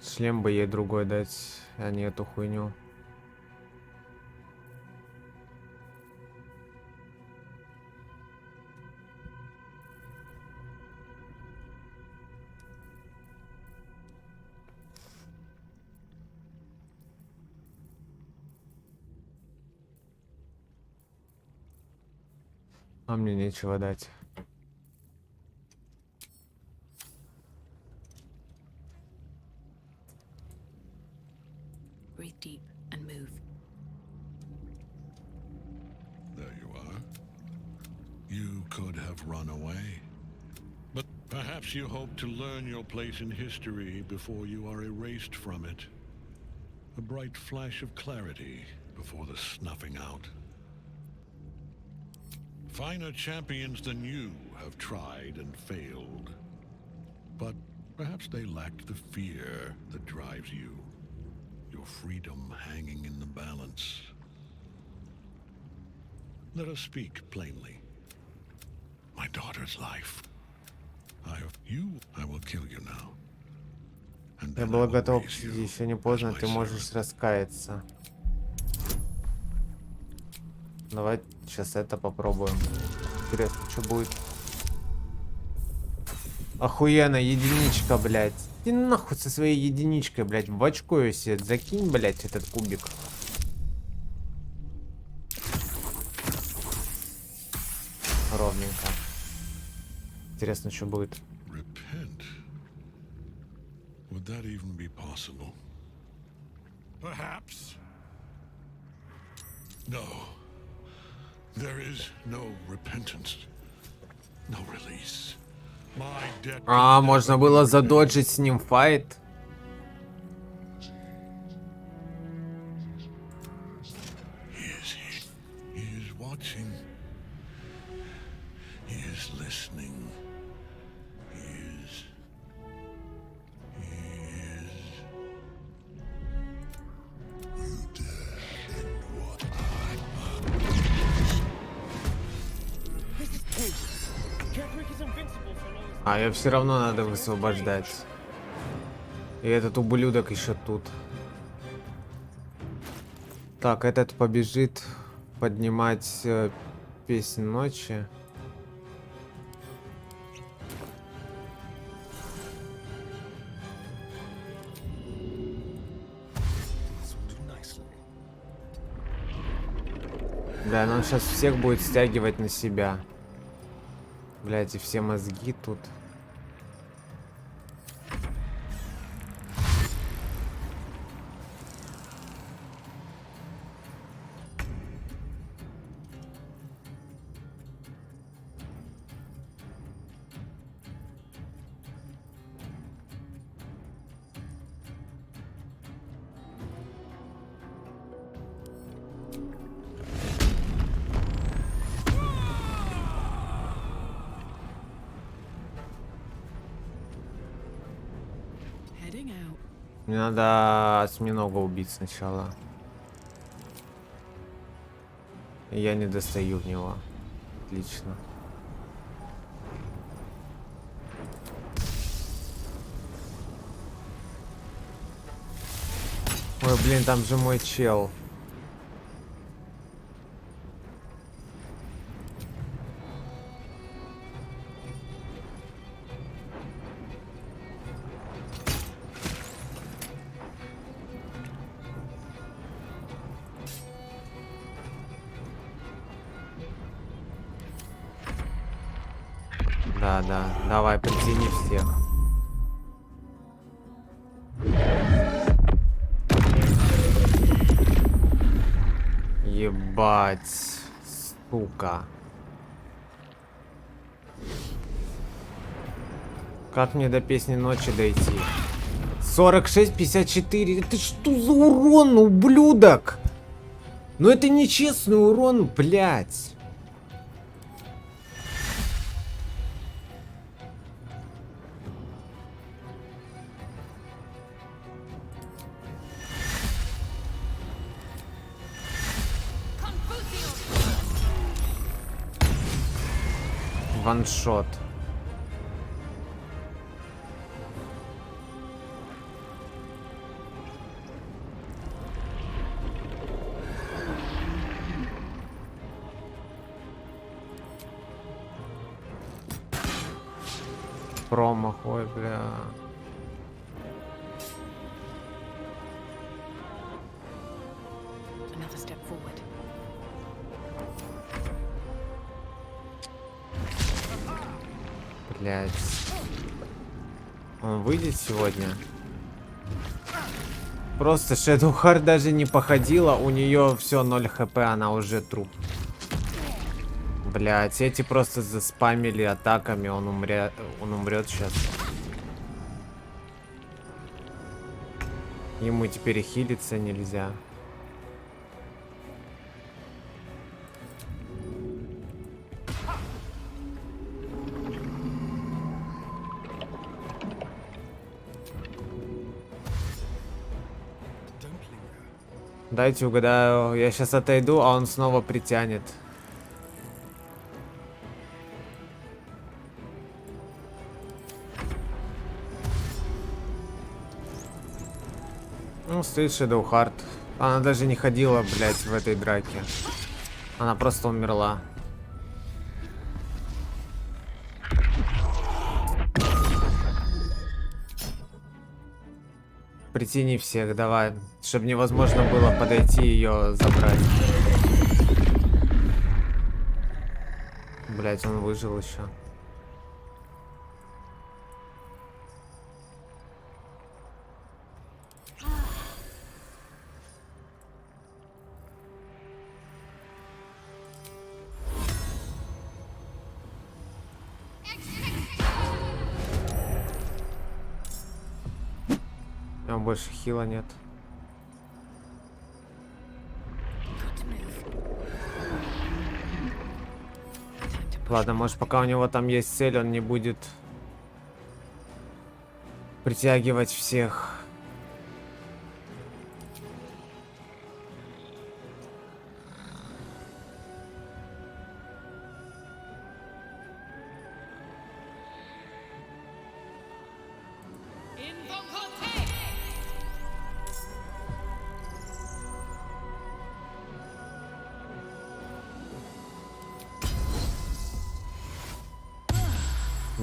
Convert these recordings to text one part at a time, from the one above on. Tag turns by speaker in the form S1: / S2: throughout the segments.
S1: Шлем бы ей другой дать, а не эту хуйню. А мне нечего дать.
S2: Breathe deep and move.
S3: There you are. You could have run away. But perhaps you hope to learn your place in history before you are erased from it. A bright flash of clarity before the snuffing out. Finer champions than you have tried and failed. But perhaps they lacked the fear that drives you. Your freedom hanging in the balance. Let us speak plainly. My daughter's life. I will kill you now. And
S1: Я
S3: then I
S1: была
S3: will
S1: готова,
S3: raise you
S1: еще не
S3: as
S1: поздно,
S3: my
S1: ты можешь
S3: servant.
S1: раскаяться. Давай сейчас это попробуем. Интересно, что будет. Охуенно, единичка, блядь. Иди нахуй со своей единичкой, блядь. В очко ее себе закинь, блядь, этот кубик. Ровненько. Интересно, что будет.
S3: Repent? Would that even be possible? Perhaps. No. There is no repentance. No release. My debt
S1: А,
S3: can
S1: можно
S3: never
S1: было
S3: be repaid.
S1: задоджить с ним файт.
S3: He is here. He is watching. He is listening. He is. You dare end what
S4: This is dangerous. Jedrick is invincible so long as...
S1: А, ее все равно надо высвобождать. И этот ублюдок еще тут. Так, этот побежит поднимать песнь ночи. Да, но он сейчас всех будет стягивать на себя. Блядь, и все мозги тут.
S2: Heading out.
S1: Мне надо осьминога убить сначала. И я не достаю в него. Отлично. Ой, блин, там же мой чел. Да, да, давай, притяни всех. Ебать, сука. Как мне до песни ночи дойти? 46-54. Это что за урон, ублюдок? Ну это нечестный урон, блядь. Ваншот. Промах, ой, бля.
S2: Another step forward.
S1: Блять. Он выйдет сегодня? Просто Shadowheart даже не походила, у нее все 0 хп, она уже труп. Блять, эти просто заспамили атаками, он умрет сейчас. Ему теперь и хилиться нельзя. Дайте угадаю, я сейчас отойду, а он снова притянет. Ну, стоит Shadowheart. Она даже не ходила, блядь, в этой драке. Она просто умерла. Притяни всех, давай. Чтобы невозможно было подойти и ее забрать. Блядь, он выжил еще. У него больше хила нет.
S2: Got to move. Time to push.
S1: Ладно, может, пока у него там есть цель, он не будет притягивать всех.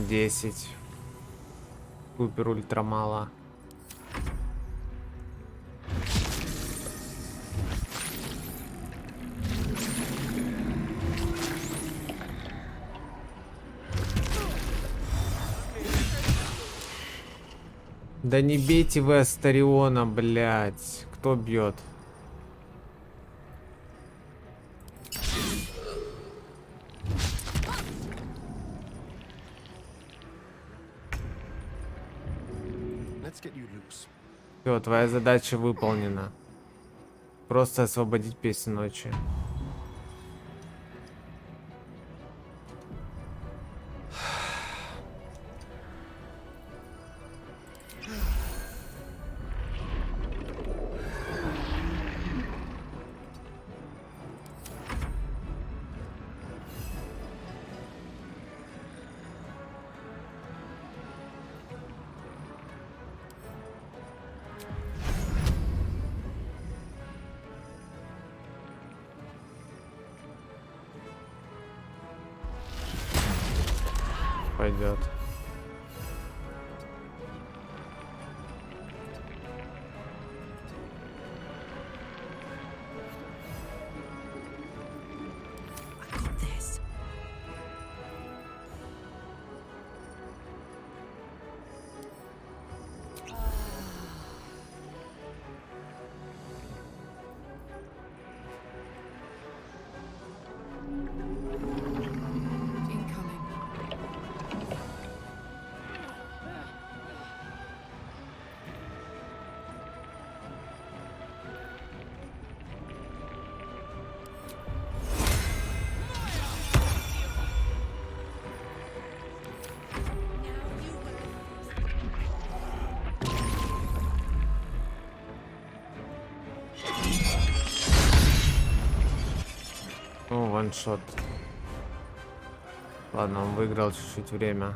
S1: Десять. Супер ультра мало. Да не бейте вы Астариона, блядь. Кто бьет?
S4: Let's get you loose.
S1: Все, твоя задача выполнена. Просто освободить песнь ночи. Пойдет.
S2: I got this. Incoming.
S1: Ну, ваншот. Ладно, он выиграл чуть-чуть время.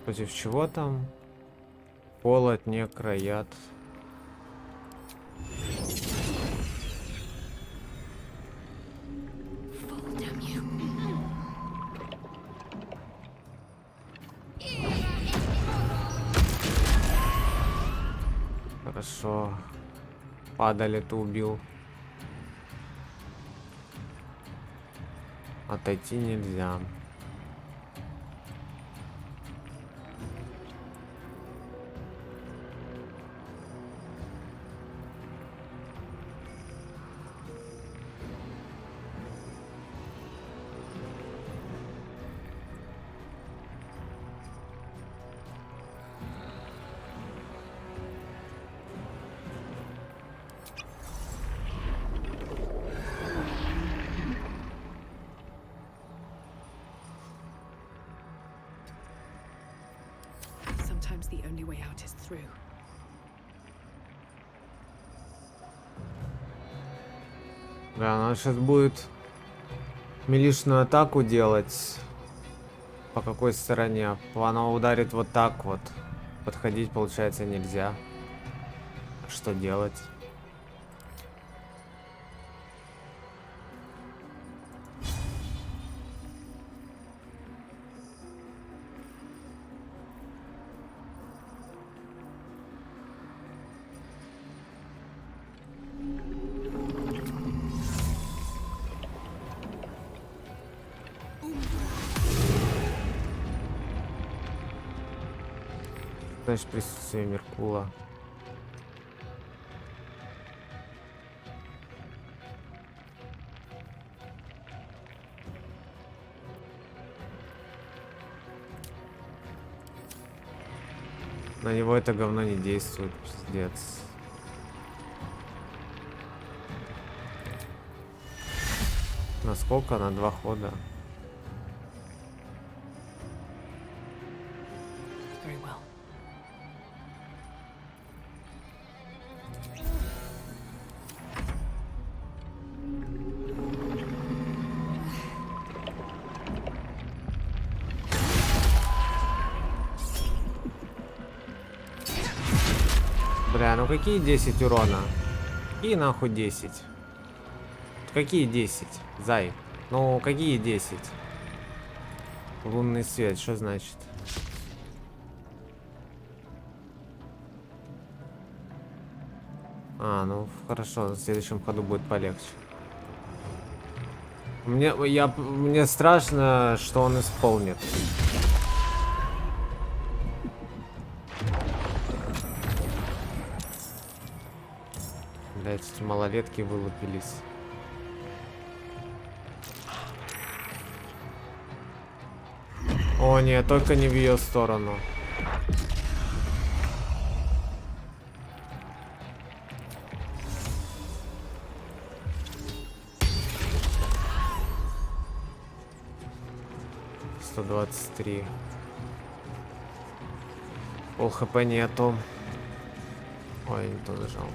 S1: Против чего там? Холод, некро, яд.
S2: Fall, damn you.
S1: Хорошо. Падали, ты убил. Отойти нельзя.
S2: Sometimes the only way out is through.
S1: Да, она сейчас будет милишную атаку делать. По какой стороне? Она ударит вот так вот. Подходить, получается, нельзя. Что делать? Значит, присутствие Меркула. На него это говно не действует, пиздец. На сколько? На 2 хода.
S2: Very well.
S1: Бля, ну какие 10 урона? И нахуй 10. Какие 10? Зай. Ну какие 10? Лунный свет, что значит? А, ну хорошо, в следующем ходу будет полегче. Мне страшно, что он исполнит. Блять, эти малолетки вылупились. О нет, только не в ее сторону. $123. Пол хп нету. Ой, не то нажал.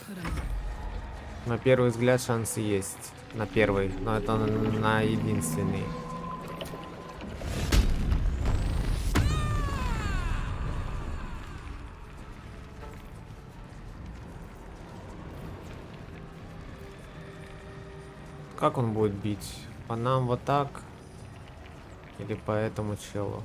S2: Put 'em.
S1: На первый взгляд шансы есть. На первый, но это на единственный. Как он будет бить? По нам вот так? Или по этому челу?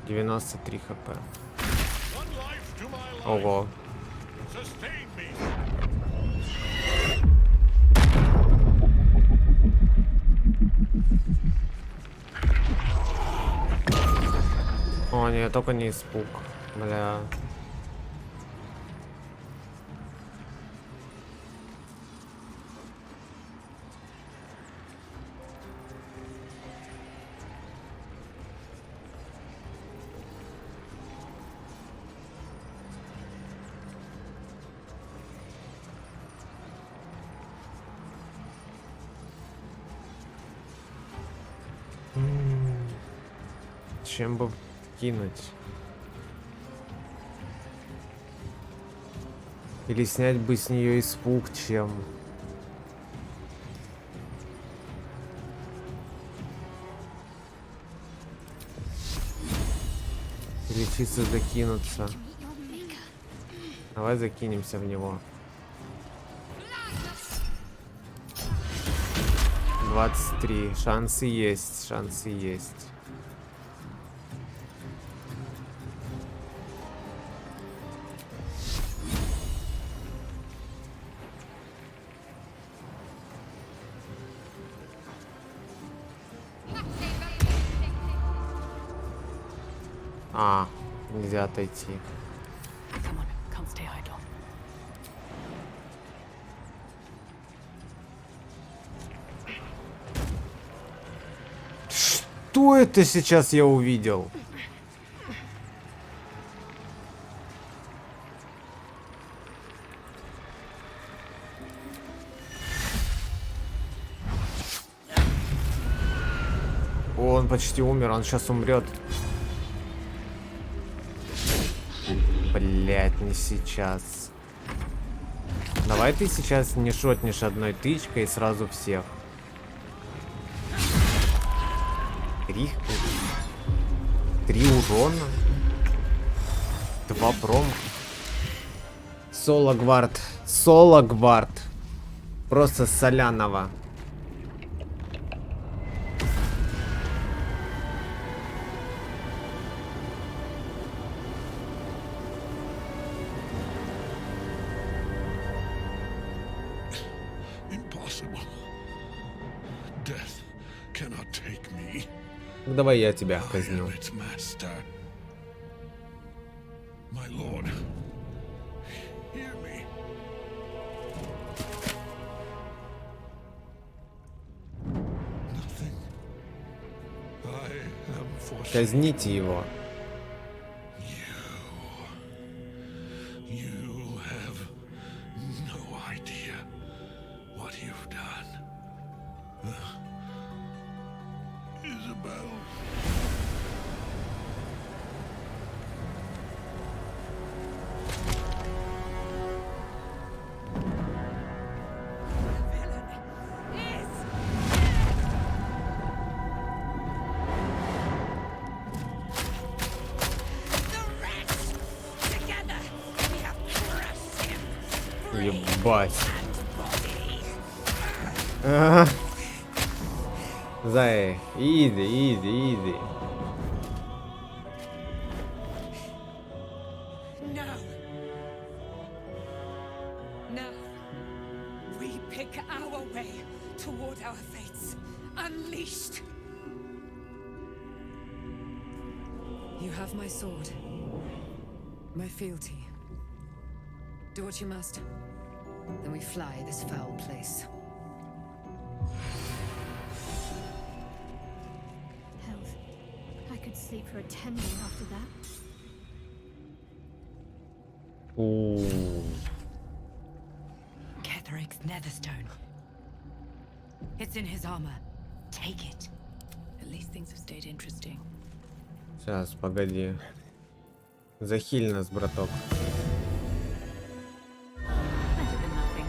S1: $93 хп.
S3: One life to my life.
S1: Ого.
S3: Sustain me.
S1: О, нет, только не испуг. Бля. Чем бы кинуть? Или снять бы с нее испуг, чем... Или чисто закинуться. Давай закинемся в него. 23. Шансы есть, шансы есть. А, нельзя отойти.
S2: Come on, can't stay idle.
S1: Что это сейчас я увидел? О, он почти умер, он сейчас умрет. Блять, не сейчас. Давай ты сейчас не шотнешь одной тычкой сразу всех. Три урона. 2 промах. Соло гвард. Соло гвард. Просто соляного.
S3: Impossible. Death cannot take me.
S1: Ну, давай я тебя
S3: I
S1: казню.
S3: am its master. My lord, hear me. Nothing. I am forsaken.
S1: Казните его.
S3: You have no idea what you've done. Isabel.
S1: Ебать. Ага. Зай, иди.
S2: No. No. We pick our way toward our fates. Unleashed. You have my sword. My fealty. Do what you must. Then we fly this foul place.
S5: Health. I could sleep for a 10-day after that.
S1: Ooh.
S2: Ketheric's netherstone. It's in his armor. Take it. At least things have stayed interesting.
S1: Сейчас, погоди. Захиль нас, браток.
S2: Better than nothing.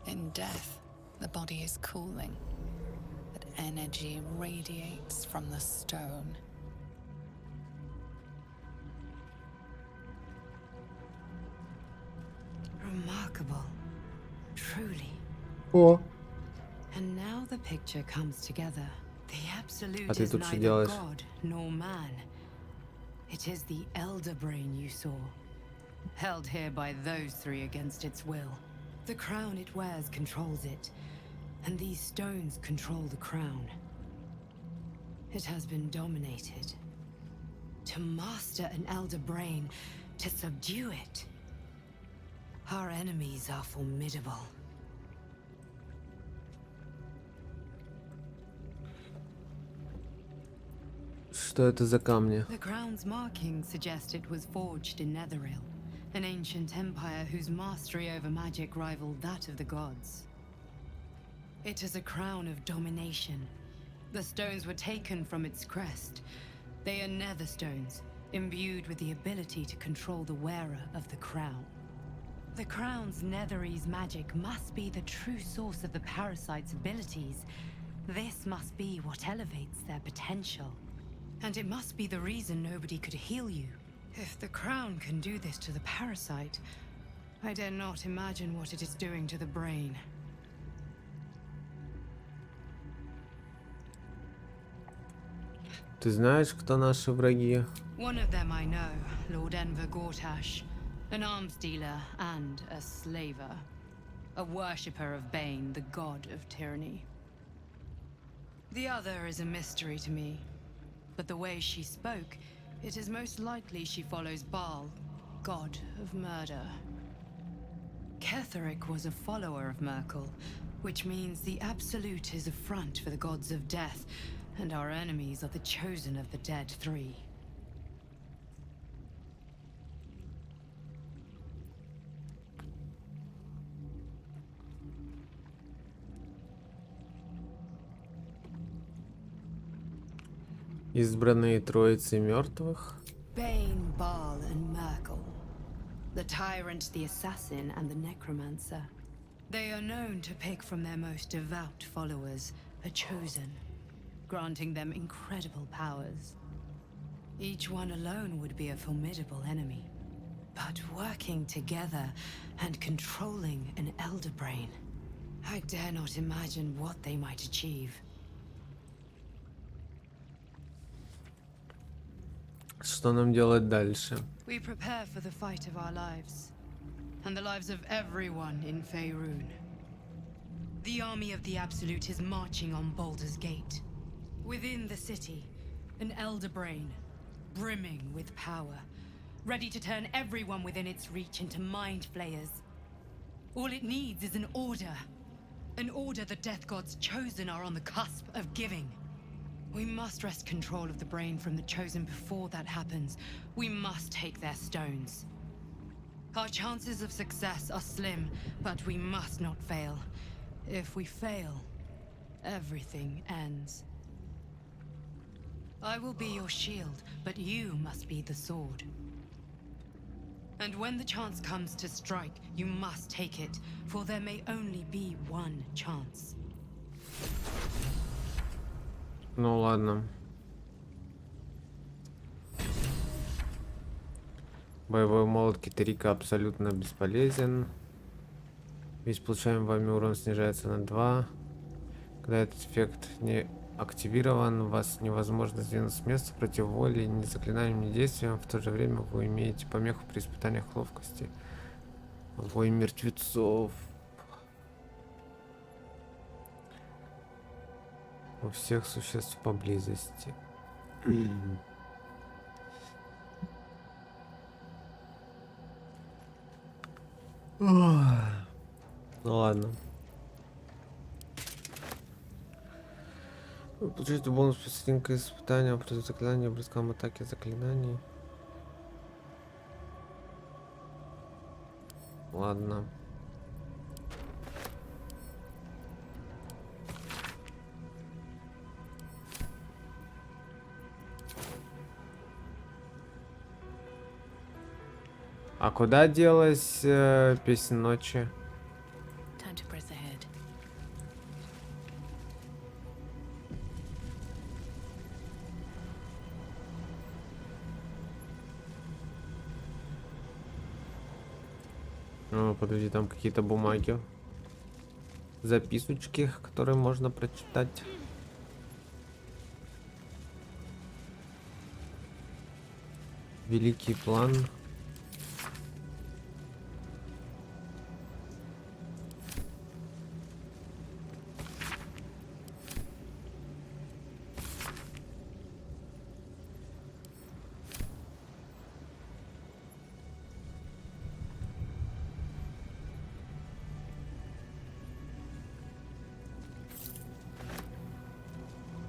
S6: In death, the body is cooling, but energy radiates from the stone.
S2: Remarkable. Truly.
S1: О,
S2: And now the picture comes together. The absolute
S1: А ты
S2: is
S1: тут что
S2: neither
S1: делаешь?
S2: god nor man. It is the elder brain you saw, held here by those three against its will. The crown it wears controls it, and these stones control the crown. It has been dominated. To master an elder brain, to subdue it. Our enemies are formidable.
S1: Что это за камни?
S2: The crown's markings suggest it was forged in Netheril, an ancient empire whose mastery over magic rivaled that of the gods. It is a crown of domination. The stones were taken from its crest. They are nether stones, imbued with the ability to control the wearer of the crown. The crown's Netherese magic must be the true source of the parasite's abilities. This must be what elevates their potential. And it must be the reason nobody could heal you. If the crown can do this to the parasite, I dare not imagine what it is doing to the brain.
S1: Ты знаешь, кто наши враги?
S2: One of them I know, Lord Enver Gortash, an arms dealer and a slaver. A worshipper of Bane, the god of tyranny. The other is a mystery to me, but the way she spoke, it is most likely she follows Baal, god of murder. Ketheric was a follower of Merkel, which means the Absolute is a front for the gods of death, and our enemies are the chosen of the Dead Three.
S1: Избранные троицы мертвых.
S2: Bane, Baal, and Merkel. The tyrant, the assassin, and the necromancer. They are known to pick from their most devout followers a chosen, granting them incredible powers. Each one alone would be a formidable enemy. But working together and controlling an elder brain, I dare not imagine what they might achieve.
S1: Что нам делать дальше?
S2: We prepare for the fight of our lives, and the lives of everyone in Faerun. The army of the Absolute is marching on Baldur's Gate. Within the city, an elder brain, brimming with power, ready to turn everyone within its reach into mind flayers. All it needs is an order the Death Gods chosen are on the cusp of giving. We must wrest control of the brain from the chosen before that happens. We must take their stones. Our chances of success are slim, but we must not fail. If we fail, everything ends. I will be your shield, but you must be the sword. And when the chance comes to strike, you must take it, for there may only be one chance.
S1: Ну ладно. Боевой молот Китерика абсолютно бесполезен. Ведь получаемый вами урон снижается на 2. Когда этот эффект не активирован, вас невозможно сдвинуть с места против воли ни заклинанием, ни действием. В то же время вы имеете помеху при испытаниях ловкости. Вой мертвецов. У всех существ поблизости. Ну ладно. Вы получаете бонус посредника испытания против заклинания в близком атаке заклинаний. Ладно. А куда делась песнь ночи?
S6: Time to press ahead.
S1: О, подожди, там какие-то бумаги. Записочки, которые можно прочитать. Великий план.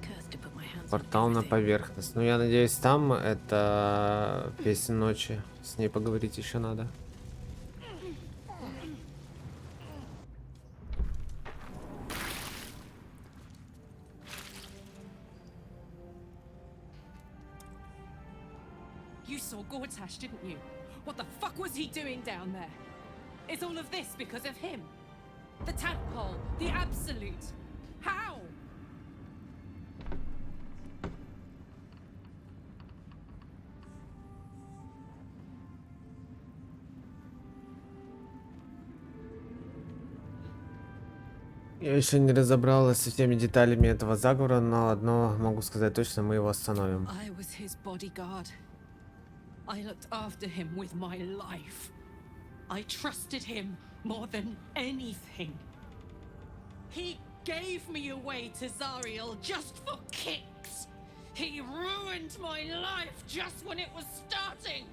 S6: Cursed to put my hands
S1: Портал на поверхность. Ну, я надеюсь, там это песня ночи. С ней поговорить еще надо.
S7: You saw Gortash, didn't you? What the fuck was he doing down there? Is all of this because of him? The tadpole, the absolute. How?
S1: Я еще не разобралась со всеми деталями этого заговора, но одно могу сказать точно, мы его остановим.
S7: I was his bodyguard. I looked after him with my life. I trusted him more than anything. He gave me away to Zariel just for kicks. He ruined my life just when it was starting.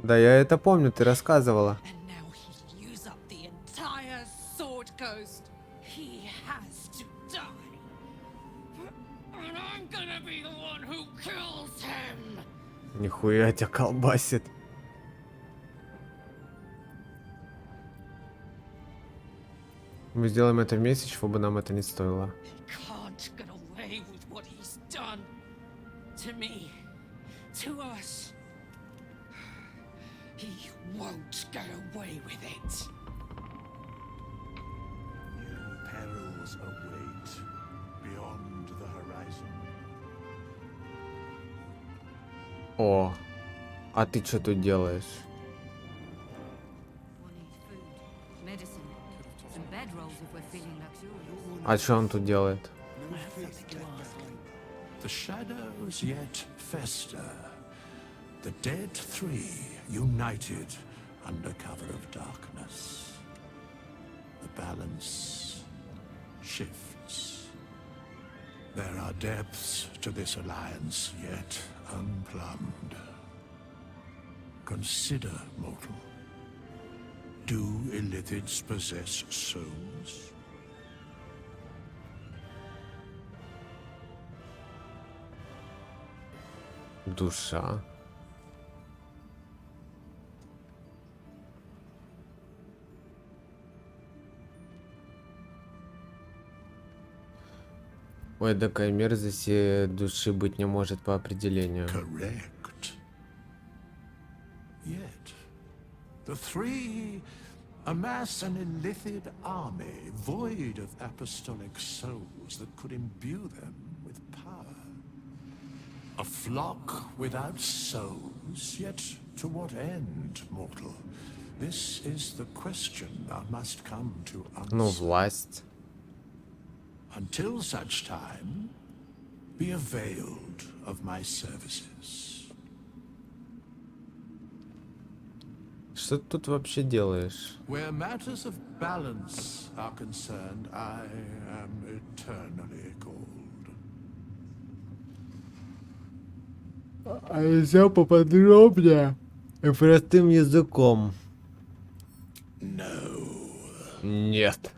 S1: Да, я это помню, ты рассказывала.
S7: And now he'll use up the entire Sword Coast. He has to die. And I'm gonna be the one who kills him.
S1: Нихуя тебя колбасит. Мы сделаем это вместе, чего бы нам это не стоило.
S7: He can't get away with what he's done. To me. To us. He won't get away with it.
S8: New perils await beyond the horizon.
S1: О, а ты что тут делаешь?
S2: We'll need food, medicine, some bedrolls if we're feeling luxurious.
S1: А что он тут делает?
S8: The shadows yet fester. The dead three united under cover of darkness. The balance shifts. There are depths to this alliance yet unplumbed. Consider, mortal. Do illithids possess souls?
S1: Душа. Ой, такая мерзость души быть не может по определению.
S8: Correct. Yet, the three amass an illithid army void of apostolic souls that could imbue them with power. A flock without souls, yet to what end, mortal? This is the question thou must come to
S1: Ну,
S8: answer.
S1: власть.
S8: Until such time, be availed of my services.
S1: Что ты тут вообще делаешь?
S8: Where matters of balance are concerned, I am eternally cold.
S1: А нельзя поподробнее и простым языком.
S8: No.
S1: Нет.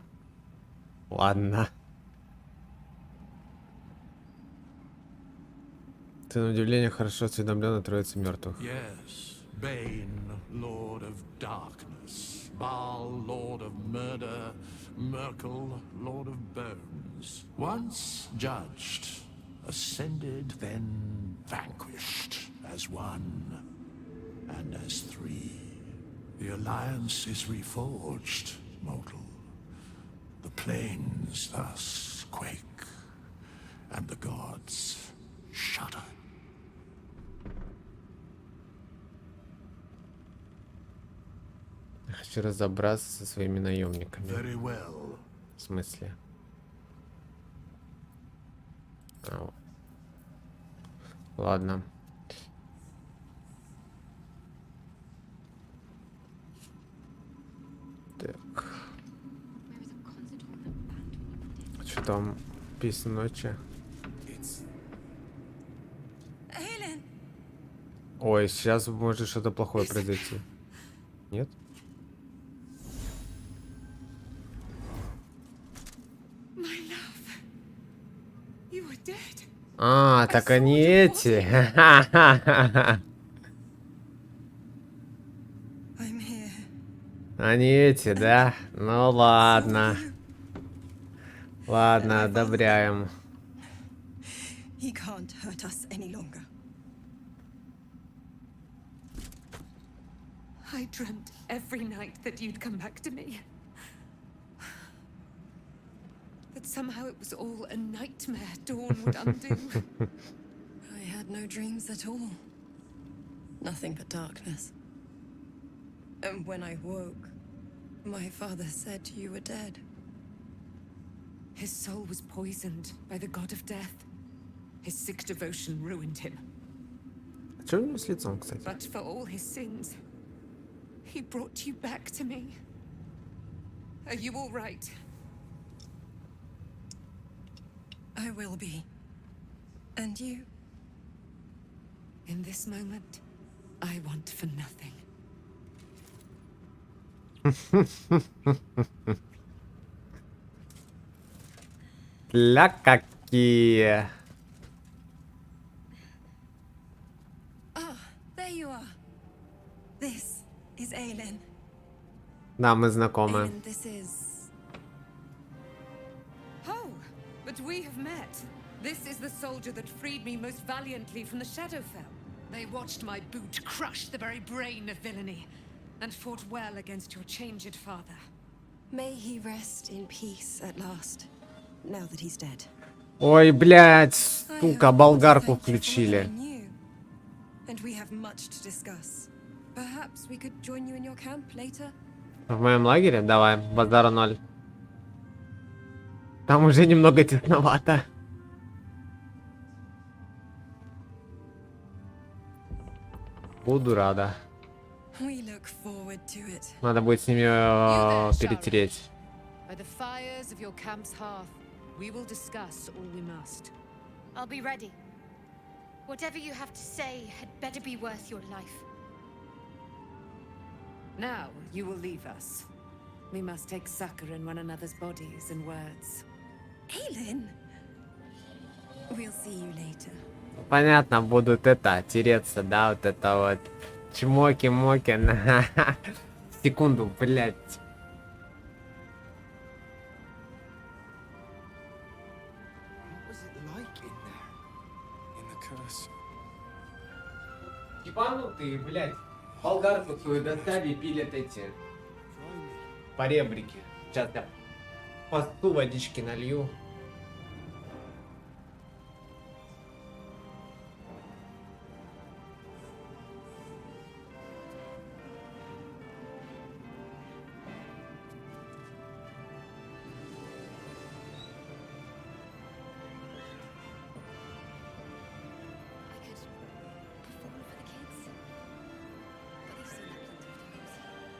S1: Ладно. Ты на удивление хорошо осведомлен о Троице мертвых.
S8: Yes, Bane, Lord of Darkness, Baal, Lord of Murder, Merkel, Lord of Bones. Once judged, ascended, then vanquished as one and as three. The alliance is reforged, mortal. The plains thus quake, and the gods shudder.
S1: Я хочу разобраться со своими наемниками.
S8: Very well.
S1: В смысле? А, ладно. Так. Что там? Песня ночи.
S2: Helen!
S1: Ой, сейчас может что-то плохое произойти. Нет?
S2: My love. You were dead.
S1: А, так они эти. Ха-ха-ха-ха.
S9: I'm here.
S1: Они эти, да? Ну
S9: So
S1: ладно.
S9: are you.
S1: Ладно,
S9: My father-
S1: одобряем.
S9: He can't hurt us any longer.
S2: I dreamt every night that you'd come back to me. That somehow it was all a nightmare Dawn would undo.
S9: I had no dreams at all. Nothing but darkness. And when I woke, my father said you were dead.
S2: His soul was poisoned by the god of death. His sick devotion ruined him.
S1: Что у него с лицом, кстати?
S2: But for all his sins, he brought you back to me. Are you all right?
S9: I will be. And you?
S2: In this moment, I want for nothing.
S1: Ля какие.
S9: Ah, there you are. This is Aelin.
S1: Да, мы знакомы.
S9: Aelin, this is...
S2: Oh, but we have met. This is the soldier that freed me most valiantly from the Shadowfell. They watched my boot crush the very brain of villainy, and fought well against your changed father.
S9: May he rest in peace at last, now that he's dead.
S1: Ой, блядь,
S9: I
S1: сука,
S9: have
S1: болгарку
S9: to thank you for
S1: включили.
S9: helping you. And we have much to discuss. Perhaps we could join you in your camp later?
S1: В моем лагере? Давай, базара ноль. Там уже немного тесновато. Буду рада.
S9: We look forward to it.
S1: Надо будет с ними перетереть.
S2: By the fires of your camp's hearth, we will discuss all we must.
S5: I'll be ready. Whatever you have to say had better be worth your life.
S2: Now you will leave us. We must take succor in one another's bodies and words.
S9: Aelin! We'll see you later.
S1: Понятно, будут это, тереться, да, вот это вот. Чмоки-моки. Секунду, блядь.
S4: What was it like in there? In the curse?
S1: Ебанутые, блядь. Болгарку свою достали и пилят эти
S4: Try me.
S1: поребрики. Сейчас я посту водички налью.
S5: I could perform for the kids. But they've seen that plenty of times.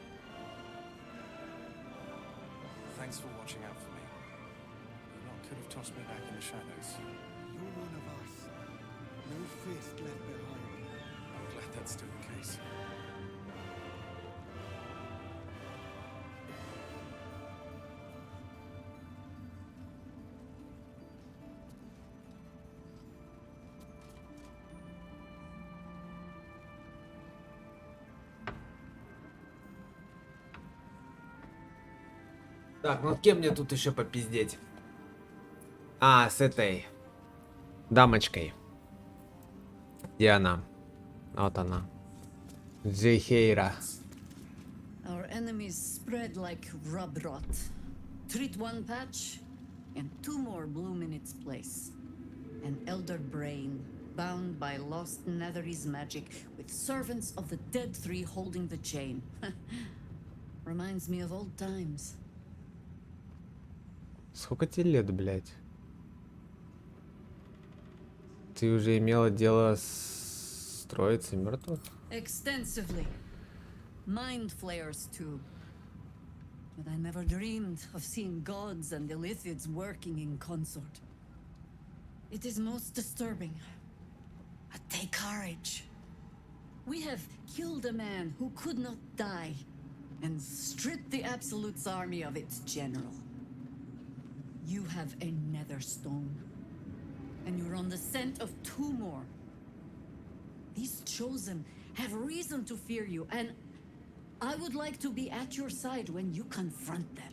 S10: Thanks for watching out for me. You lot could have tossed me back in the shadows.
S4: You're one of us. No fist left behind.
S10: I'm glad that's still the case.
S1: Так, ну с кем мне тут еще попиздеть? А, с этой дамочкой. Где она? Вот она. Джейхейра.
S11: Our enemies spread like rub rot. Treat one patch, and two more bloom in its place. An elder brain, bound by lost Netherese magic, with servants of the dead three holding the chain. Reminds me of old times.
S1: Сколько тебе лет, блядь? Ты уже имела дело с троицей мертвых?
S11: Extensively. Mind flayers, too. But I never dreamed of seeing gods and Illithids working in consort. It is most disturbing. But take courage. We have killed a man who could not die, and stripped the Absolute's army of its general. You have a nether stone. and you're on the scent of 2 more. These chosen have reason to fear you, and I would like to be at your side when you confront them.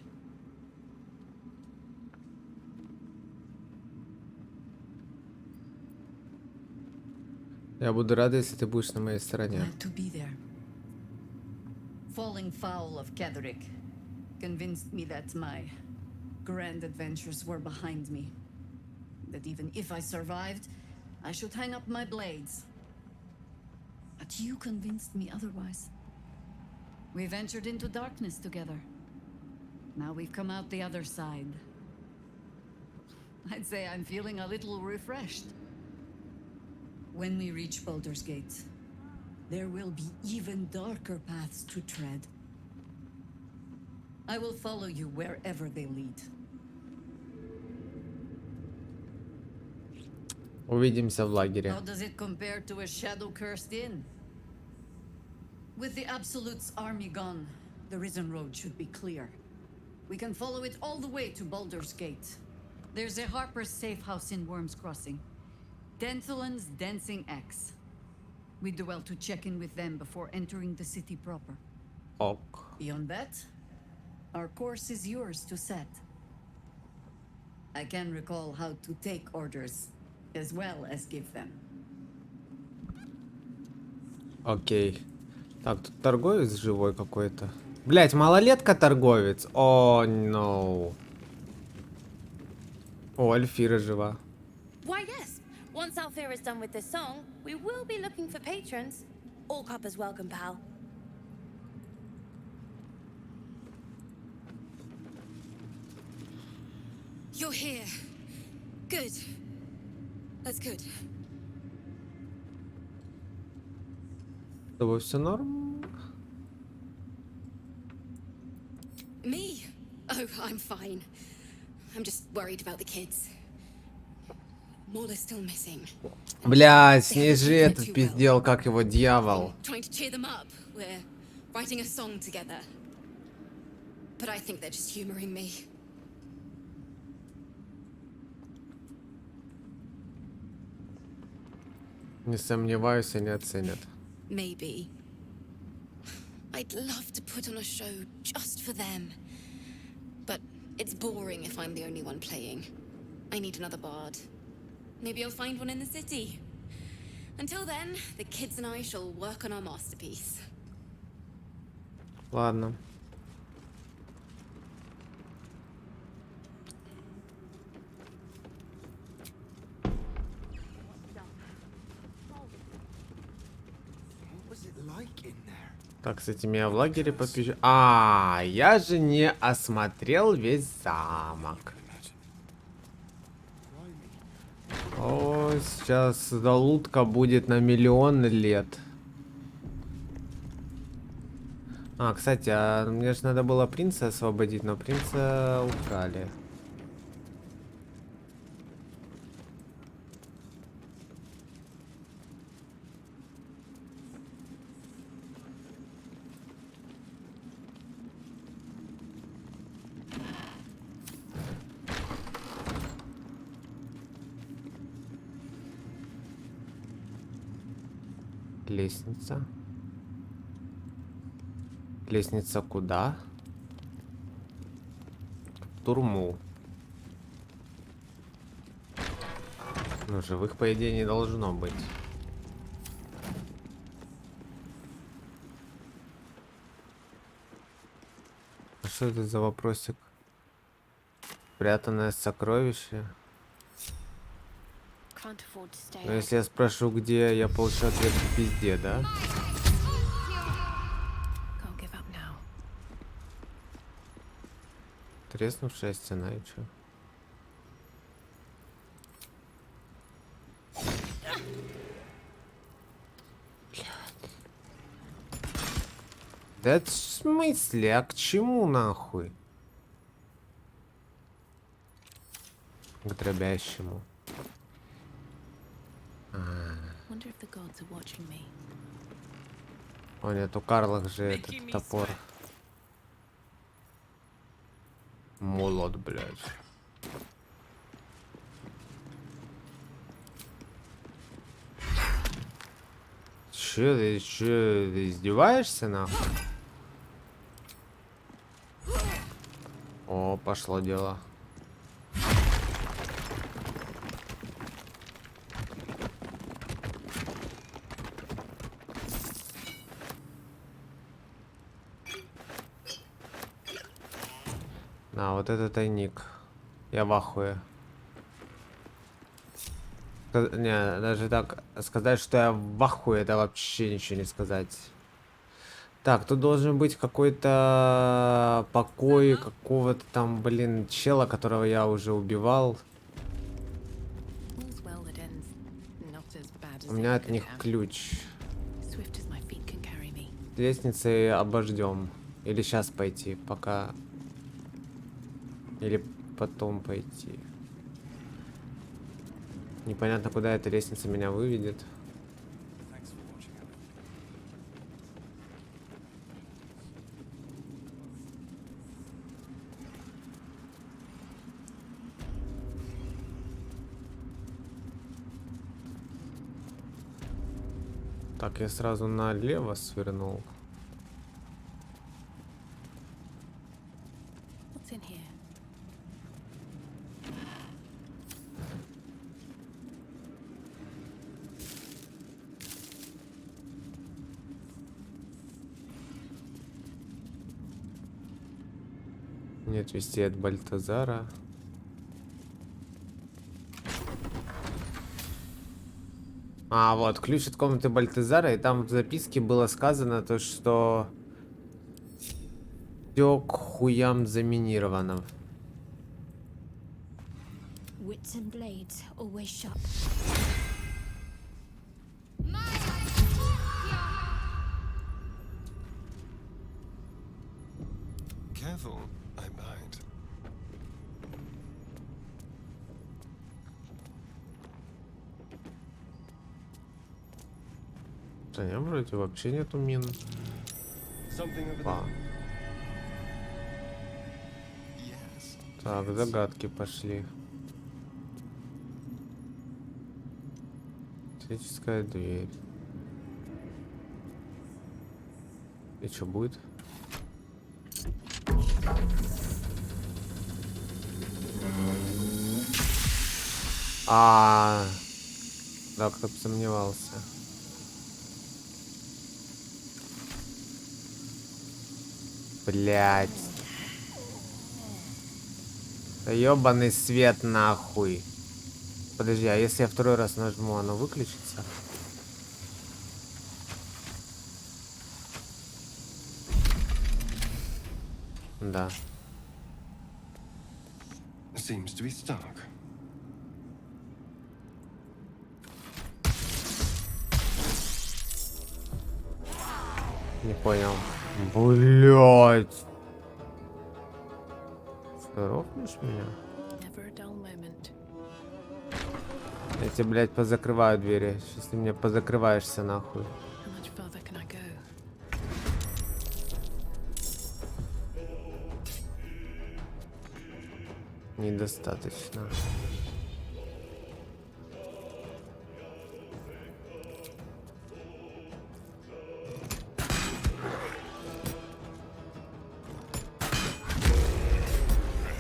S1: Я буду рад, если ты будешь на моей стороне.
S11: Glad to be there. Falling foul of Ketherick convinced me that my grand adventures were behind me. That even if I survived, I should hang up my blades. But you convinced me otherwise. We ventured into darkness together. Now we've come out the other side. I'd say I'm feeling a little refreshed. When we reach Baldur's Gate, there will be even darker paths to tread. I will follow you wherever they lead.
S1: Увидимся в лагере.
S11: How does it compare to a shadow-cursed inn? With the Absolute's army gone, the Risen Road should be clear. We can follow it all the way to Baldur's Gate. There's a Harper's safe house in Worm's Crossing. Denthalen's Dancing Axe. We do well to check in with them before entering the city proper.
S1: Ok.
S11: Beyond that, our course is yours to set. I can recall how to take orders, as well as give them.
S1: Окей. Так, тут торговец живой какой-то. Блять, малолетка торговец. О, no. О, Альфира жива.
S5: Why, yes. Once Alfira is done with this song, we will be looking for patrons. All coppers welcome, pal.
S9: You're here. Good. That's good.
S1: С тобой все норм?
S9: Me? Oh, I'm fine. I'm just worried about the kids. Mauler's still missing.
S1: Блять, с ней же этот пиздел, как его дьявол.
S9: Trying to cheer them up. We're writing a song together. But I think they're just humoring me.
S1: Не сомневаюсь, они оценят.
S9: Maybe. I'd love to put on a show just for them. But it's boring if I'm the only one playing. I need another bard. Maybe I'll find one in the city. Until then, the kids and I shall work on our masterpiece.
S1: Ладно. Так, с этим я в лагере попищу. А, я же не осмотрел весь замок. О, сейчас залутка будет на миллион лет. А, кстати, мне же надо было принца освободить, но принца украли. Лестница. Лестница куда? В турму. Ну, живых, по идее, не должно быть. А что это за вопросик? Спрятанное сокровище? Но если я спрошу, где, я получу ответ в пизде, да? Треснувшая стена и чё? Да это в смысле? А к чему нахуй? К дробящему. О нет, у Карлах же этот топор. Молот, блядь. ты издеваешься, нахуй? О, пошло дело. На, вот это тайник. Я в ахуе. Не, даже так сказать, что я в ахуе, это вообще ничего не сказать. Так, тут должен быть какой-то покой какого-то там, блин, чела, которого я уже убивал.
S2: All's well that ends not as bad as
S1: У
S2: it
S1: меня от
S2: could
S1: них
S2: have.
S1: ключ.
S2: Swift as my feet can carry me.
S1: Лестницы обождем. Или сейчас пойти, пока... Или потом пойти. Непонятно, куда эта лестница меня выведет.
S10: Thanks for watching out.
S1: Так, я сразу налево свернул.
S2: What's in here?
S1: Нет вести от Бальтазара. А, вот, ключ от комнаты Бальтазара, и там в записке было сказано то, что все к хуям заминировано.
S5: Wits and blades always sharp.
S10: Careful, I might.
S1: Да не, вроде вообще нету мин.
S10: Something over
S1: А,
S10: there. Yes.
S1: так, загадки пошли. Электрическая дверь. И что будет? Да, кто бы сомневался. Блять. Да ёбаный свет нахуй. Подожди, а если я второй раз нажму, оно выключится? Да.
S10: Seems to be stuck.
S1: Не понял. Блять. Здоровнешь меня?
S2: Never a dull moment.
S1: Я тебе, блядь, позакрываю двери. Сейчас ты мне позакрываешься нахуй.
S2: How much further can I go?
S1: Недостаточно.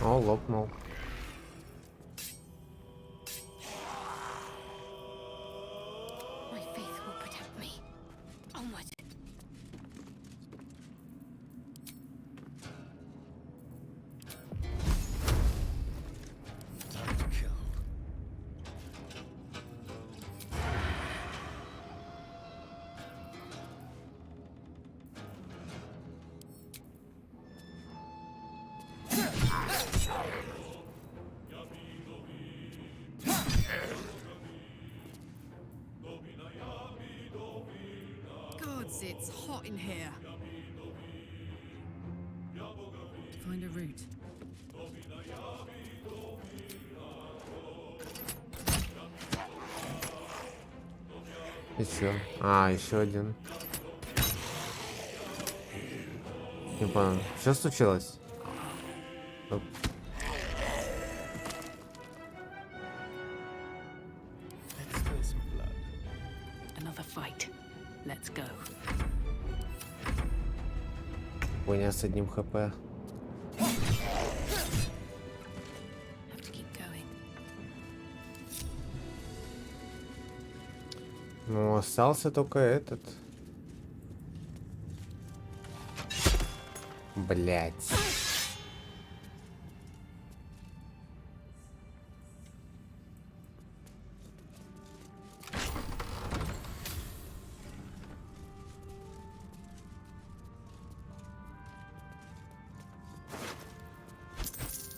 S1: О, лопнул.
S9: My faith will protect me. Onward.
S10: Time to kill.
S7: Gods, it's hot in here. Find a route.
S1: Еще. А, еще один. Не понял. Что случилось? Оп.
S10: Let's spill some blood.
S2: Another fight. Let's go.
S1: Хуйня с одним хп.
S6: Have to keep going.
S1: Ну, остался только этот. Блять.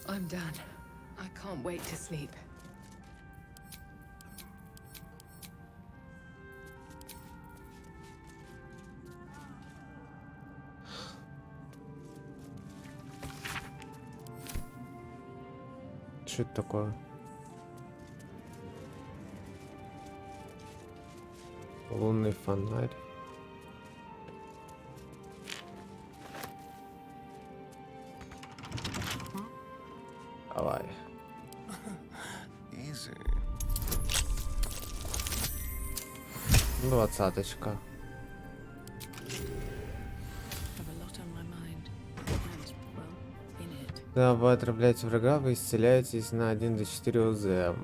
S12: I'm done. I can't wait to sleep.
S1: Что это такое? Лунный фонарь. Давай. Двадцаточка.
S6: Have a lot on my mind. And, well, in it.
S1: Когда вы отравляете врага, вы исцеляетесь на 1 до 4 УЗ.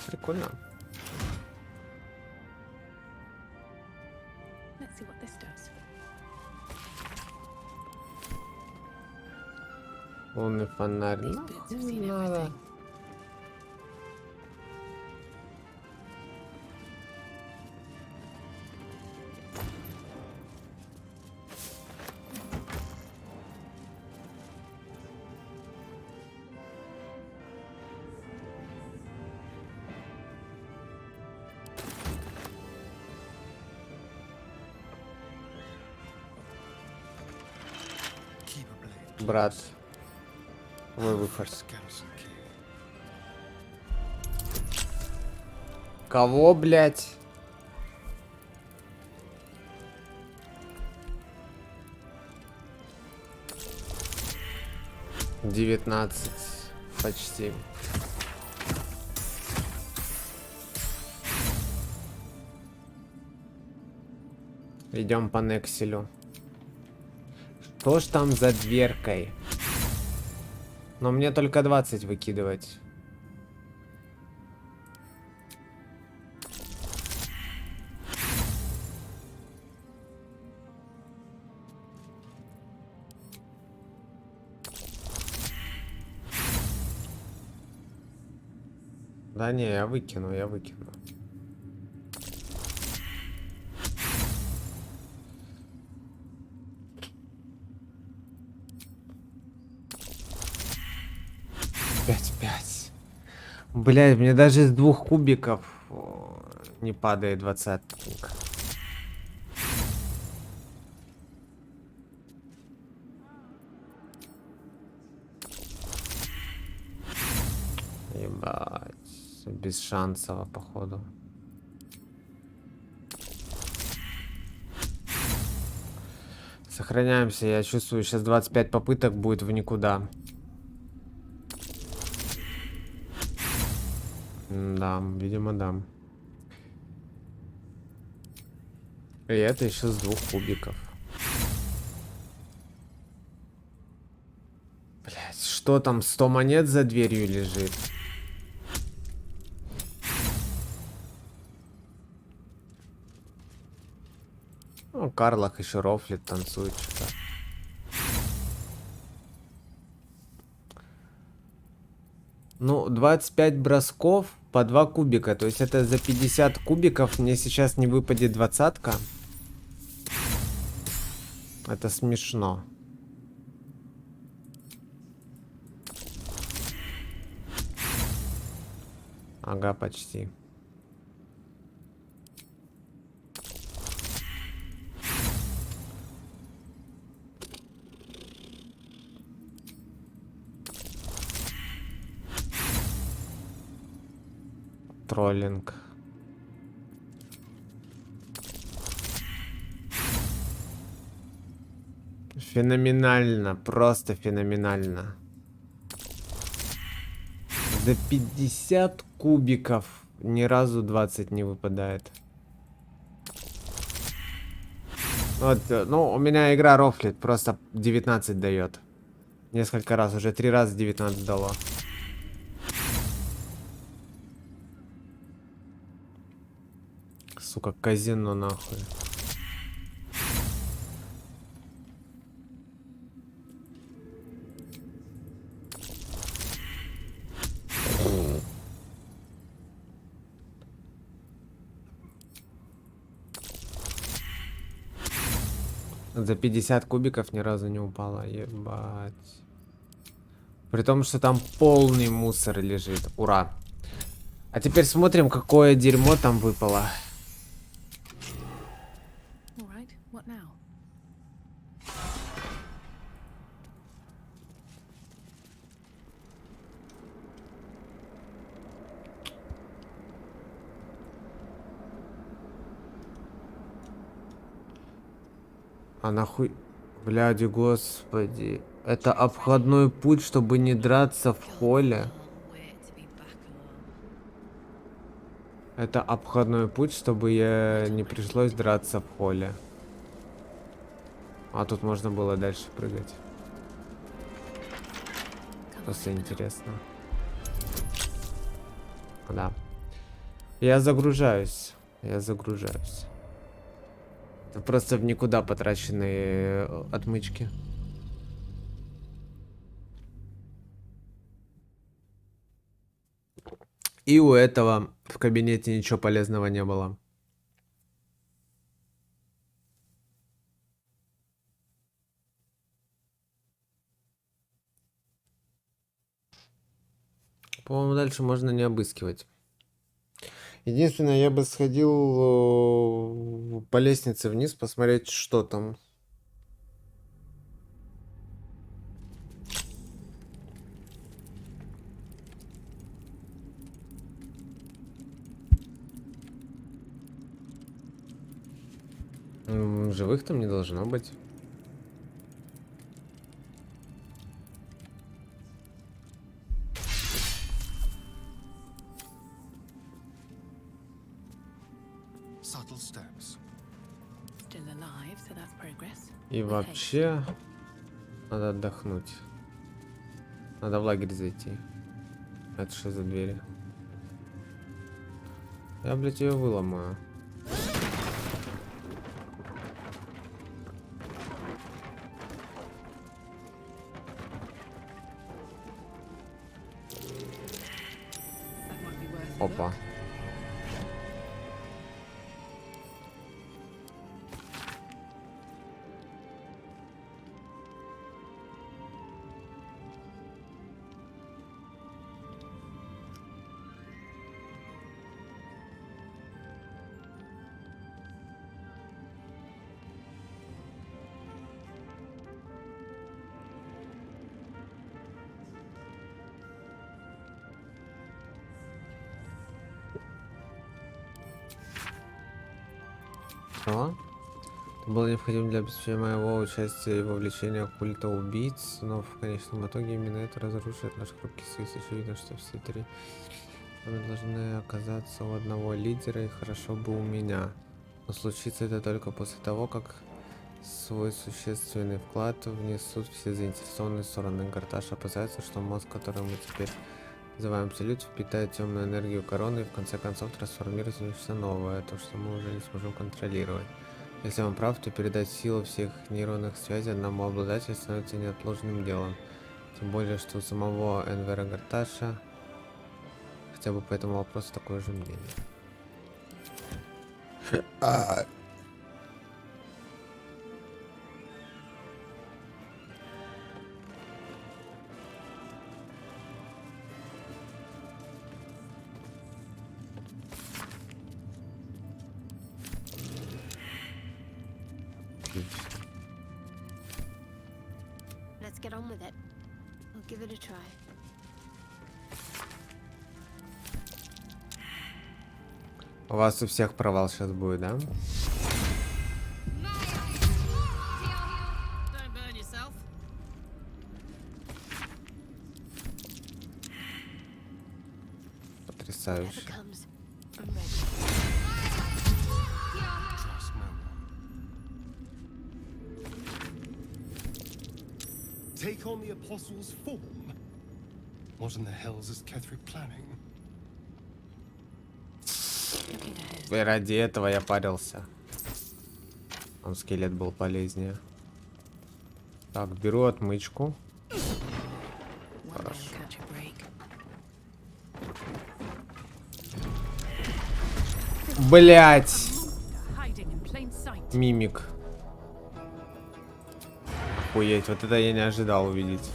S1: Прикольно.
S6: Let's see what this does.
S1: Лунный фонарь.
S6: These
S1: Ну,
S6: boots have
S1: не
S6: seen
S1: надо.
S6: everything.
S1: Брат. Твой выход. Кого, блять? Девятнадцать. Почти. Идем по Некселю. Что ж там за дверкой? Но мне только 20 выкидывать. Да не, я выкину, я выкину. Пять. Блядь, мне даже из 2 кубиков не падает 20-ник. Ебать. Без шансов, походу. Сохраняемся, я чувствую, сейчас 25 попыток будет в никуда. Да, видимо, да. И это еще с 2 кубиков. Блять, что там, 100 монет за дверью лежит? Ну, Карлах еще рофлит, танцует что-то. Ну, 25 бросков по 2 кубика. То есть это за 50 кубиков мне сейчас не выпадет 20-ка. Это смешно. Ага, почти. Троллинг. Феноменально, просто феноменально. За 50 кубиков ни разу 20 не выпадает. Вот, ну, у меня игра рофлит, просто 19 дает. Несколько раз, уже 3 раза 19 дало. Сука, казино нахуй. За 50 кубиков ни разу не упала, ебать. При том, что там полный мусор лежит. Ура. А теперь смотрим, какое дерьмо там выпало.
S7: All right, what now?
S1: А нахуй... Бляди, господи. Это обходной путь, чтобы не драться в холле. Это обходной путь, чтобы я не пришлось драться в холле. А тут можно было дальше прыгать. Просто интересно. Да. Я загружаюсь. Я загружаюсь. Это просто в никуда потраченные отмычки. И у этого в кабинете ничего полезного не было. По-моему, дальше можно не обыскивать. Единственное, я бы сходил по лестнице вниз, посмотреть, что там. Живых там не должно быть. И вообще надо отдохнуть. Надо в лагерь зайти. Это что за двери? Я, блядь, ее выломаю. Опа. Что? Это было необходимо для обеспечения моего участия и вовлечения культа убийц, но в конечном итоге именно это разрушит наш хрупкий союз. Очевидно, что все три мы должны оказаться у одного лидера, и хорошо бы у меня. Но случится это только после того, как свой существенный вклад внесут все заинтересованные стороны. Гарташ опасается, что мозг, который мы теперь называем абсолют, впитает темную энергию короны и в конце концов трансформируется в нечто новое, то, что мы уже не сможем контролировать. Если он прав, то передать силу всех нейронных связей одному обладателю становится неотложным делом. Тем более, что у самого Энвера Гарташа хотя бы по этому вопросу такое же мнение.
S5: Let's get on with it. I'll give it a try.
S1: У вас у всех провал сейчас будет, да? Потрясающе.
S4: on the apostle's form? What in the hell's is Ketherick planning?
S1: И ради этого я парился. Он скелет был полезнее. Так, беру отмычку. Хорошо. Блять! Мимик. Охуеть, вот это я не ожидал увидеть.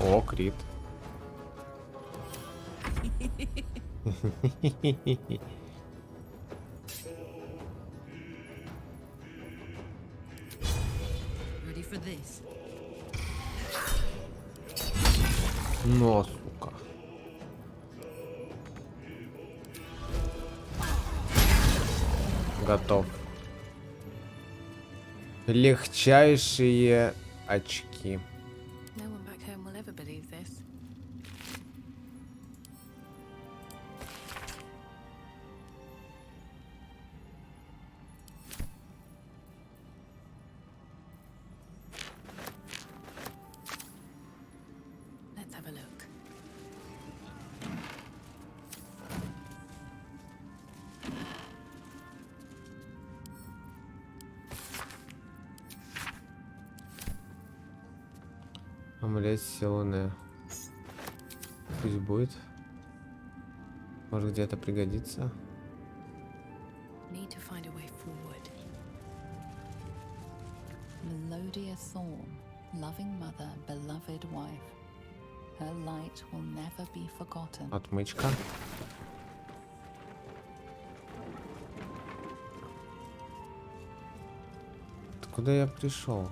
S1: О, крит.
S11: Ready for this?
S1: Но, сука. Готов. Легчайшие очки.
S12: No one back home will ever believe this. Let's have a look.
S1: Амулет силы. Пусть будет. Может где-то пригодится.
S12: Need to find a way forward.
S6: Melodia Thorn, loving mother, beloved wife. Her light will never be forgotten.
S1: Отмычка. Откуда я пришел?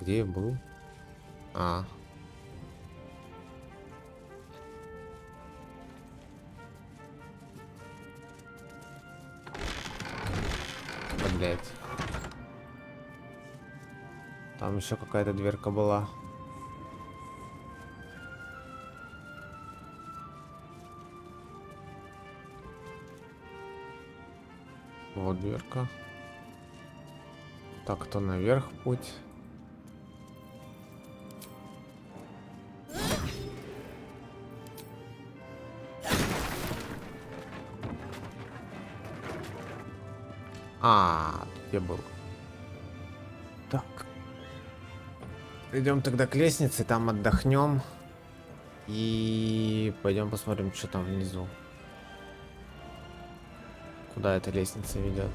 S1: Где я был? А. Блять. Там еще какая-то дверка была. Вот дверка. Так, то наверх путь. А, тут я был. Так. Идем тогда к лестнице, там отдохнем. И пойдем посмотрим, что там внизу. Куда эта лестница ведет.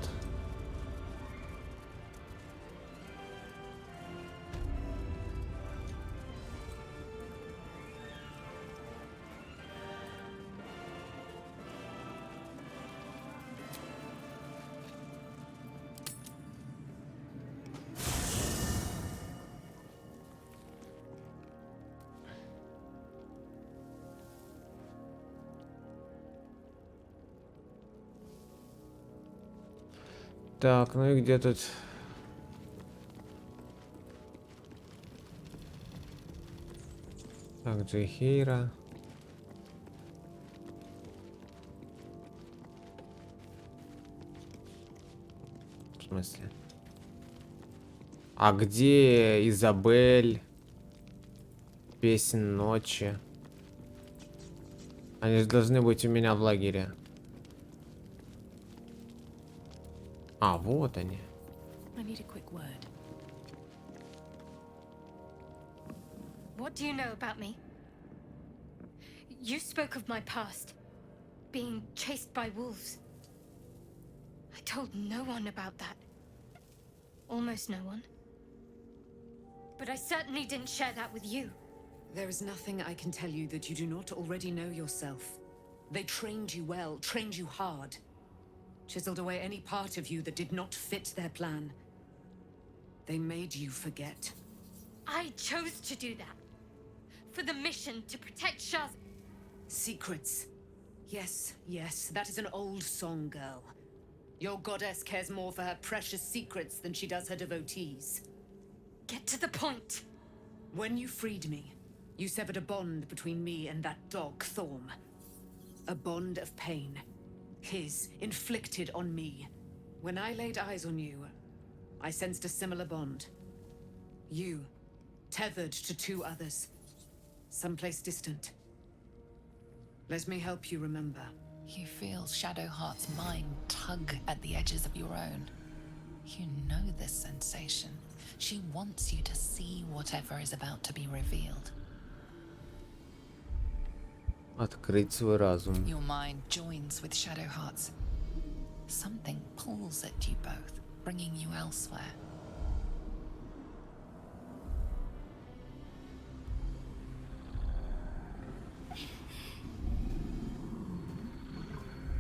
S1: Так, ну и где тут? Так, Джейхейра. В смысле? А где Изабель? Песен ночи. Они же должны быть у меня в лагере. А, вот они.
S12: I need a quick word.
S13: What do you know about me? You spoke of my past, being chased by wolves. I told no one about that. Almost no one. But I certainly didn't share that with you.
S2: There is nothing I can tell you that you do not already know yourself. They trained you well, trained you hard. Chiseled away any part of you that did not fit their plan. They made you forget.
S13: I chose to do that. For the mission to protect Shaz.
S2: Secrets. Yes, yes, that is an old song, girl. Your goddess cares more for her precious secrets than she does her devotees.
S13: Get to the point.
S2: When you freed me, you severed a bond between me and that dog, Thorm.
S14: A bond of pain. His, inflicted on me. When I laid eyes on you, I sensed a similar bond. You, tethered to two others. Someplace distant. Let me help you remember.
S6: You feel Shadowheart's mind tug at the edges of your own. You know this sensation. She wants you to see whatever is about to be revealed.
S1: Открыть свой разум.
S6: Your mind joins with Shadowheart's. Something pulls at you both, bringing you elsewhere.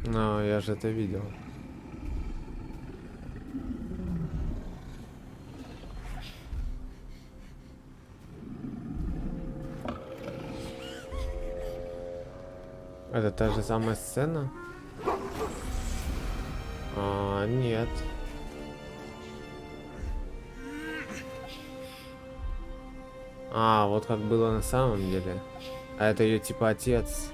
S1: Но я же это видел. Это та же самая сцена? Нет. Вот как было на самом деле. А это ее типа отец.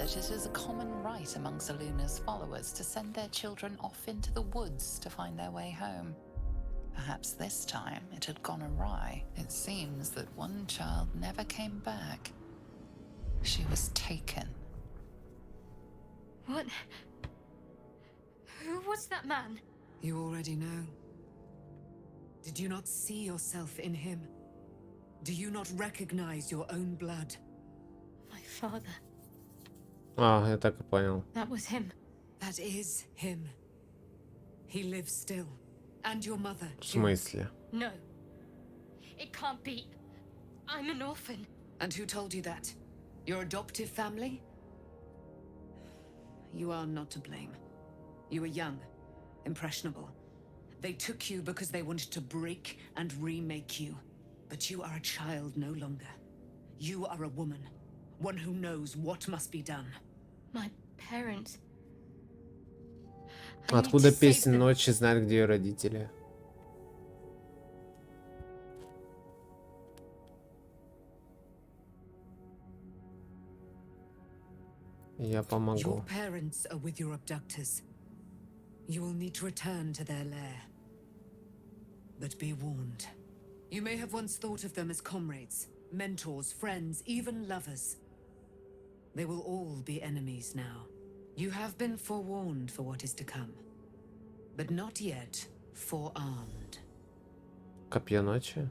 S6: It is a common right among Zeluna's followers to send their children off into the woods to find their way home. Perhaps this time it had gone awry. It seems that one child never came back. She was taken.
S13: What? Who was that man?
S14: You already know. Did you not see yourself in him? Do you not recognize your own blood?
S13: My father.
S1: Я так и понял.
S13: That was him.
S14: That is him. He lives still. And your mother.
S1: В смысле?
S13: No. It can't be. I'm an orphan.
S14: And who told you that? Your adoptive family? You are not to blame. You were young, impressionable. They took you because they wanted to break and remake you. But you are a child no longer. You are a woman. One who knows what must be done.
S13: My parents.
S1: Откуда песня ночи знает, где ее родители? Я помогу.
S14: Your parents are with your abductors. You will need to return to their lair. But be warned. You may have once thought of them as comrades, mentors, friends, even lovers. They will all be enemies now. You have been forewarned for what is to come, but not yet forearmed.
S1: Копье ночи?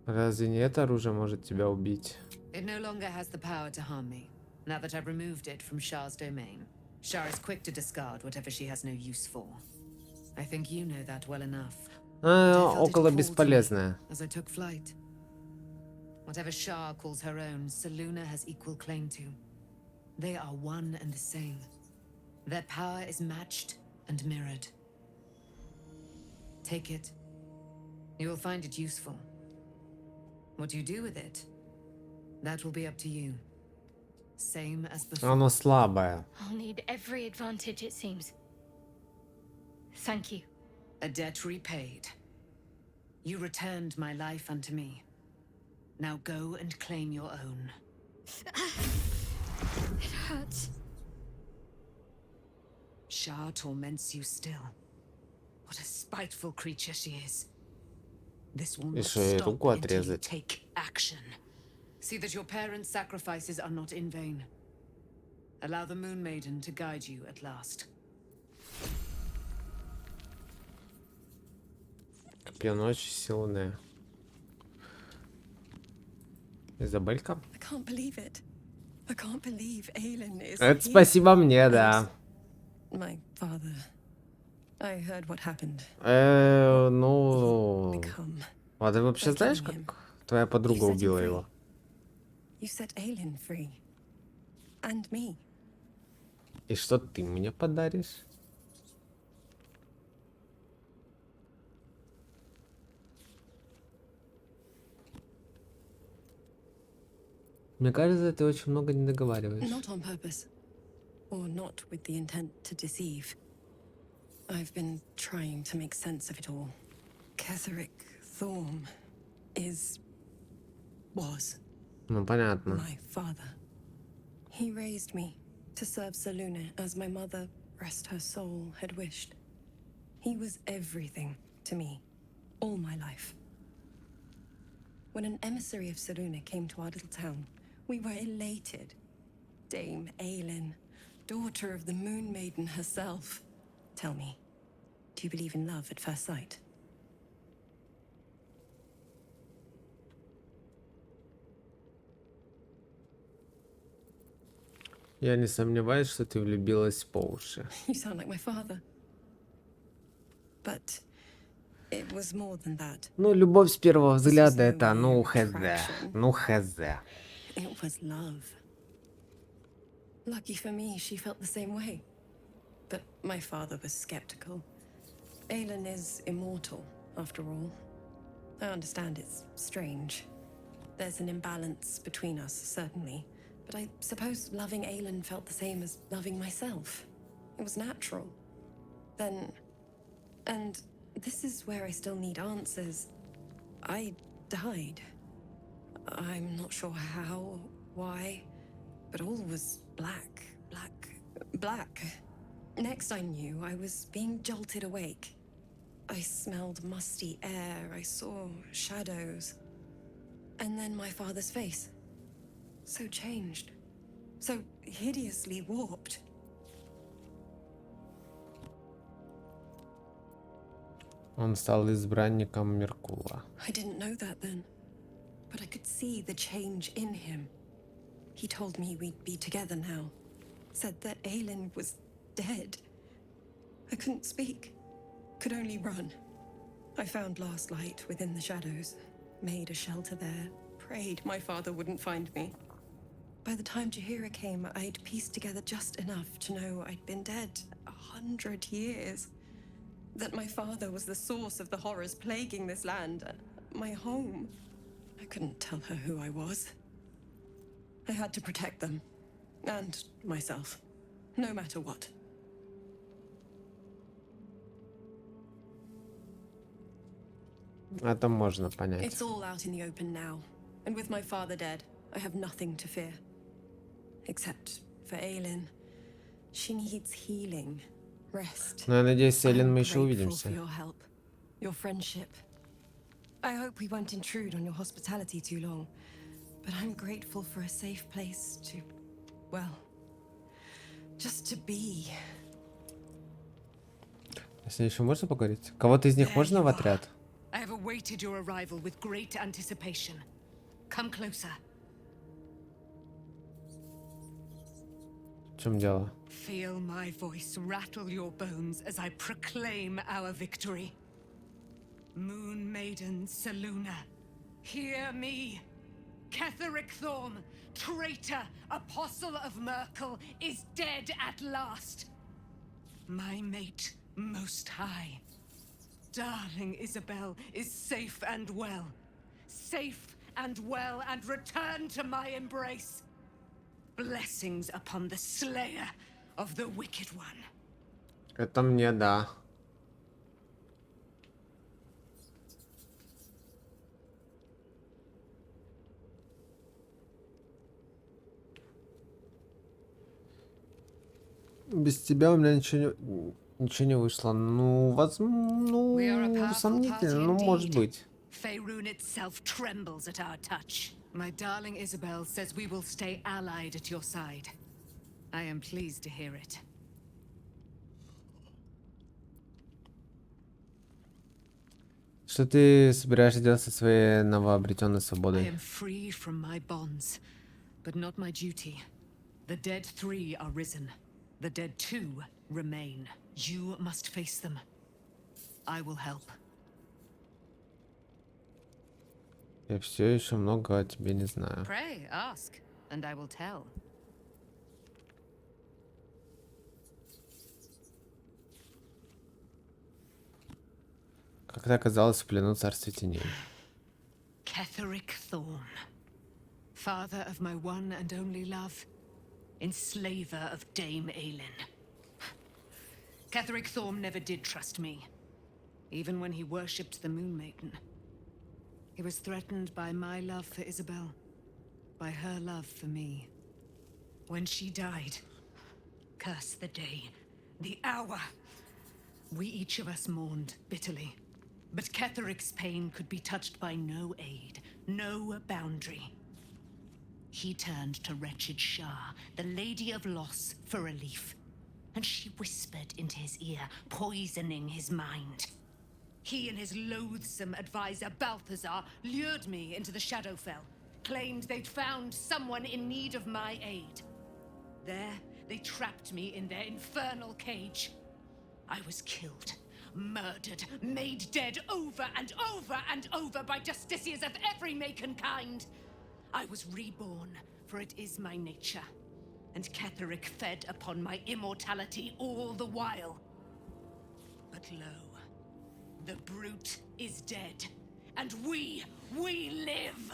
S1: Разве не это оружие может тебя убить?
S14: It no longer has the power to harm me, now that I've removed it from Shah's domain. Shah is quick to discard whatever she has no use for. I think you know that well enough.
S1: Около бесполезная.
S14: As I took flight. Whatever Shah calls her own, Selûne has equal claim to. They are one and the same. Their power is matched and mirrored. Take it. You will find it useful. What you do with it, that will be up to you. Same as before.
S1: Оно слабое.
S13: I'll need every advantage, it seems. Thank you.
S14: A debt repaid. You returned my life unto me. Now go and claim your own.
S13: It hurts.
S14: Shah torments you still. What a spiteful creature she is. This will not stop until you take action. See that your parents' sacrifices are not in vain. Allow the Moon Maiden to guide you at last.
S1: Копье ночи силное. Изабелька?
S12: I can't believe it. I can't believe Aelin is
S1: Это
S12: here.
S1: спасибо мне, да.
S12: My father. I heard what happened.
S1: Ну... А ты вообще знаешь, как твоя подруга убила его?
S12: You set Aelin free. And me.
S1: И что ты мне подаришь? Мне кажется, ты очень много не договариваешь.
S15: Not on purpose, or not with the intent to deceive. I've been trying to make sense of it all. Ketheric Thorm was
S1: Ну, понятно.
S15: my father. He raised me to serve Selûne as my mother, rest her soul, had wished. He was everything to me, all my life. When an emissary of Selûne came to our little town, we were elated. Dame Aelin, daughter of the Moon Maiden herself. Tell me, do you believe in love at first sight?
S1: Я не сомневаюсь, что ты влюбилась по уши.
S15: You sound like my father. But it was more than that.
S1: Ну, любовь с первого взгляда
S15: no
S1: это, ну,
S15: mere
S1: хз.
S15: attraction.
S1: Ну, хз.
S15: It was love. Lucky for me, she felt the same way. But my father was skeptical. Aelin is immortal, after all. I understand it's strange. There's an imbalance between us, certainly. But I suppose loving Aelin felt the same as loving myself. It was natural. Then... And this is where I still need answers. I died. I'm not sure how, why, but all was black. Next I knew, I was being jolted awake. I smelled musty air, I saw shadows. And then my father's face. So changed. So hideously warped.
S1: Он стал избранником Меркула.
S15: I didn't know that then, but I could see the change in him. He told me we'd be together now. Said that Aelin was dead. I couldn't speak. Could only run. I found last light within the shadows. Made a shelter there. Prayed my father wouldn't find me. By the time Jahira came, I'd pieced together just enough to know I'd been dead 100 years. That my father was the source of the horrors plaguing this land, my home. I couldn't tell her who I was. I had to protect them. And myself. No matter what.
S1: Это можно понять.
S15: It's all out in the open now. And with my father dead, I have nothing to fear. Except for Aelin. She needs healing. Rest.
S1: Но я надеюсь, с Эллен мы еще
S15: I'm grateful
S1: увидимся.
S15: for your help, your friendship. I hope we won't intrude on your hospitality too long, but I'm grateful for a safe place to, well, just to be.
S1: С ней еще можно поговорить? Кого-то из них можно в отряд?
S2: I have awaited your arrival with great anticipation. Come closer.
S1: В чем дело?
S2: Feel my voice rattle your bones as I proclaim our victory. Moon Maiden Selûne, hear me. Ketheric Thorm, traitor, apostle of Merkel, is dead at last. My mate, most high. Darling Isabel is safe and well. Safe and well, and return to my embrace. Blessings upon the slayer of the wicked one.
S1: Это мне да. Без тебя у меня ничего не вышло. Ну, ну, сомнительно, ну, может быть.
S2: Faerun itself trembles at our touch. My darling Isabel says we will stay allied at your side. I am pleased to hear it.
S1: Что ты собираешься делать со своей новообретенной
S2: I
S1: свободой?
S2: am free from my bonds, but not my duty. The dead 3 are risen. The dead 2 remain. You must face them. I will help.
S1: Я все еще много о тебе не знаю.
S2: Pray, ask, and I will tell.
S1: Как ты оказалась в плену царства теней?
S2: Ketheric Thorm,
S14: Father of my one and only love. Enslaver of Dame Aelin. Ketheric Thorm never did trust me, even when he worshipped the Moon Maiden. He was threatened by my love for Isabel, by her love for me. When she died, curse the day, the hour. We each of us mourned bitterly. But Ketheric's pain could be touched by no aid, no boundary. He turned to wretched Shah, the Lady of Loss, for relief. And she whispered into his ear, poisoning his mind. He and his loathsome advisor, Balthazar, lured me into the Shadowfell, claimed they'd found someone in need of my aid. There, they trapped me in their infernal cage. I was killed, murdered, made dead over and over and over by justiciars of every make and kind. I was reborn, for it is my nature. And Ketheric fed upon my immortality all the while. But lo, the brute is dead, and we live!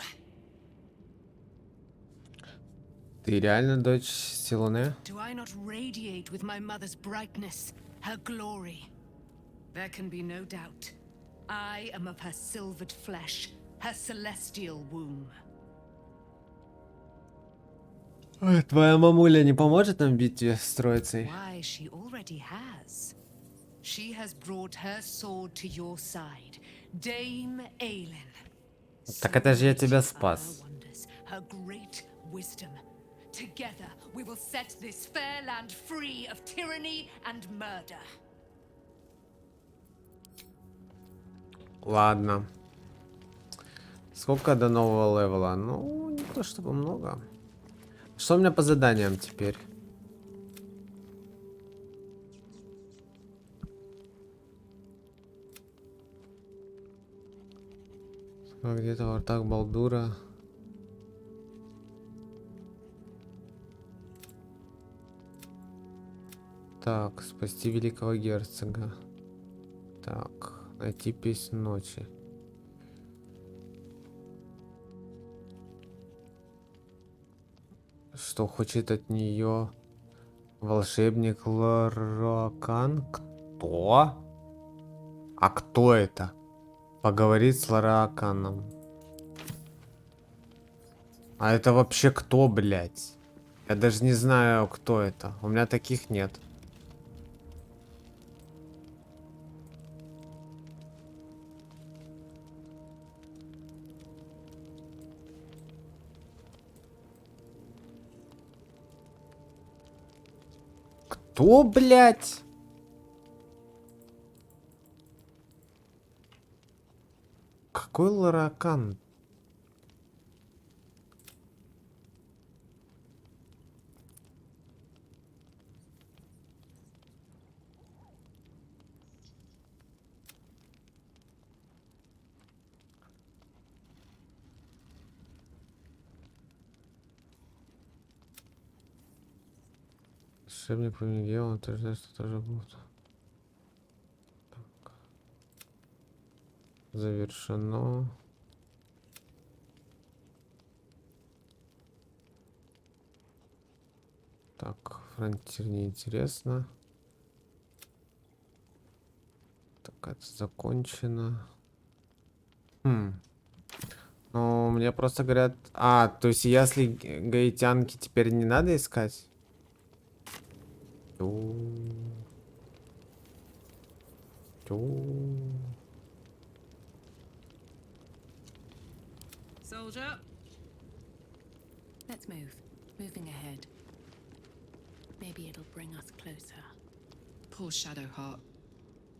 S1: Ты реально дочь Силуне?
S14: Do I not radiate with my mother's brightness, her glory? There can be no doubt. I am of her silvered flesh, her celestial womb.
S1: Твоя мамуля не поможет нам в битве с Троицей?
S14: Why, she already has. She has brought her sword to your side, Dame Aelin.
S1: Так это же я тебя спас.
S14: Her great wisdom. Together we will set this fair land free of tyranny and murder.
S1: Ладно. Сколько до нового левела? Ну, не то чтобы много. Что у меня по заданиям теперь? Где-то в ртах Балдура. Так, спасти великого герцога. Так, найти песнь ночи. Что хочет от нее волшебник Ларакан? Кто? А кто это? Поговорить с Лараканом. А это вообще кто, блядь? Я даже не знаю, кто это. У меня таких нет. Кто, блядь? Какой Ларакан? Волшебник помигел, он утверждает, что тоже будет. Так. Завершено. Так, фронтир неинтересно. Так, это закончено. Ну, мне просто говорят... А, то есть если гаитянки теперь не надо искать?
S2: Soldier. Let's move. Moving ahead. Maybe it'll bring us closer.
S7: Poor Shadowheart.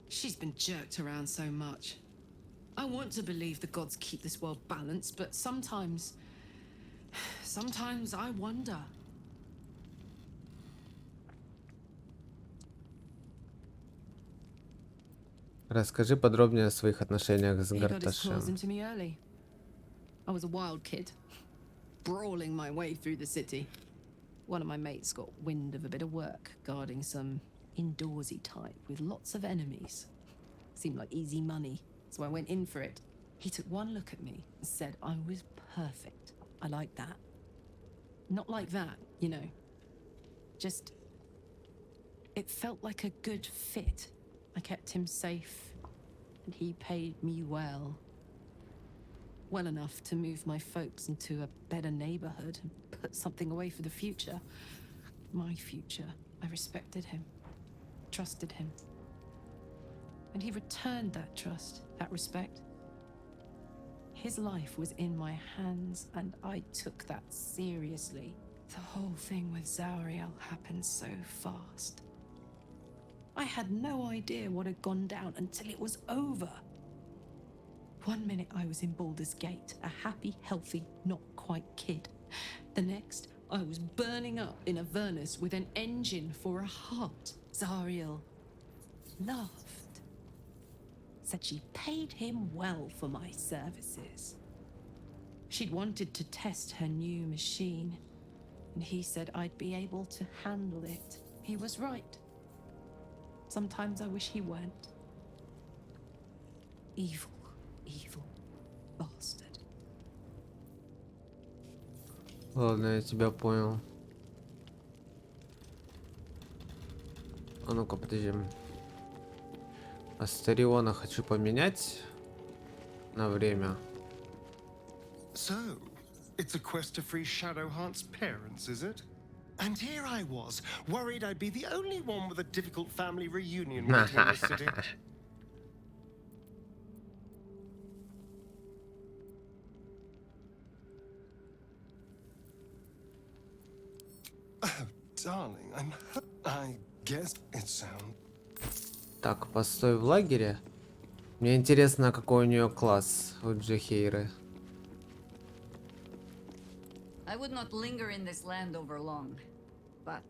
S7: She's been jerked around so much. I want to believe the gods keep this world balanced, but sometimes I wonder.
S1: Расскажи подробнее о своих отношениях с
S7: He got his claws
S1: Гарташем.
S7: into me early. I was a wild kid, brawling my way through the city. One of my mates got wind of a bit of work guarding some indoorsy type with lots of enemies. Seemed like easy money, so I went in for it. He took one look at me and said I was perfect. I liked that. Not like that, you know. Just... it felt like a good fit. I kept him safe, and he paid me well. Well enough to move my folks into a better neighborhood and put something away for the future. My future. I respected him, trusted him. And he returned that trust, that respect. His life was in my hands, and I took that seriously. The whole thing with Zauriel happened so fast. I had no idea what had gone down until it was over. One minute I was in Baldur's Gate, a happy, healthy, not quite kid. The next, I was burning up in Avernus with an engine for a heart. Zariel laughed. Said she paid him well for my services. She'd wanted to test her new machine, and he said I'd be able to handle it. He was right. Sometimes I wish he weren't. Evil, evil bastard.
S1: Ладно, я тебя понял. А ну-ка, подожди. Астариона хочу поменять на время.
S16: So, it's a quest to free Shadowheart's parents, is it? And here I was, worried I'd be the only one with a difficult family reunion waiting in the city. Oh, darling, I guess it sounds...
S1: Так, постой в лагере. Мне интересно, какой у нее класс у Джихейры.
S11: I would not linger in this land over long, but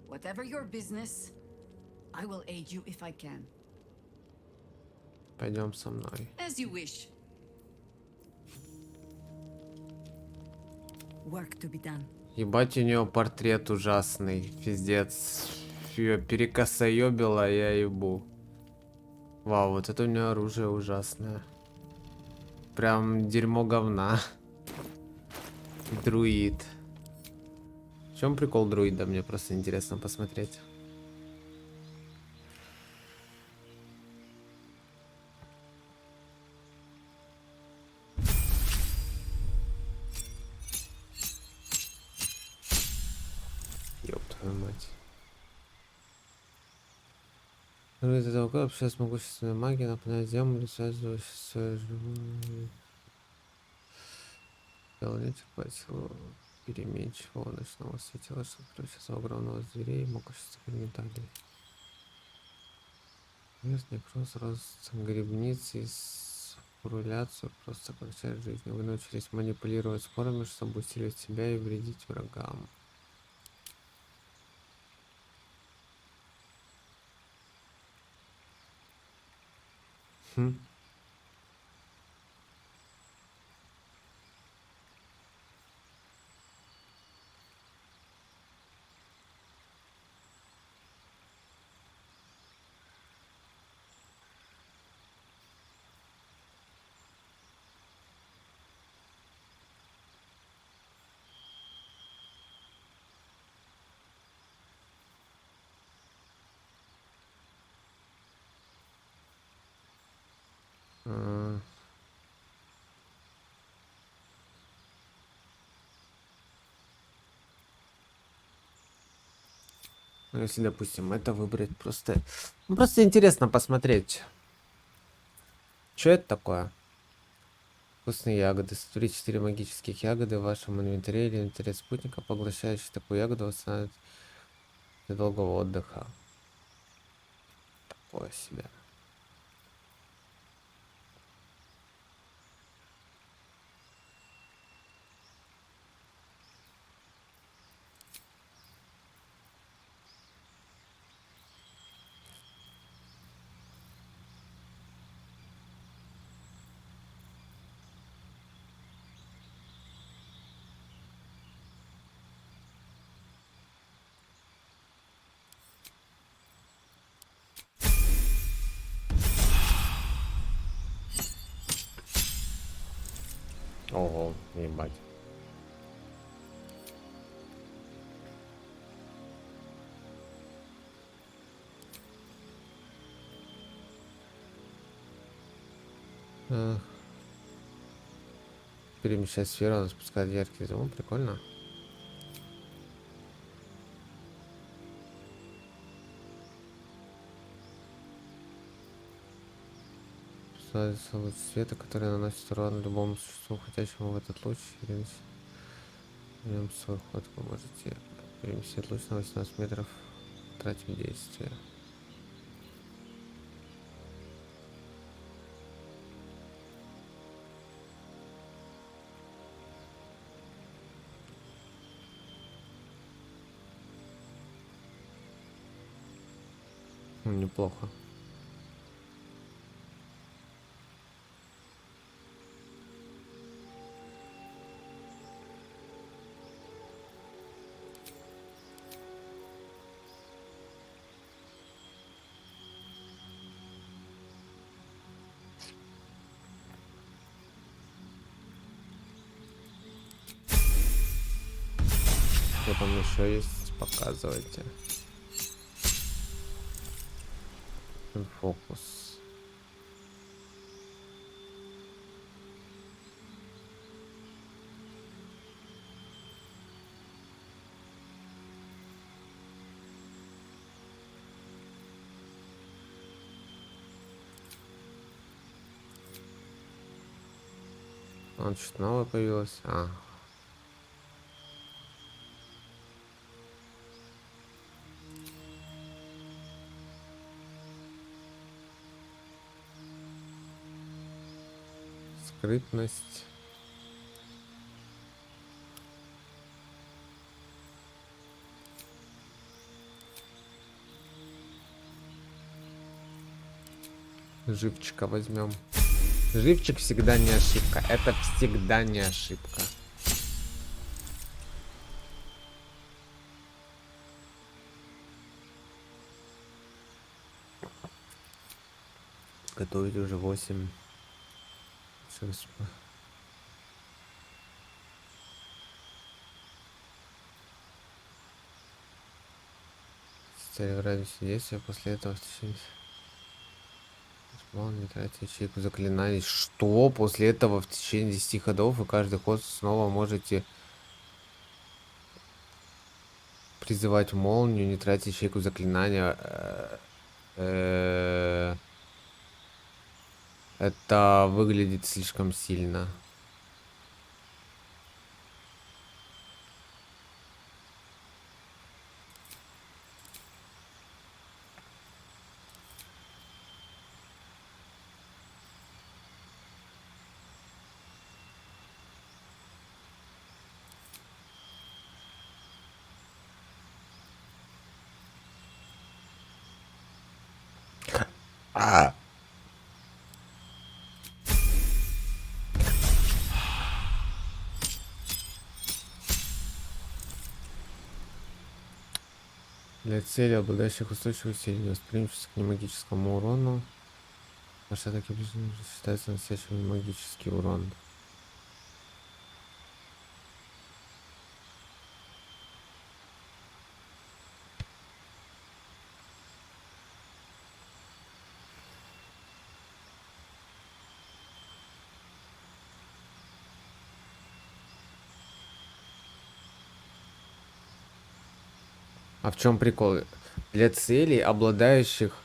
S11: whatever your business, I will aid you if I can.
S1: Пойдем со мной.
S11: As you wish. Work to be done.
S1: Ебать, у нее портрет ужасный, пиздец. Ее перекосоебила, я ебу. Вау, вот это у нее оружие ужасное. Прям дерьмо говна. Друид. В чем прикол друида? Мне просто интересно посмотреть. Ёб твою мать. Друид этого года общается с могущественной магией, нападает землю, связывающую свою живую. Нить хватило переменчивого ночного светила, чтобы превращаться в огромного зверей и могущественных элементалей. Местный кросс, рост грибницы и споруляцию просто как часть жизни. Вы научились манипулировать спорами, чтобы усилить себя и вредить врагам. Хм. Ну, если, допустим, это выбрать просто... Ну, просто интересно посмотреть. Что это такое? Вкусные ягоды. Струри 4 магических ягоды в вашем инвентаре или инвентаре спутника, поглощающий такую ягоду, восстанавливает для долгого отдыха. Такое себе. Ого, ебать. Э, Перемещать сферу, она спускает яркий зум. Прикольно. Становится луч света, который наносит урон любому существу, входящему в этот луч. В нем свой ход вы можете переместить луч на 18 метров, тратив действие. Неплохо. Что там еще есть? Показывайте. Фокус. Он что-то новое появилось. Скрытность. Живчика возьмем. Живчик всегда не ошибка. Это всегда не ошибка. Готовить уже 8. Сейчас. Цель в радиусе действия. После этого в течение... Не тратить ячейку заклинаний. Что? После этого в течение 10 ходов и каждый ход снова можете призывать молнию, не тратить ячейку заклинания. Это выглядит слишком сильно. Для цели, обладающих устойчивостью или невосприимчивостью к немагическому урону, ваши атаки считаются наносящими магический урон. А в чем прикол? Для целей, обладающих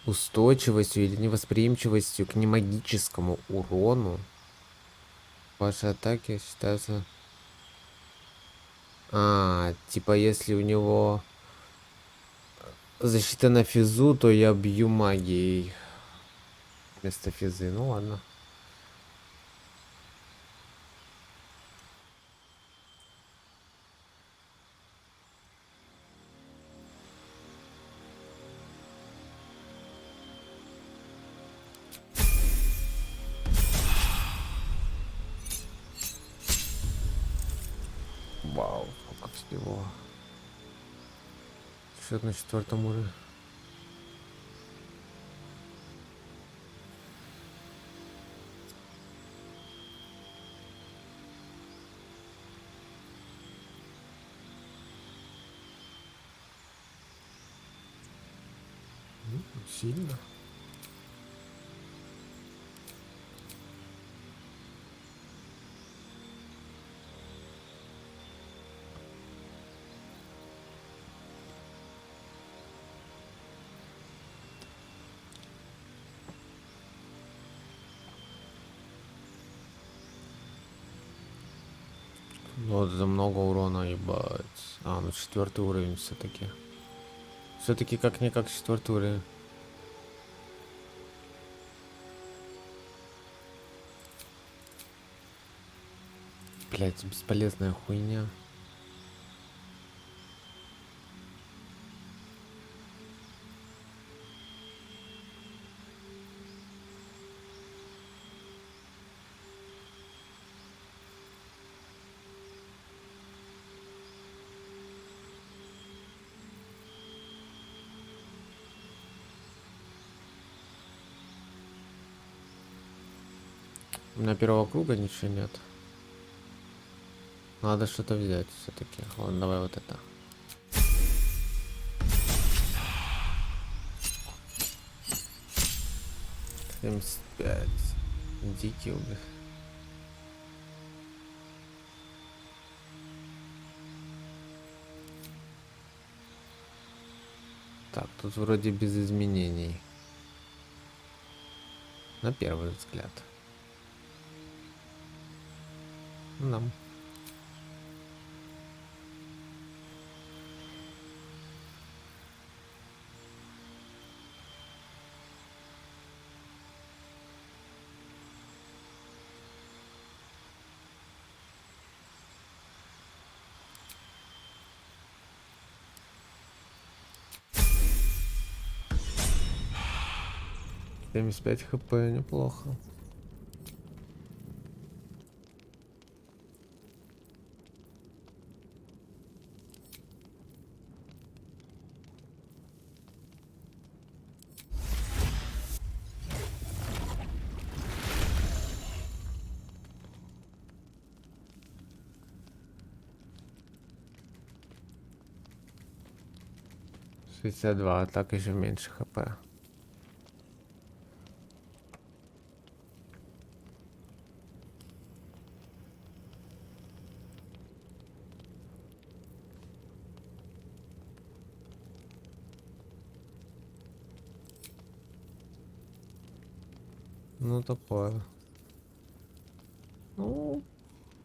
S1: устойчивостью или невосприимчивостью к немагическому урону, ваши атаки считаются... Типа если у него защита на физу, то я бью магией вместо физы. Ну ладно. Вау, сколько всего. Счет на 4-м уровне. Сильно. Вот за много урона, ебать. А, ну 4-й уровень все-таки. Все-таки как-никак 4-й уровень. Блять, бесполезная хуйня. У меня первого круга ничего нет. Надо что-то взять все-таки. Ладно, давай вот это. М5. Дикий убив. Так, тут вроде без изменений. На первый взгляд. Нам. 75 хп, неплохо. Шестьдесят два, а так еще меньше хп. Ну, такое. Ну,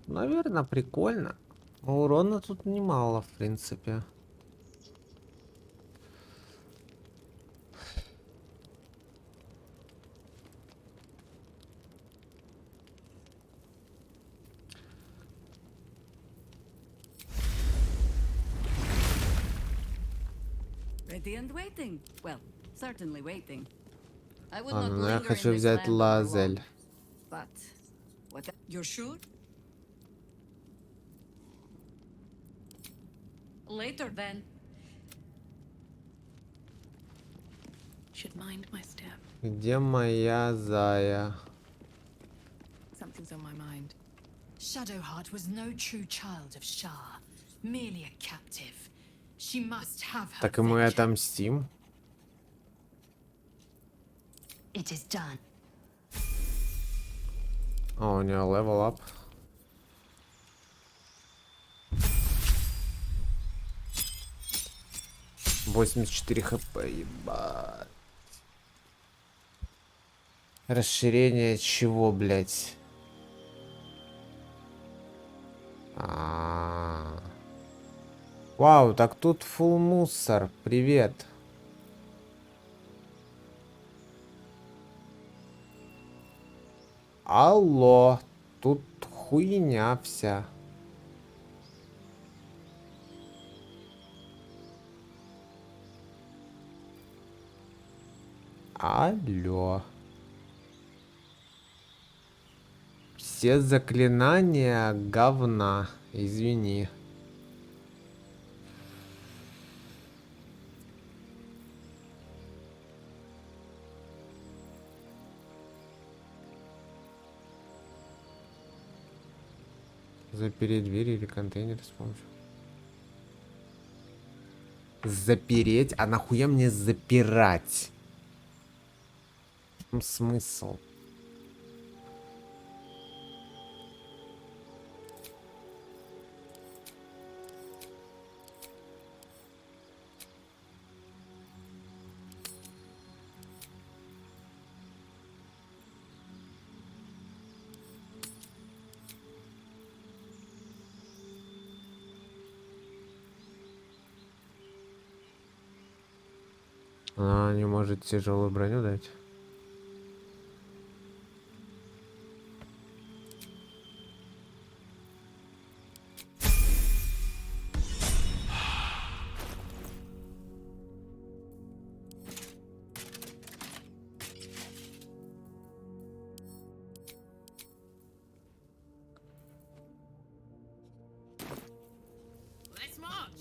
S1: наверное, прикольно. Урона тут немало, в принципе.
S11: Ready and waiting. Well, certainly waiting. I would
S1: Ладно,
S11: not
S1: но я
S11: linger in
S1: хочу
S11: this
S1: взять
S11: land for long.
S1: Лазель.
S11: But what? You're sure? Later then.
S5: Should mind my step.
S1: Где моя Зая?
S5: Something's on my mind.
S2: Shadowheart was no true child of Shah, merely a captive. She must have her
S1: Так и мы
S2: vengeance.
S1: отомстим.
S2: It is done.
S1: О, у нее левел ап. Восемьдесят 4 хп, ебать. Расширение чего, блять? Вау, так тут фул мусор. Привет. Алло, тут хуйня вся. Алло. Все заклинания говна. Извини. Запереть дверь или контейнер с помощью. Запереть? А нахуя мне запирать? В чем смысл? Она не может тяжелую броню дать.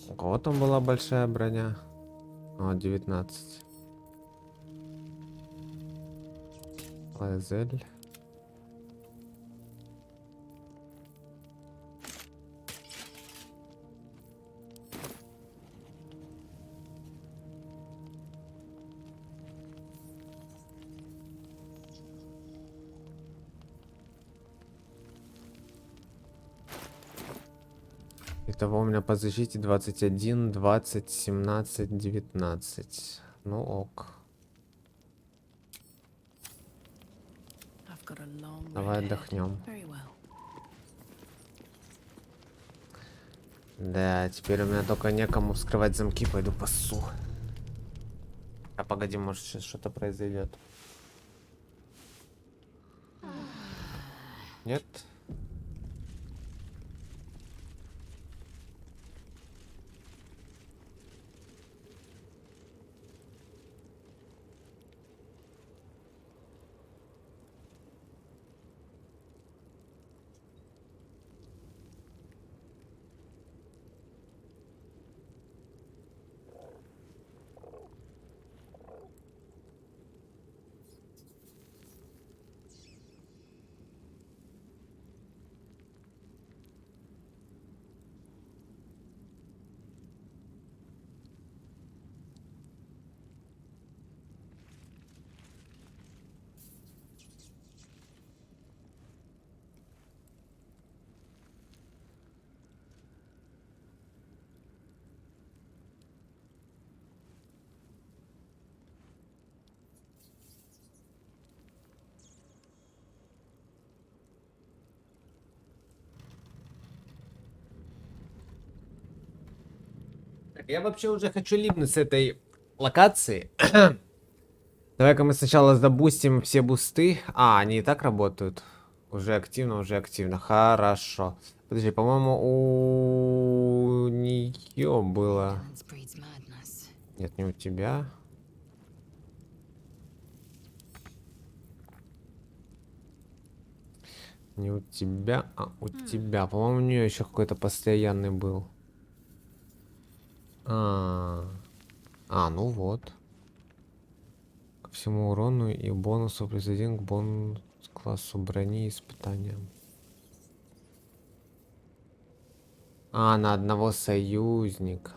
S1: У кого там была большая броня? О, 19. Лазель. Итого у меня по защите 21, 20, 17, 19. Ну ок. Давай отдохнем. Да, теперь у меня только некому вскрывать замки, пойду пасу. А погоди, может сейчас что-то произойдет. Нет? Так, я вообще уже хочу липнуть с этой локации. Давай-ка мы сначала забустим все бусты. А, они и так работают. Уже активно, уже активно. Хорошо. Подожди, по-моему, у нее было... Нет, не у тебя. Не у тебя, а у тебя. По-моему, у нее еще какой-то постоянный был. Ну вот. Ко всему урону и бонусу плюс 1 к бонус классу брони и испытаниям. На одного союзника.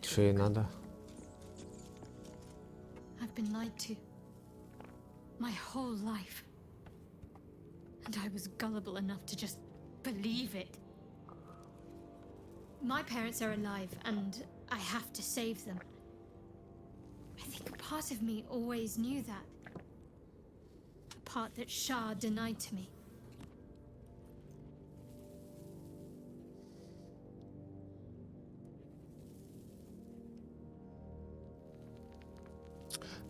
S1: Что ей надо?
S13: I've been lied to my whole life. And I was gullible enough to just believe it. My parents are alive, and I have to save them. I think a part of me always knew that. A part that Shah denied to me.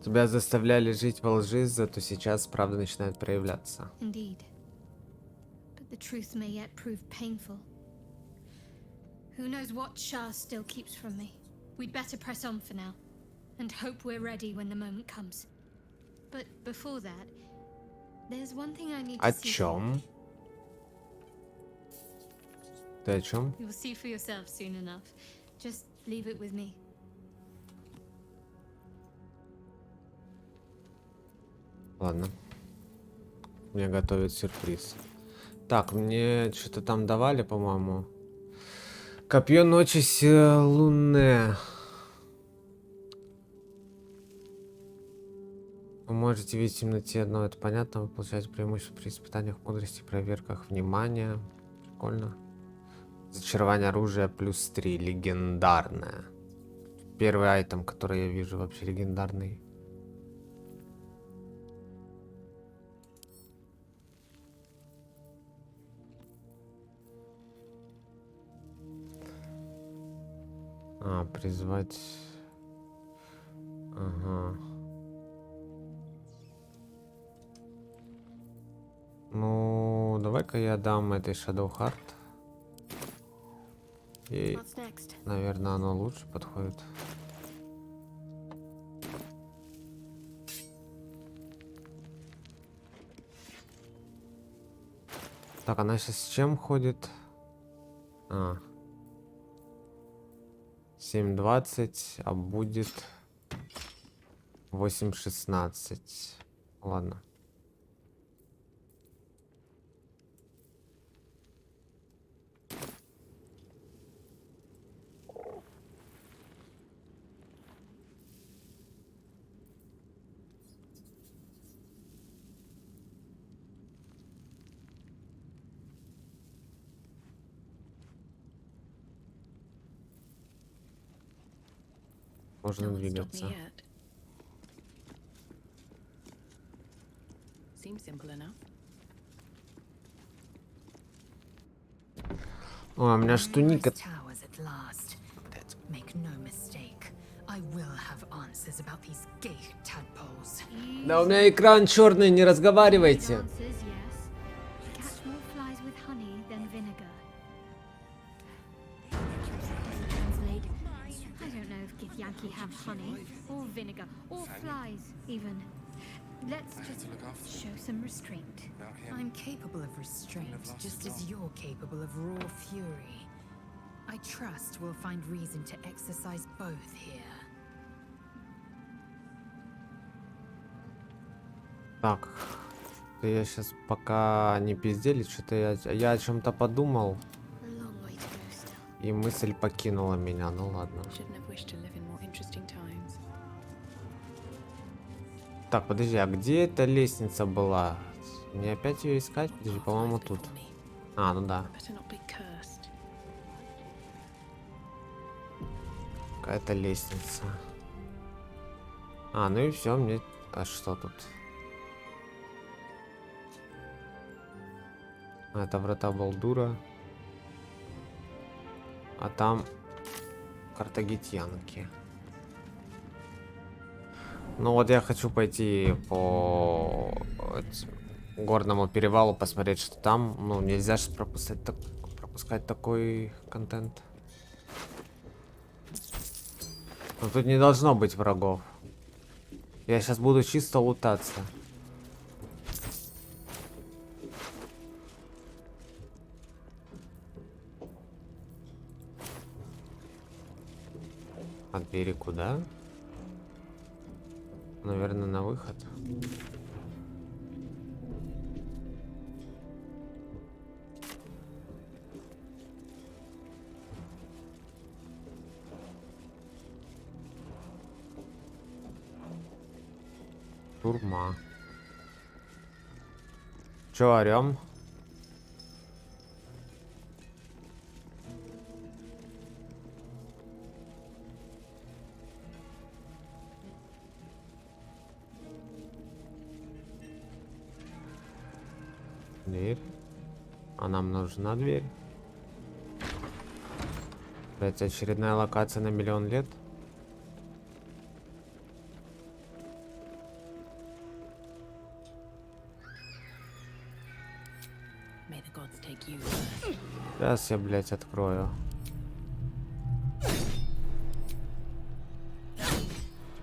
S1: Тебя заставляли жить во лжи, зато сейчас правда начинает проявляться.
S13: Indeed. But the truth may yet prove painful. Who knows what Shah still keeps from me? We'd better press on for now, and hope we're ready when the moment comes. But before that, there's one thing I need to
S1: О
S13: see.
S1: чем? Ты о чем?
S13: You'll see for yourself soon enough. Just leave it with me.
S1: Ладно. Мне готовят сюрприз. Так, мне что-то там давали, по-моему. Копье ночи Луне. Вы можете видеть в темноте одно, это понятно. Вы получаете преимущество при испытаниях мудрости, проверках внимания. Прикольно. Зачарование оружия плюс 3. Легендарное. Первый айтем, который я вижу, вообще легендарный. призвать. Ага. Ну, давай-ка я дам этой Shadow Heart. И,
S13: What's next?
S1: наверное, оно лучше подходит. Так, она сейчас с чем ходит? 7:20, а будет 8:16. Ладно. Можно
S12: No one's stopped me
S1: двигаться.
S12: yet. Seems simple enough.
S1: О, у меня ж туника.
S2: Towers at last. Make no mistake. I will have answers about these gay tadpoles.
S1: Да у меня экран черный, не разговаривайте.
S13: Answers, yes. Catch more flies with honey than vinegar. Translate. I don't know if Githyanki have honey, or vinegar, or flies, even. Let's just show some restraint.
S2: I'm capable of restraint, just as you're capable of raw fury. I trust we'll find reason to exercise both here.
S1: Так, я сейчас пока не пизделить, что-то я о чем-то подумал, и мысль покинула меня. Ну ладно.
S12: Shouldn't have wished to live in more interesting times.
S1: Так, подожди, а где эта лестница была? Мне опять ее искать? Подожди, по-моему, тут. А, ну да.
S12: Better not be cursed.
S1: Какая-то лестница. А, ну и все, мне... А что тут? А, это врата Балдура. А там... Картагетянки. Ну вот я хочу пойти по горному перевалу, посмотреть, что там. Ну, нельзя же пропускать такой контент. Но тут не должно быть врагов. Я сейчас буду чисто лутаться. А двери куда? Наверное, на выход. Турма. Чё орём? Дверь. А нам нужна дверь. Это очередная локация на 1 000 000 лет.
S12: May the gods take you first.
S1: Сейчас я, блядь, открою.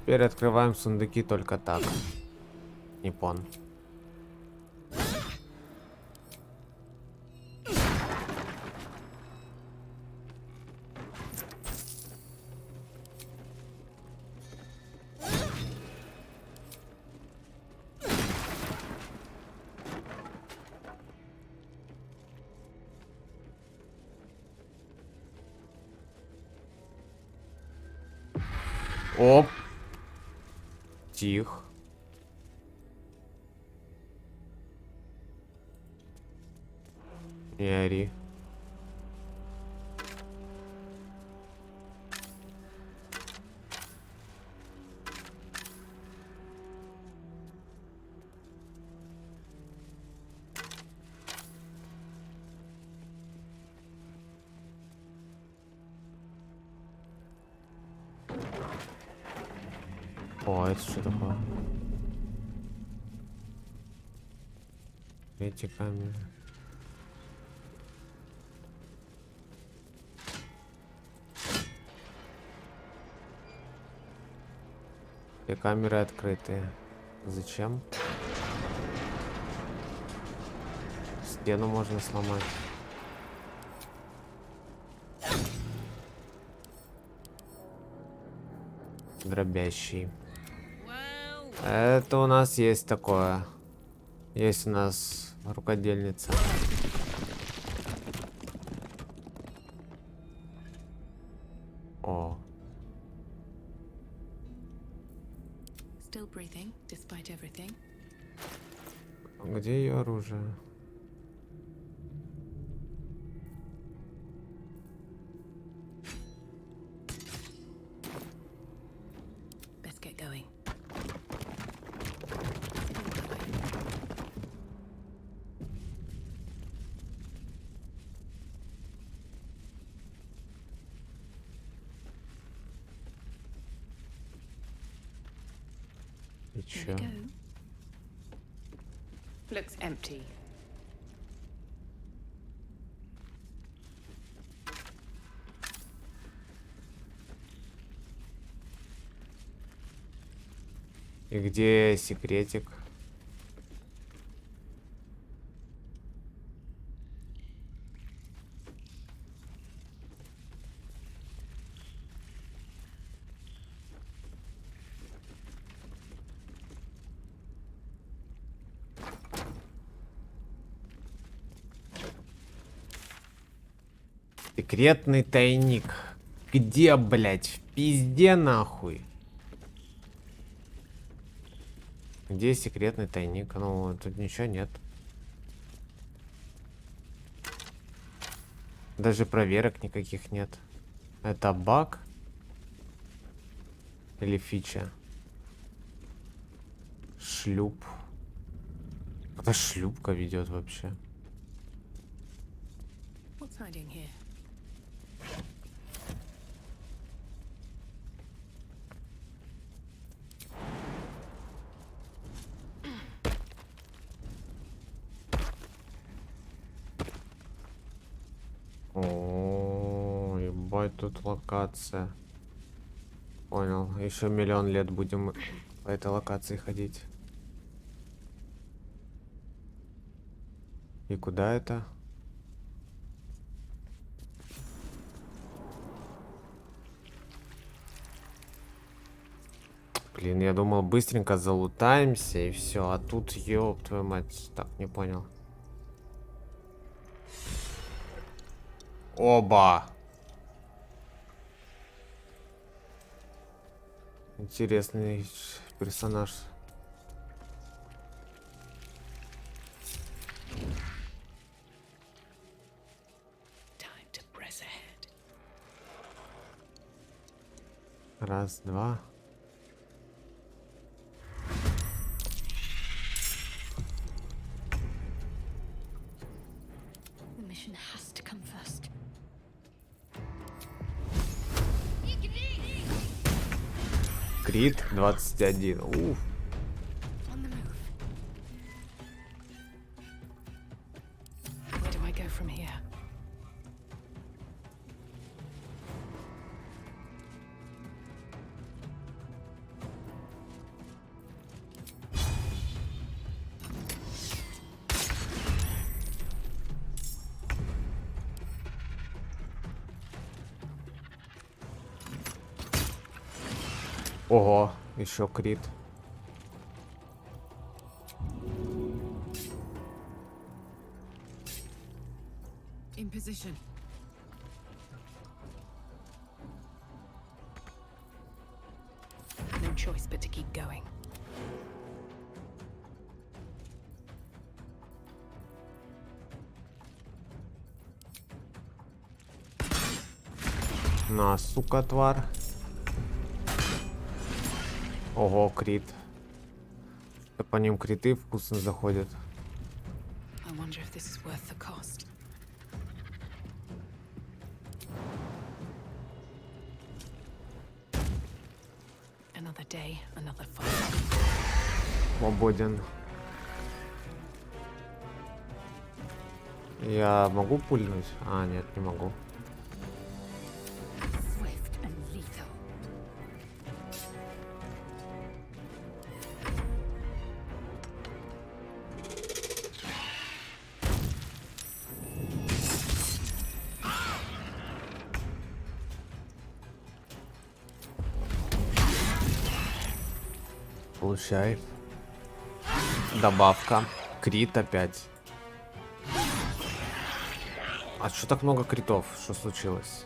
S1: Теперь открываем сундуки только так. Непон. Оп. Тихо. Не ори. А это что такое? Эти камеры. Все камеры открытые. Зачем? Стену можно сломать. Дробящий. Это у нас есть такое. Есть у нас рукодельница. О.
S2: Still breathing, despite everything.
S1: Где ее оружие?
S2: Best get going.
S1: И чё?
S2: Looks empty.
S1: И где секретик? Секретный тайник. Где, блять? В пизде нахуй. Где секретный тайник? Ну, тут ничего нет. Даже проверок никаких нет. Это баг? Или фича? Шлюп. Куда шлюпка ведет вообще?
S2: What's hiding here?
S1: О, ебать, тут локация. Понял. Еще миллион лет будем по этой локации ходить. И куда это? Блин, я думал, быстренько залутаемся и все. А тут, ёб твою мать, так, не понял. Оба! Интересный персонаж.
S2: Time to press ahead.
S1: Раз, два.
S13: The mission has to come first.
S1: Крит 21. Уф.
S2: On the move. Where do I go from here?
S1: Ого, еще крит.
S7: In position.
S2: No choice but to keep going.
S1: На, сука, тварь. Ого, крит. По ним криты вкусно заходят.
S2: I wonder if this is worth the cost. Another day, another fight.
S1: Свободен. Я могу пульнуть? А, нет, не могу.
S2: Swift and lethal.
S1: Получай. Добавка. Крит опять. А что так много критов? Что случилось?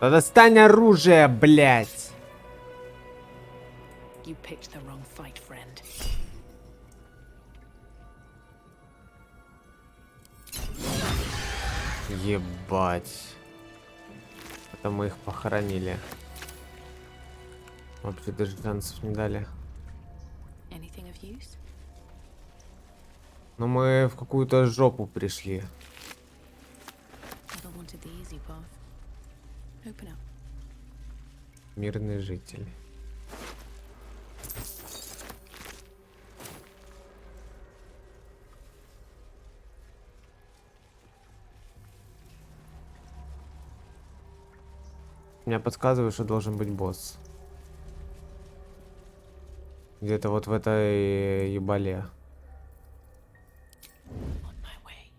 S1: Да достань оружие, блядь!
S2: You picked the wrong fight, friend.
S1: Ебать. Это мы их похоронили. Вообще даже шансов не дали.
S2: Anything of use?
S1: Но мы в какую-то жопу пришли.
S2: Never wanted the easy path. Open up.
S1: Мирный житель. Меня подсказывает, что должен быть босс. Где-то вот в этой ебале.
S2: On my way.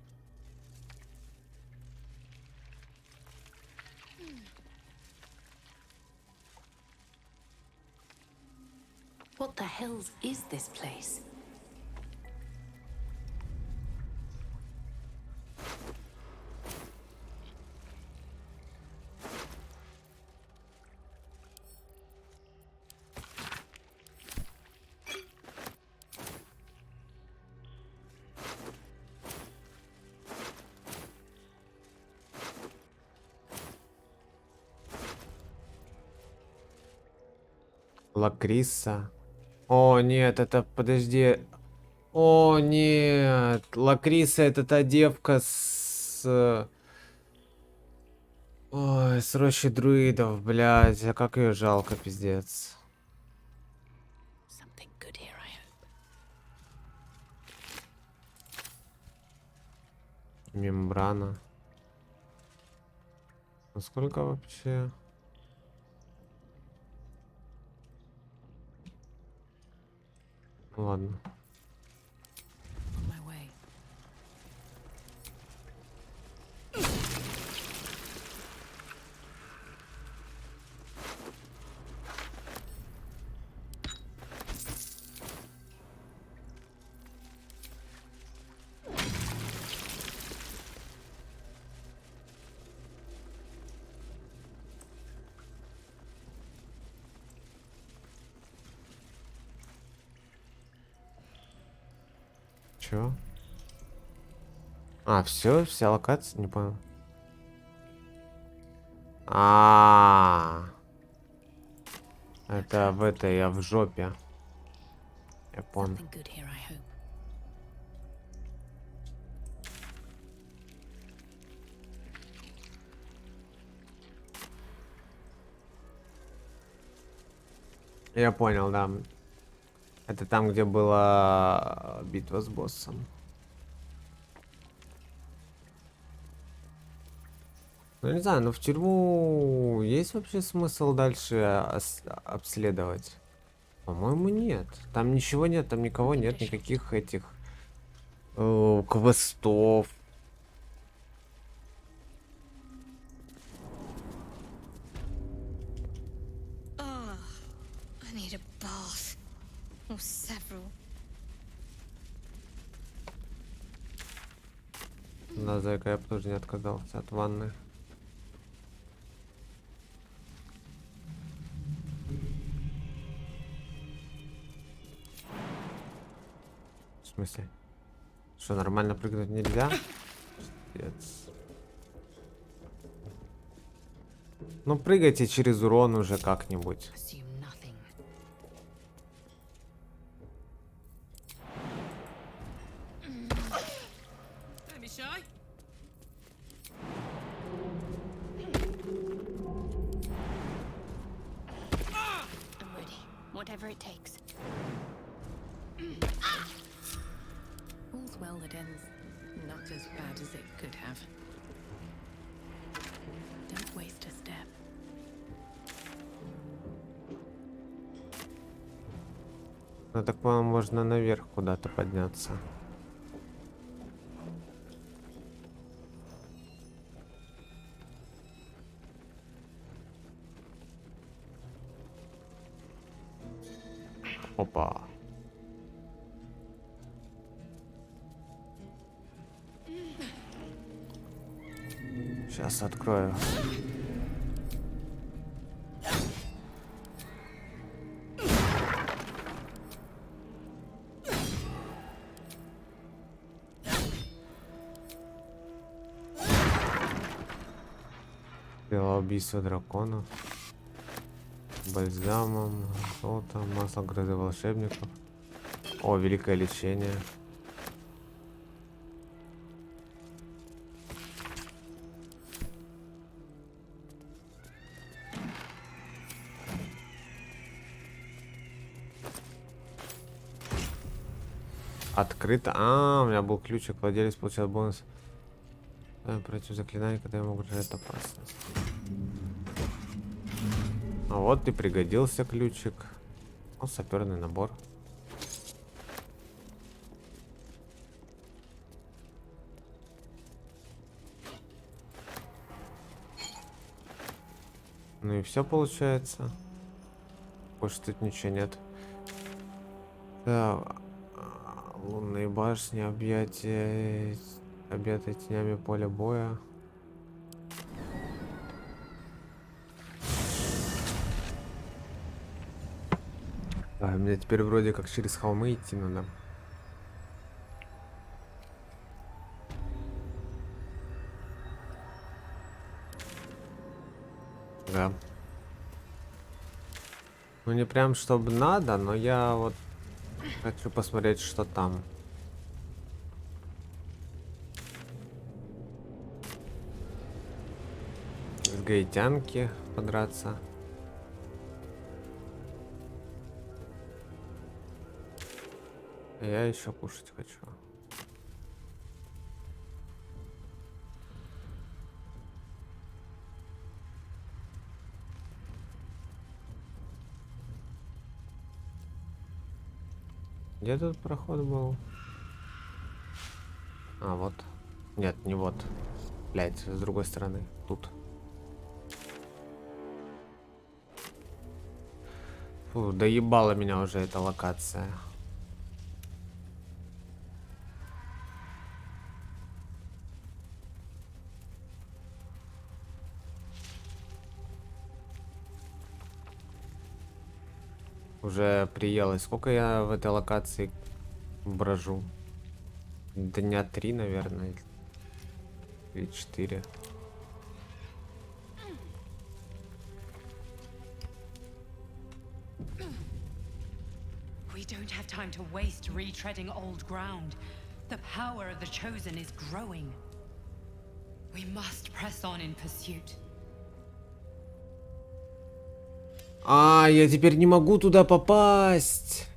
S2: What the hells is this place?
S1: Лакриса. О, нет, это, подожди. О, нет. Лакриса это та девка с... Ой, с рощи друидов, блядь. А как ее жалко, пиздец.
S2: Something good here, I hope.
S1: Мембрана. Насколько вообще? Ладно.
S2: On my way.
S1: Чё? А, все, вся локация, не понял. Это в этой, я в жопе. Я понял.
S2: Something good here, I hope.
S1: Я понял, да. Это там, где была битва с боссом. Ну, не знаю, но в тюрьму есть вообще смысл дальше обследовать? По-моему, нет. Там ничего нет, там никого нет, никаких этих квестов.
S9: Oh, I need a bath. Or several.
S1: Да, зайка, я бы тоже не отказался от ванны. В смысле? Что, нормально прыгнуть нельзя? Пиздец. Ну, прыгайте через урон уже как-нибудь.
S2: Assume nothing.
S13: whatever it takes.
S5: All's well that ends not as bad as it could have. Don't waste a step.
S1: Ну так вам можно наверх куда-то подняться. Опа. Сейчас открою. Дело убийства драконов. Бальзамом, золотом, масло грозы волшебников. О, великое лечение. Открыто. А, у меня был ключик. Владелец получил бонус против заклинаний, когда ему угрожает опасность. А вот и пригодился ключик. О, саперный набор. Ну и все получается. Больше тут ничего нет. Да. Лунные башни, объятия тенями поля боя. Мне теперь вроде как через холмы идти надо. Да. Ну не прям чтобы надо, но я вот хочу посмотреть, что там. С гаитянки подраться. Я еще кушать хочу. Где тут проход был? А, вот. Нет, не вот. Блять, с другой стороны. Тут. Фу, доебала меня уже эта локация. Уже приелось. Сколько я в этой локации брожу? Дня 3, наверное. Или 4.
S7: We don't have time to waste retreading old ground. The power of the Chosen is growing. We must press on in pursuit.
S1: А, я теперь не могу туда попасть.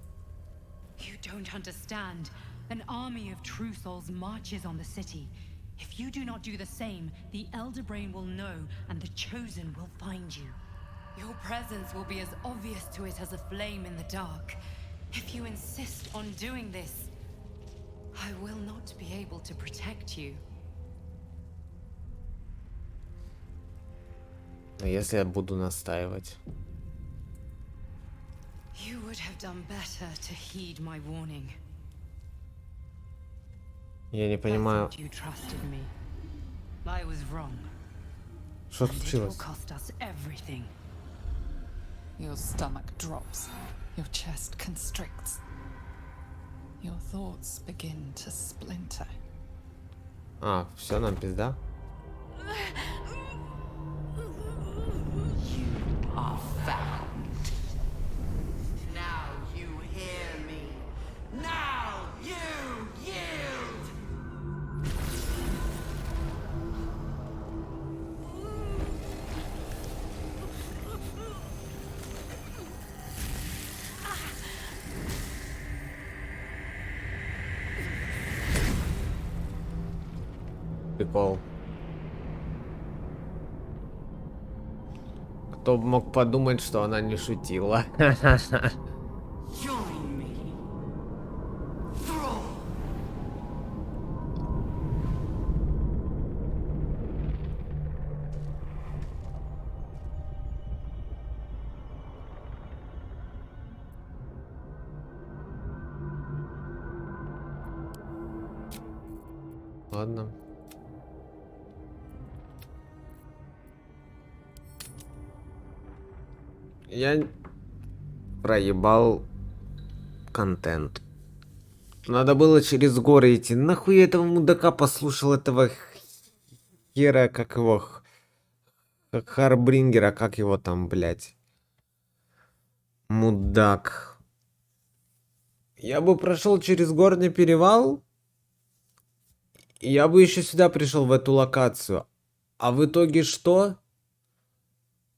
S7: You don't understand. An army of true souls marches on the city. If you do not do the same, the Elder Brain will know, and the Chosen will find you. Your presence will be as obvious to it as a flame in the dark. If you insist on doing this, I will not be able to protect you.
S1: А если я буду настаивать?
S7: You would have done better to heed my warning.
S1: Я не понимаю.
S7: You trusted me. I was wrong.
S1: Что
S7: And it will
S1: случилось?
S7: cost us everything.
S6: Your stomach drops. Your chest constricts. Your thoughts begin to splinter.
S1: А, все, нам пизда?
S6: You are found.
S17: Now you hear me. Now you yield.
S1: прикол. Кто бы мог подумать, что она не шутила.
S17: Join me. Thrall.
S1: Ладно. Я проебал контент. Надо было через горы идти. Нахуй я этого мудака послушал, этого хера, как его... Как Харбрингера, как его там, блядь. Мудак. Я бы прошел через горный перевал, и я бы еще сюда пришел, в эту локацию. А в итоге что?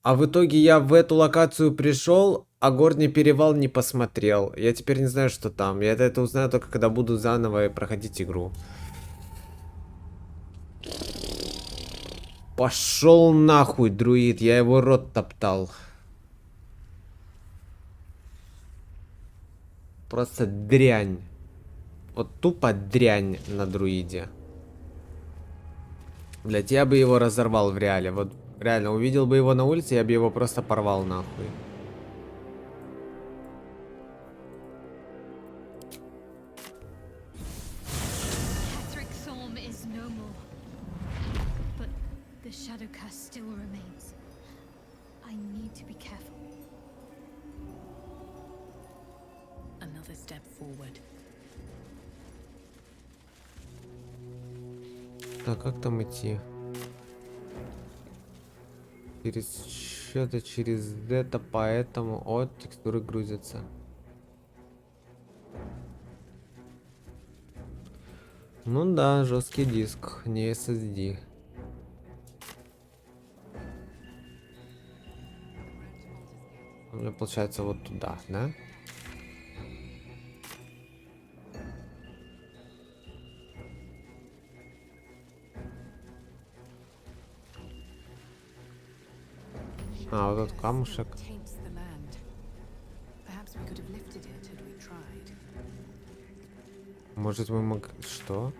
S1: А в итоге я в эту локацию пришел, а горный перевал не посмотрел. Я теперь не знаю, что там. Я это узнаю только когда буду заново проходить игру. Пошел нахуй, друид. Я его рот топтал. Просто дрянь. Вот тупо дрянь на друиде. Блять, я бы его разорвал в реале. Вот реально, увидел бы его на улице, я бы его просто порвал нахуй.
S13: Patrick Thorm is no more. But the shadow cast still remains. I need to be careful.
S2: Another step forward.
S1: Так, как там идти? Через что-то, через это, поэтому... О, текстуры грузятся. Ну да, жесткий диск, не SSD. У меня получается вот туда, да? А, вот этот камушек. Может мы могли... Что?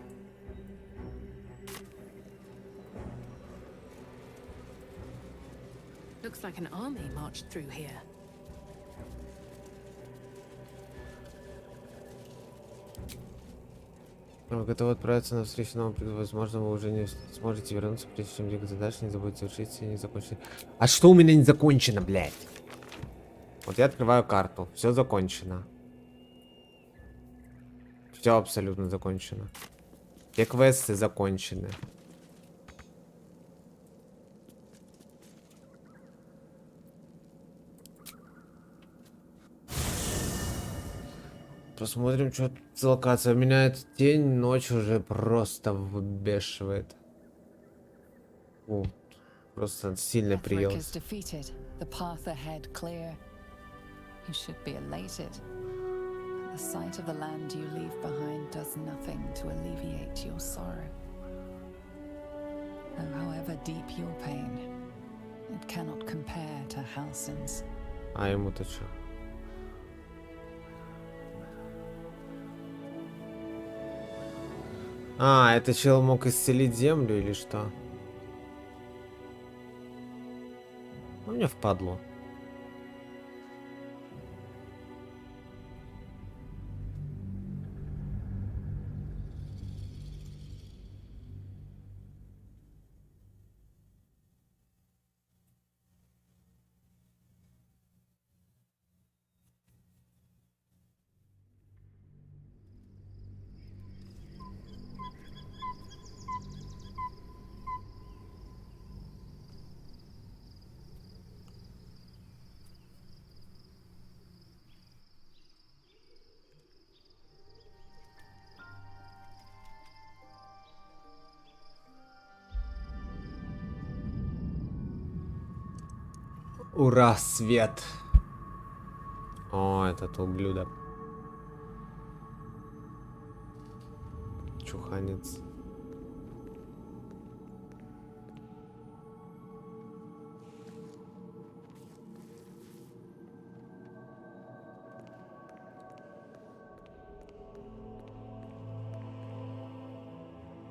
S2: Looks like an army marched through here.
S1: Вы готовы отправиться на встречу новому приду. Возможно, вы уже не сможете вернуться, прежде чем двигаться дальше. Не забудьте завершить и не закончить. А что у меня не закончено, блядь? Вот я открываю карту. Все закончено. Все абсолютно закончено. Все квесты закончены. Посмотрим, что тут за локация. Меняет тень, ночь уже просто выбешивает. О, просто сильно приелось.
S6: Defeated, the path ahead clear. You should be elated. The sight of the land you leave behind does nothing to alleviate your sorrow. Though however deep your pain, it cannot compare to Halsin's.
S1: А ему-то что? А, это чел мог исцелить землю или что? Ну, мне впадло. Ура, свет! О, этот ублюдок. Чуханец.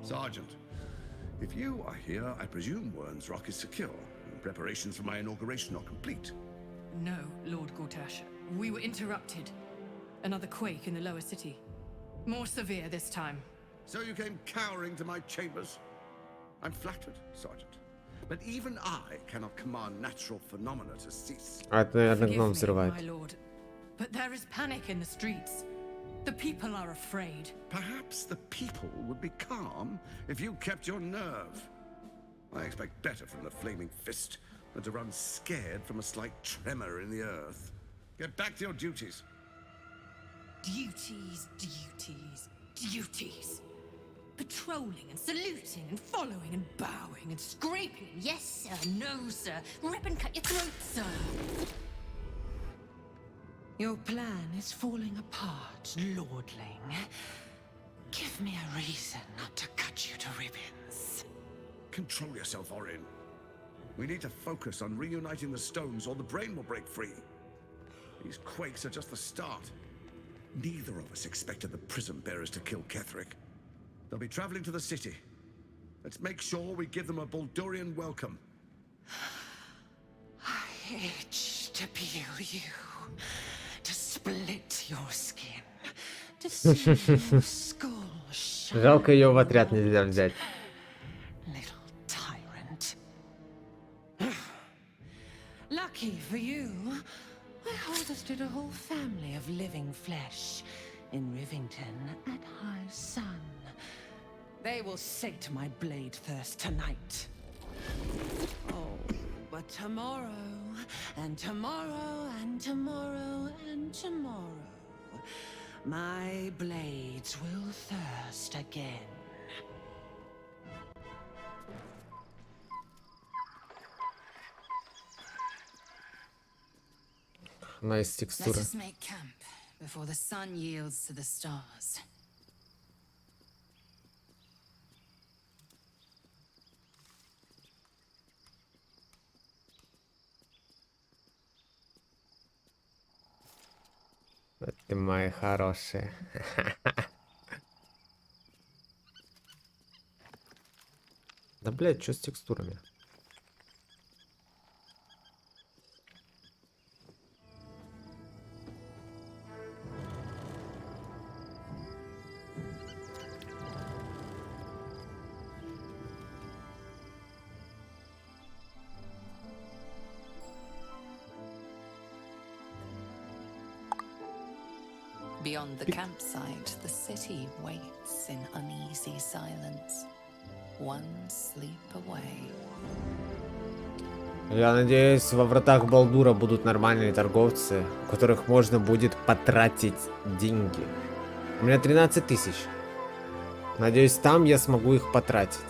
S18: Sergeant, if you are here, I presume Wern's Rock is secure, and preparations for my inauguration are complete.
S7: No, Lord Gortash. We were interrupted. Another quake in the lower city. More severe this time.
S18: So you came cowering to my chambers? I'm flattered, Sergeant. But even I cannot command natural phenomena to cease.
S7: Forgive me, my lord, but there is panic in the streets. The people are afraid.
S18: Perhaps the people would be calm if you kept your nerve. I expect better from the flaming fist than to run scared from a slight tremor in the earth. Get back to your duties.
S7: Duties, duties, duties. Patrolling and saluting and following and bowing and scraping. Yes, sir. No, sir. Rip and cut your throat, sir. Your plan is falling apart, lordling. Give me a reason not to cut you to ribbons.
S18: Control yourself, Orin. We need to focus on reuniting the stones or the brain will break free. These quakes are just the start. Neither of us expected the prism bearers to kill Ketherick. They'll be traveling to the city. Let's make sure we give them a Baldurian welcome.
S7: I itch to peel you, to split your skin, to see your skull shine.
S1: Жалко, ее в отряд нельзя взять.
S7: Little tyrant. Lucky for you, I harvested a whole family of living flesh in Rivington at high sun. They will sate my blade thirst tonight. Oh, but tomorrow, and tomorrow, and tomorrow, and tomorrow, my blades will thirst again.
S1: Nice
S2: Let
S1: текстура.
S2: us make camp before the sun yields to the stars.
S1: Ты моя хорошая. Да, блядь, что с текстурами?
S6: Beyond the campsite, the city waits in uneasy silence. One sleep away.
S1: Я надеюсь, во вратах Балдура будут нормальные торговцы, у которых можно будет потратить деньги. У меня 13 000. Надеюсь, там я смогу их потратить.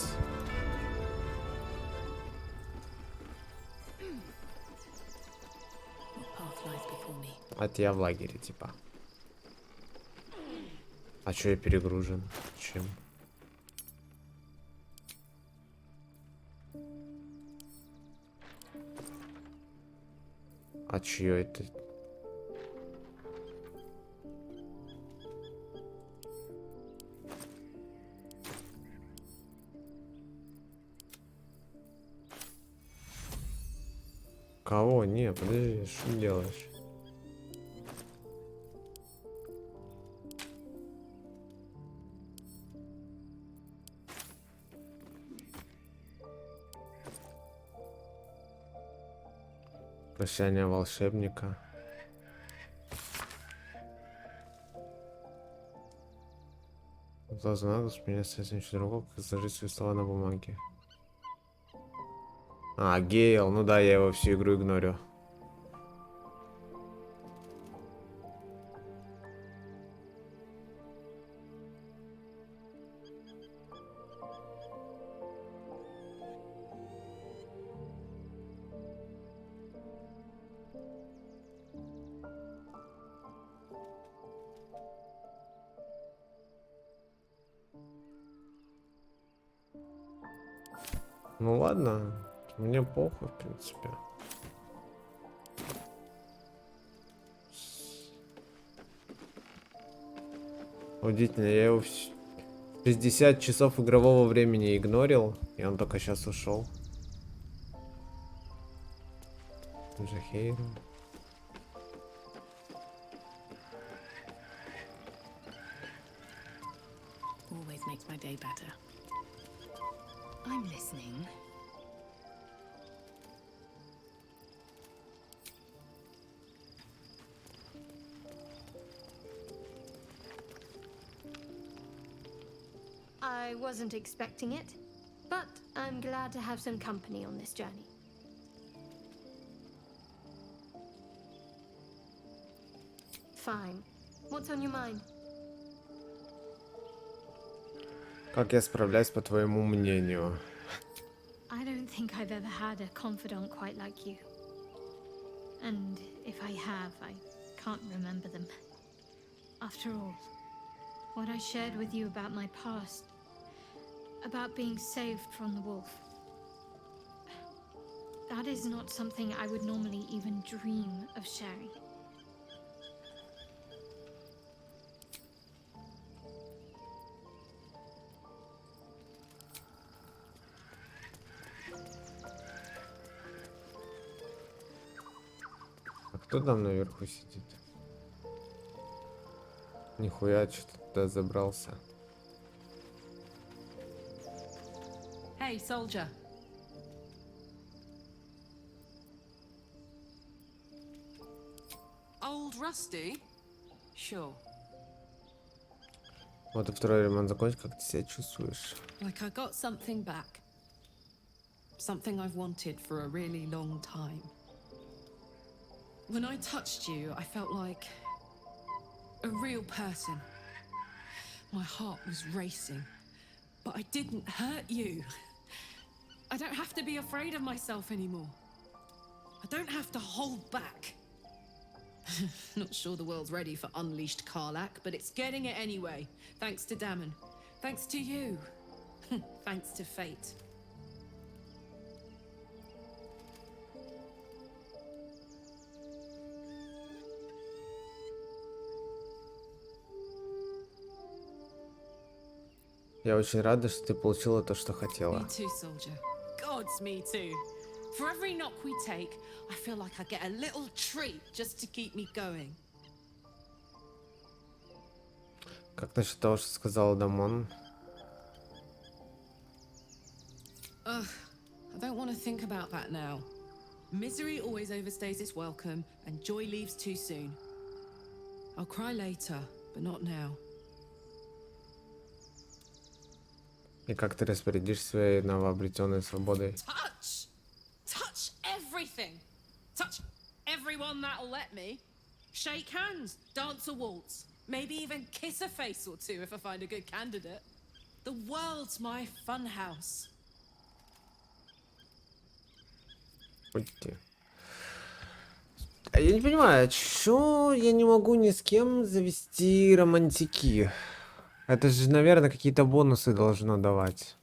S1: А я в лагере, типа. А чё я перегружен? Чем? А чьё это? Кого? Не, подожди, что ты делаешь? Прощание волшебника. Должна восприняться ничего другого, как сложить свои слова на бумаге. А, Гейл, ну да, я его всю игру игнорю. Ну ладно, мне похуй, в принципе. Удивительно, я его 60 часов игрового времени игнорил, и он только сейчас ушел. Джахейру.
S2: Always makes my day better. I'm listening.
S13: I wasn't expecting it, but I'm glad to have some company on this journey. Fine. What's on your mind?
S1: Как я справляюсь, по твоему мнению?
S13: I don't think I've ever had a confidant quite like you. And if I have, I can't remember them. After all, what I shared with you about my past, about being saved from the wolf, that is not something I would normally even dream of sharing.
S1: А кто там наверху сидит? Нихуя, что-то туда забрался.
S7: Hey, soldier. Old Rusty? Sure.
S1: Вот и второй ремонт закончится, как ты себя чувствуешь?
S7: Like I got something back. Something I've wanted for a really long time. When I touched you, I felt like a real person. My heart was racing, but I didn't hurt you. I don't have to be afraid of myself anymore. I don't have to hold back. Not sure the world's ready for unleashed Karlach, but it's getting it anyway. Thanks to Damon. Thanks to you. Thanks to fate.
S1: Я очень рада, что ты получила то, что
S7: Me
S1: хотела.
S7: too, soldier. Gods, me too. For every knock we take, I feel like I get a little treat just to keep me going.
S1: Как насчет того, что сказала Дамон?
S7: Ugh, I don't want to think about that now. Misery always overstays its welcome, and joy leaves too soon. I'll cry later, but not now.
S1: И как ты распорядишься своей новообретенной свободой?
S7: Touch! Touch everything! Touch everyone that'll let me. Shake hands, dance a waltz, maybe even kiss a face or two if I find a good candidate. The world's my funhouse.
S1: Пойти. А я не понимаю, чё я не могу ни с кем завести романтики? Это же, наверное, какие-то бонусы должно давать.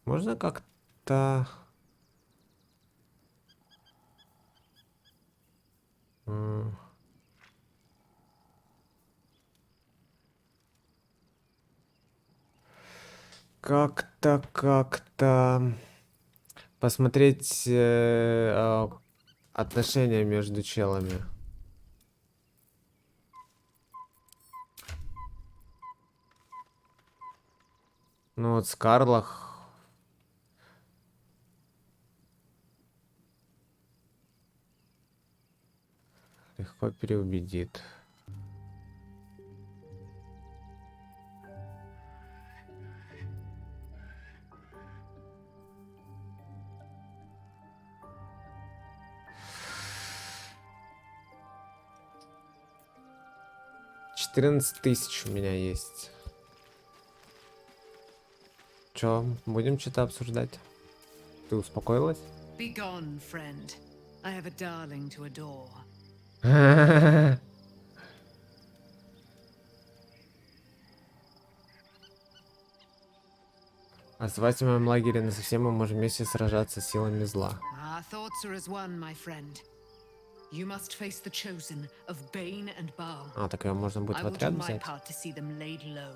S1: Можно как-то... Как-то посмотреть отношения между челами. Ну вот с Карлах легко переубедит. $14 000 у меня есть. Чё, будем что-то обсуждать? Ты успокоилась?
S14: Be gone, friend. I have a darling to adore.
S1: Оставайся в моем лагере, насовсем мы можем вместе сражаться с силами зла.
S14: Our thoughts are as one, my friend. You must face the chosen of Bane and Baal.
S1: А, так ее можно будет
S14: I
S1: в
S14: will do
S1: отряд
S14: my
S1: взять.
S14: part to see them laid low.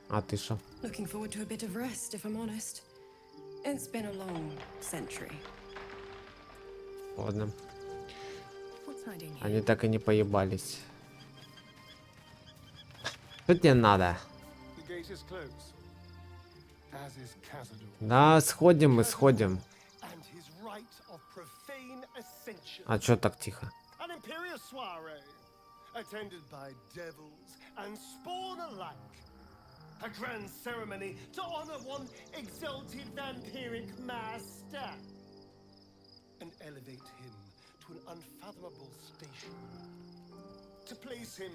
S1: А ты шо?
S15: Looking forward to a bit of rest, if I'm honest. It's been a long century.
S1: Ладно.
S2: What's hiding here?
S1: Они так и не поебались. Что тебе надо?
S16: The gate is closed, as is Cazador.
S1: Да, сходим мы, сходим.
S16: And his right of profane ascension.
S1: А чё так тихо?
S16: An imperial soiree, attended by devils and spawn alike. A grand ceremony to honor one exalted vampiric master. And elevate him to an unfathomable station. To place him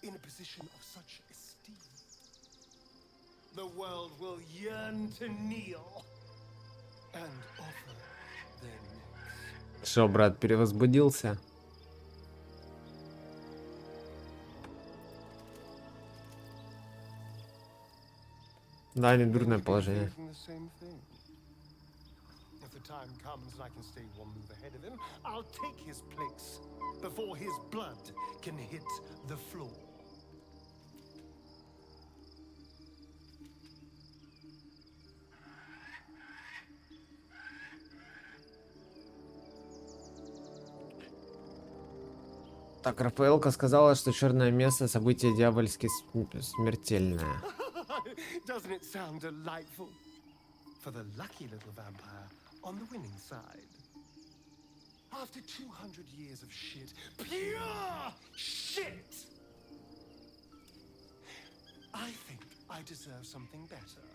S16: in a position of such esteem. The world will yearn to kneel and offer their necks.
S1: Шо, брат, перевозбудился? Да, не дурное положение.
S16: If the time comes and I can stay one move ahead of him, I'll take his place before his blood can hit the floor.
S1: Так, Рафаэлка сказала, что черное место событие дьявольски смертельное.
S16: Doesn't it sound delightful? For the lucky little vampire on the winning side. After 200 years of shit, pure shit! I think I deserve something better.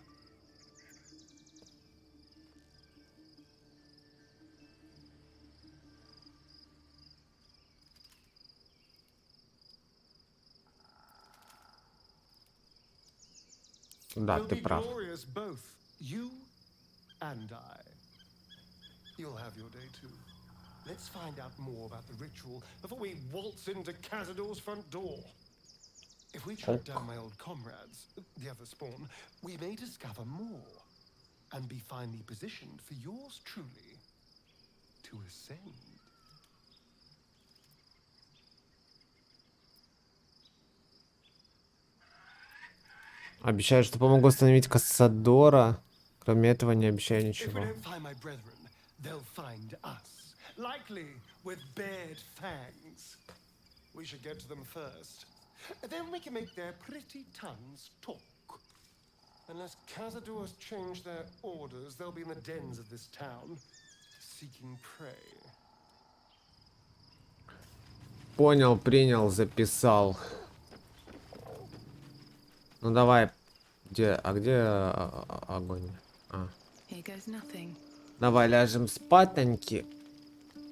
S1: Да,
S16: We'll
S1: ты
S16: be
S1: прав.
S16: glorious, both you and I. You'll have your day too. Let's find out more about the ritual before we waltz into Cazador's front door. If we track down my old comrades, the other spawn, we may discover more and be finely positioned for yours truly to ascend.
S1: Обещаю, что помогу остановить Кассадора. Кроме этого, не обещаю
S16: If we
S1: ничего.
S16: don't find my brethren, they'll find us, likely with bared fangs. We should get to them first. Then we can make their pretty tongues talk. Unless Cazador has changed their orders, they'll be in the dens of this town, seeking prey.
S1: Понял, принял, записал. Ну давай. Где огонь? А.
S2: Here goes nothing.
S1: Давай ляжем спатоньки.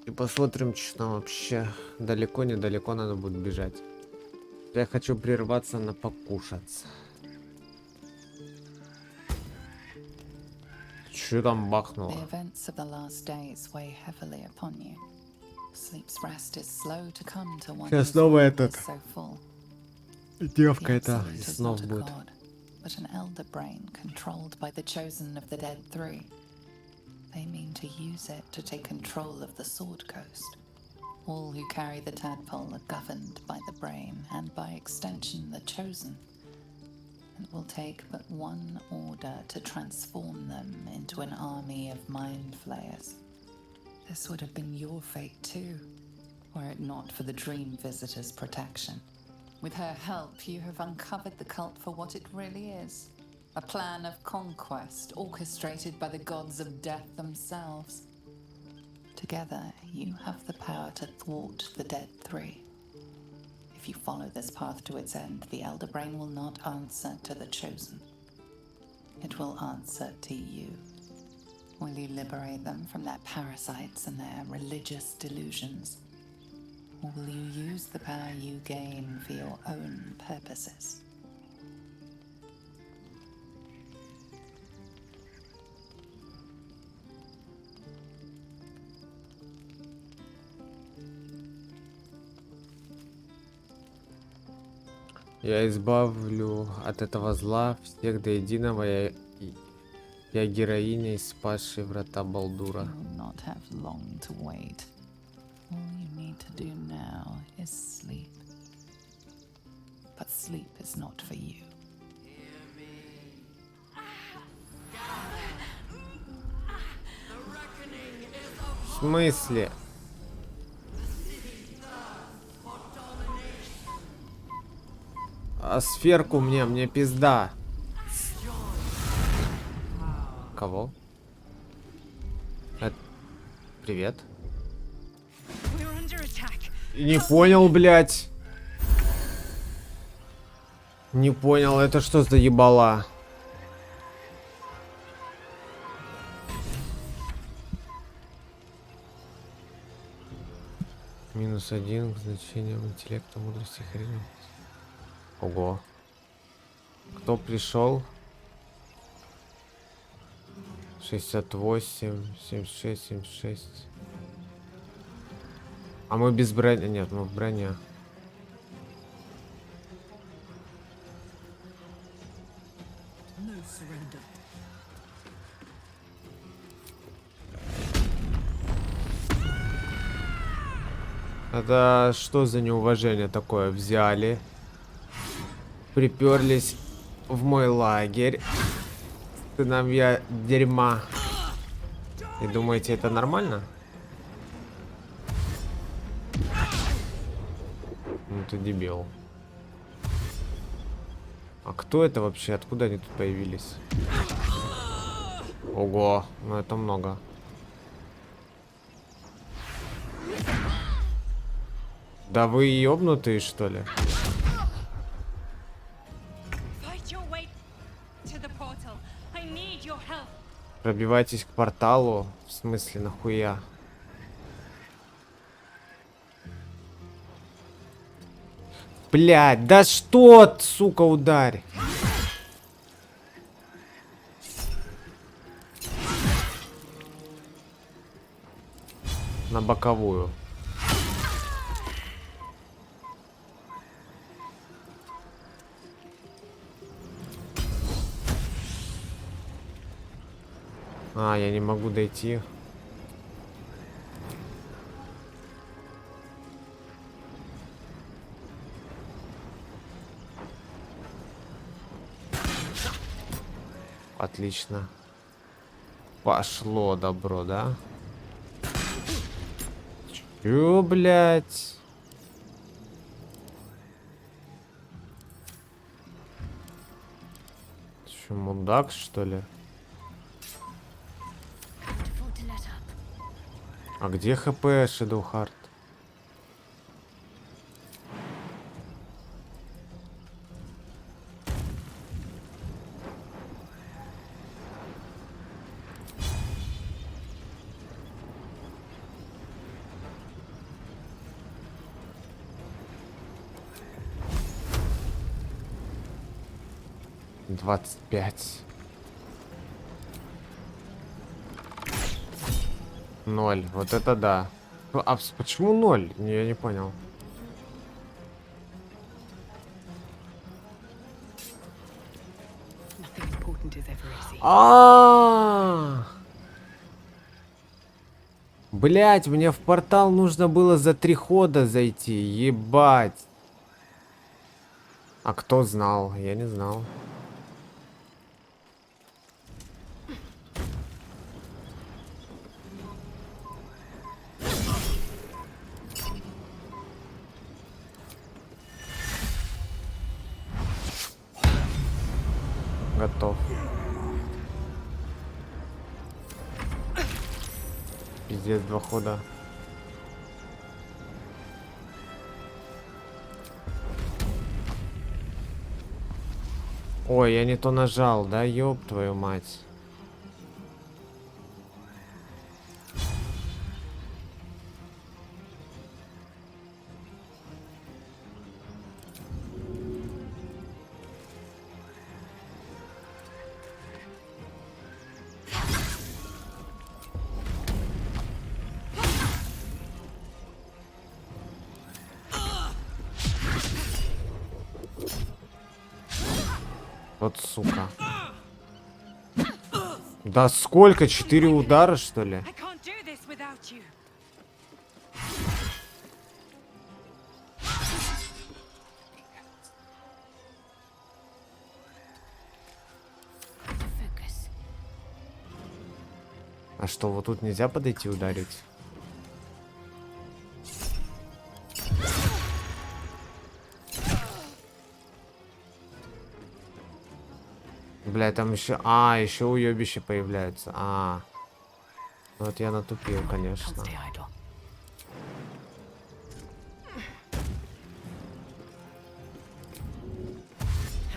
S1: И посмотрим, что там вообще. Далеко-недалеко надо будет бежать. Я хочу прерваться на покушаться. Что там бахнуло?
S6: The events of the last days weigh heavily upon you. Sleep's rest is slow to come to one
S1: Сейчас
S6: whose
S1: снова
S6: mind
S1: этот.
S6: is so full.
S1: Девка
S6: The
S1: это
S6: Absolute
S1: из
S6: is
S1: снов
S6: not a
S1: будет.
S6: god, but an elder brain controlled by the chosen of the Dead Three. They mean to use it to take control of the Sword Coast. All who carry the tadpole are governed by the brain, and by extension the chosen. It will take but one order to transform them into an army of mind flayers. This would have been your fate too, were it not for the Dream Visitor's protection. With her help, you have uncovered the cult for what it really is. A plan of conquest orchestrated by the gods of death themselves. Together, you have the power to thwart the Dead Three. If you follow this path to its end, the Elder Brain will not answer to the Chosen. It will answer to you. Will you liberate them from their parasites and their religious delusions? Or will you use the power you gain for your own purposes?
S1: Я избавлю от этого зла всех до единого. Я героиня, спасшей врата Балдура.
S6: You will not have long to wait. All you need to do now is sleep. But sleep is not for you.
S1: В смысле? А сферку мне пизда. Кого? Привет. Не понял, блядь. Не понял, это что за ебала? -1 к значениям интеллекта, мудрости, харизмы. Ого. Кто пришел? 68, 76, 76. А мы без брони. Нет, мы в броне. Это что за неуважение такое? Взяли, приперлись в мой лагерь, сыновья дерьма. И думаете, это нормально? Ну ты дебил. А кто это вообще? Откуда они тут появились? Ого, ну это много. Да вы ёбнутые, что ли? Пробивайтесь к порталу? В смысле, нахуя? Блядь, да что, сука, ударь! На боковую. А, я не могу дойти. Отлично. Пошло добро, да? Чё, блядь? Чё, мудак, что ли? А где ХП Shadowheart? Двадцать 25. 0. Вот это да. А почему 0? Я не понял. Блять, мне в портал нужно было за 3 хода зайти. Ебать. А кто знал? Я не знал. Готов. Пиздец, 2 хода. Ой, я не то нажал, да, ёб твою мать. Вот сука. Да сколько? 4 удара, что ли?
S7: I can't do this without you.
S13: Focus.
S1: А что, вот тут нельзя подойти ударить? Бля, там еще... А, еще уебище появляются. А. Вот я натупил, конечно.
S7: Have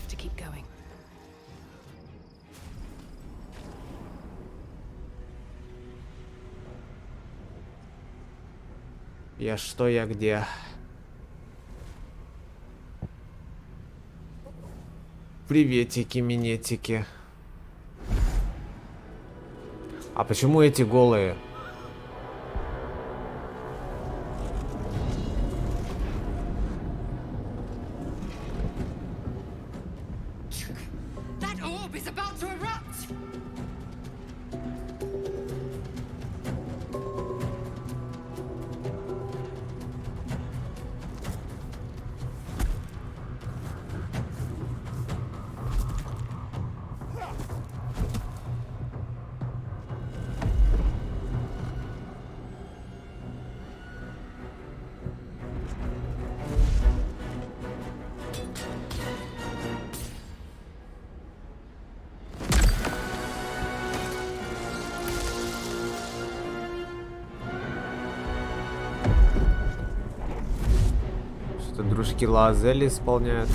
S7: to keep going.
S1: Я что, я где? Приветики, минетики. А почему эти голые?
S7: That orb is about to erupt.
S1: Что дружки Лазели исполняют.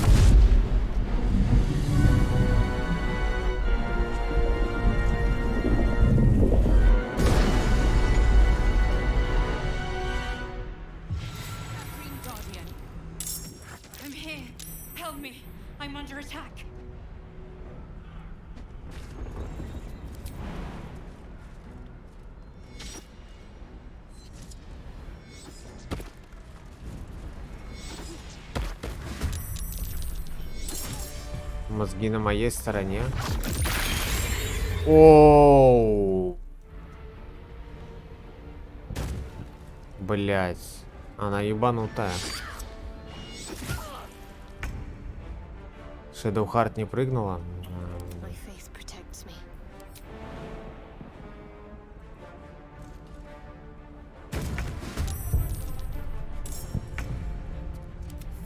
S7: Green Guardian. I'm here. Help me. I'm under attack.
S1: Мозги на моей стороне. Оу. Блять. Она ебанутая. Shadowheart не прыгнула.
S13: My faith protects me.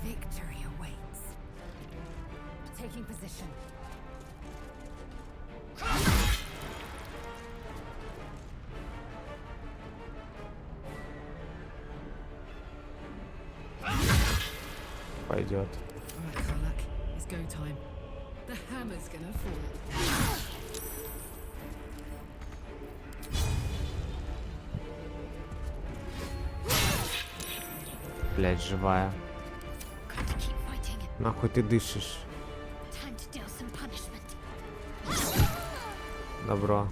S2: Victory awaits. Taking position.
S1: Пойдет.
S14: Alright, Karlak, it's go time. The hammer's gonna fall.
S1: Блять, живая.
S13: Got to keep fighting.
S1: Нахуй ты дышишь?
S13: Time to deal some punishment.
S1: Добро.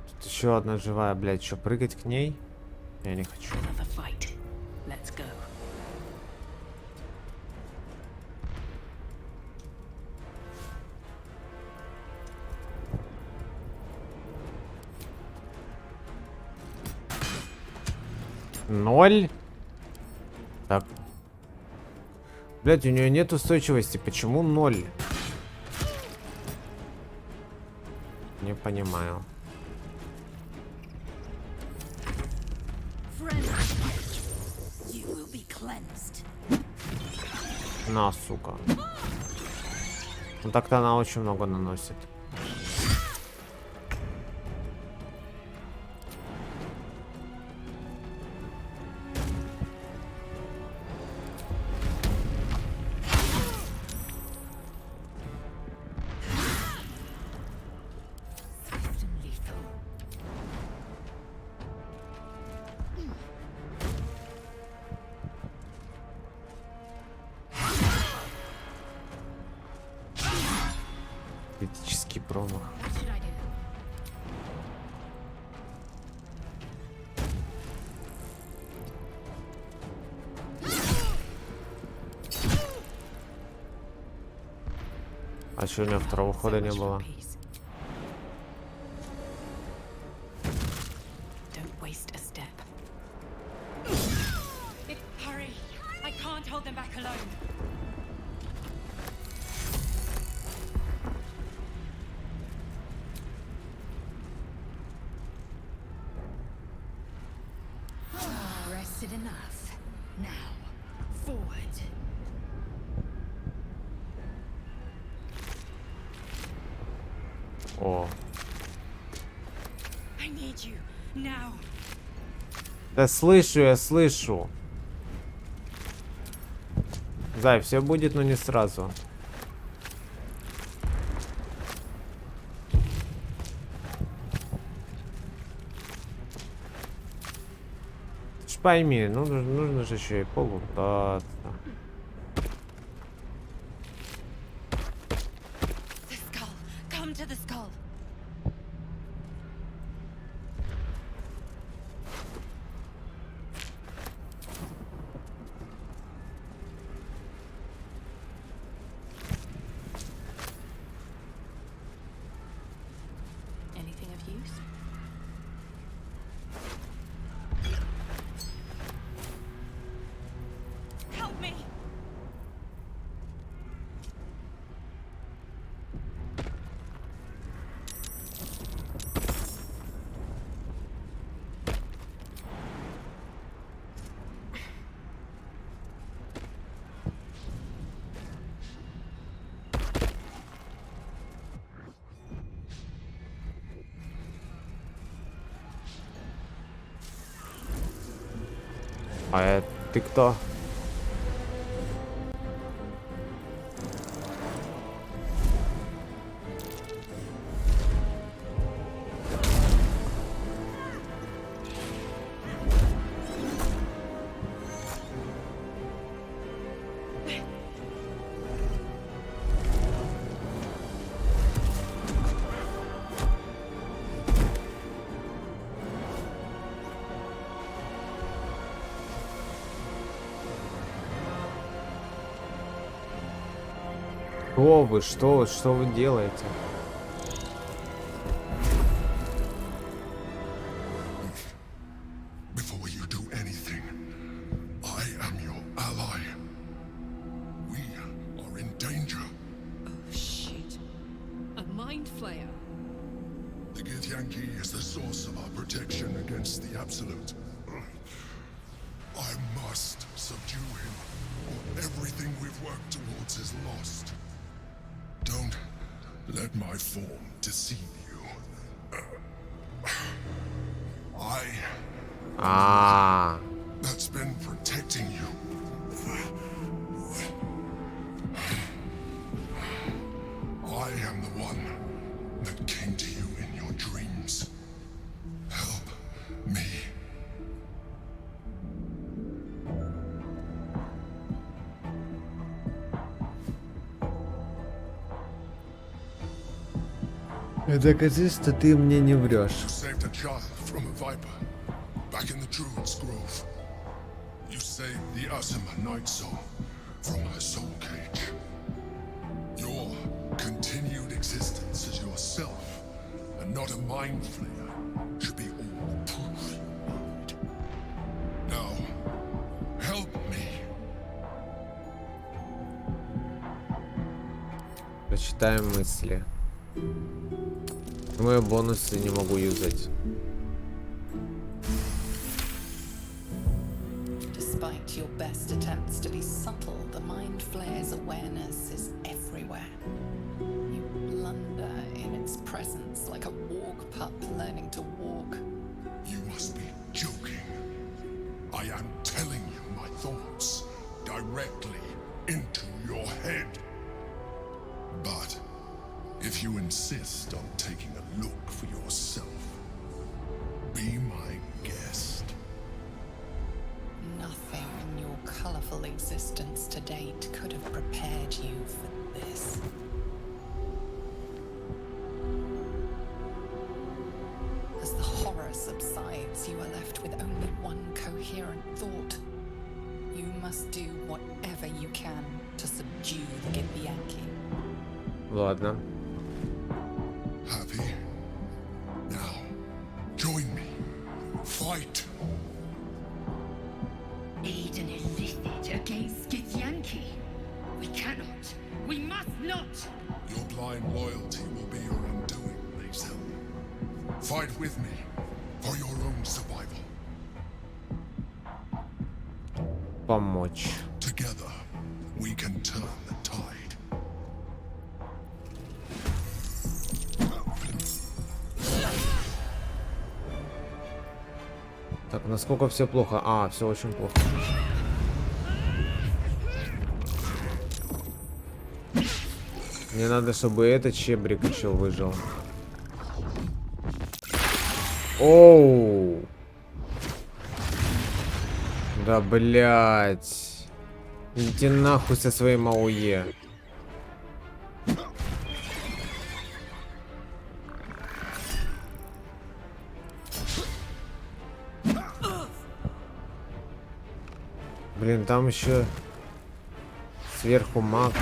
S1: Тут еще одна живая, блять. Что, прыгать к ней? Я не хочу.
S7: Another fight. Let's go.
S1: Ноль. Так. Блять, у нее нет устойчивости. Почему 0? Не понимаю.
S11: You will be cleansed.
S1: На, сука. Ну так-то она очень много наносит.
S2: Swift and lethal.
S1: Критический промах.
S13: What should I do?
S1: А что у меня второго хода не было?
S2: Don't waste a step. Hurry! I can't hold them back alone. Rested enough. Now, forward.
S1: О.
S2: I need you now.
S1: Да слышу, я слышу. Зай, все будет, но не сразу. Ты ж пойми, ну нужно же еще и полутаться.
S2: The skull. Come to the skull. Anything of use? Help me!
S1: А ты кто? Кто вы? Что вы делаете?
S3: Before you do anything, I am your ally. We are in danger.
S7: Oh, shit. A mind flayer.
S3: The Githyanki is the source of our protection against the Absolute. I must subdue him, or everything we've worked towards is lost. Don't let my form deceive you. That's been protecting you. I am the one that came to you in your dreams. Help me.
S1: Докажи, что ты мне не врешь.
S3: You saved a child from a viper back in the Druid's Grove. You saved the Asima Night Soul from her soul cage. Your continued existence as yourself and not a mind flayer should be all the proof you need. Now, help me.
S1: Прочитаем мысли. Мои бонусы не могу юзать.
S6: Despite your best attempts to be subtle, the Mind Flayer's awareness is everywhere. You blunder in its presence like a warg pup learning to walk.
S3: You must be joking. I am telling you my thoughts directly into your head. But if you insist on taking a look for yourself, be my guest.
S6: Nothing in your colorful existence to date could have prepared you for this. As the horror subsides, you are left with only one coherent thought. You must do whatever you can to subdue the Githyanki.
S1: Ладно.
S19: Happy? Now, join me. Fight.
S20: Aid an illithid against Githyanki. We cannot. We must not.
S19: Your blind loyalty will be your undoing, Mazel. Fight with me for your own survival.
S1: Помочь.
S19: Together, we can turn the tide.
S1: Так, насколько все плохо? А, все очень плохо. Мне надо, чтобы этот щебрик еще выжил. Оу! Да блять! Иди нахуй со своим АОЕ. Блин, там еще сверху маг.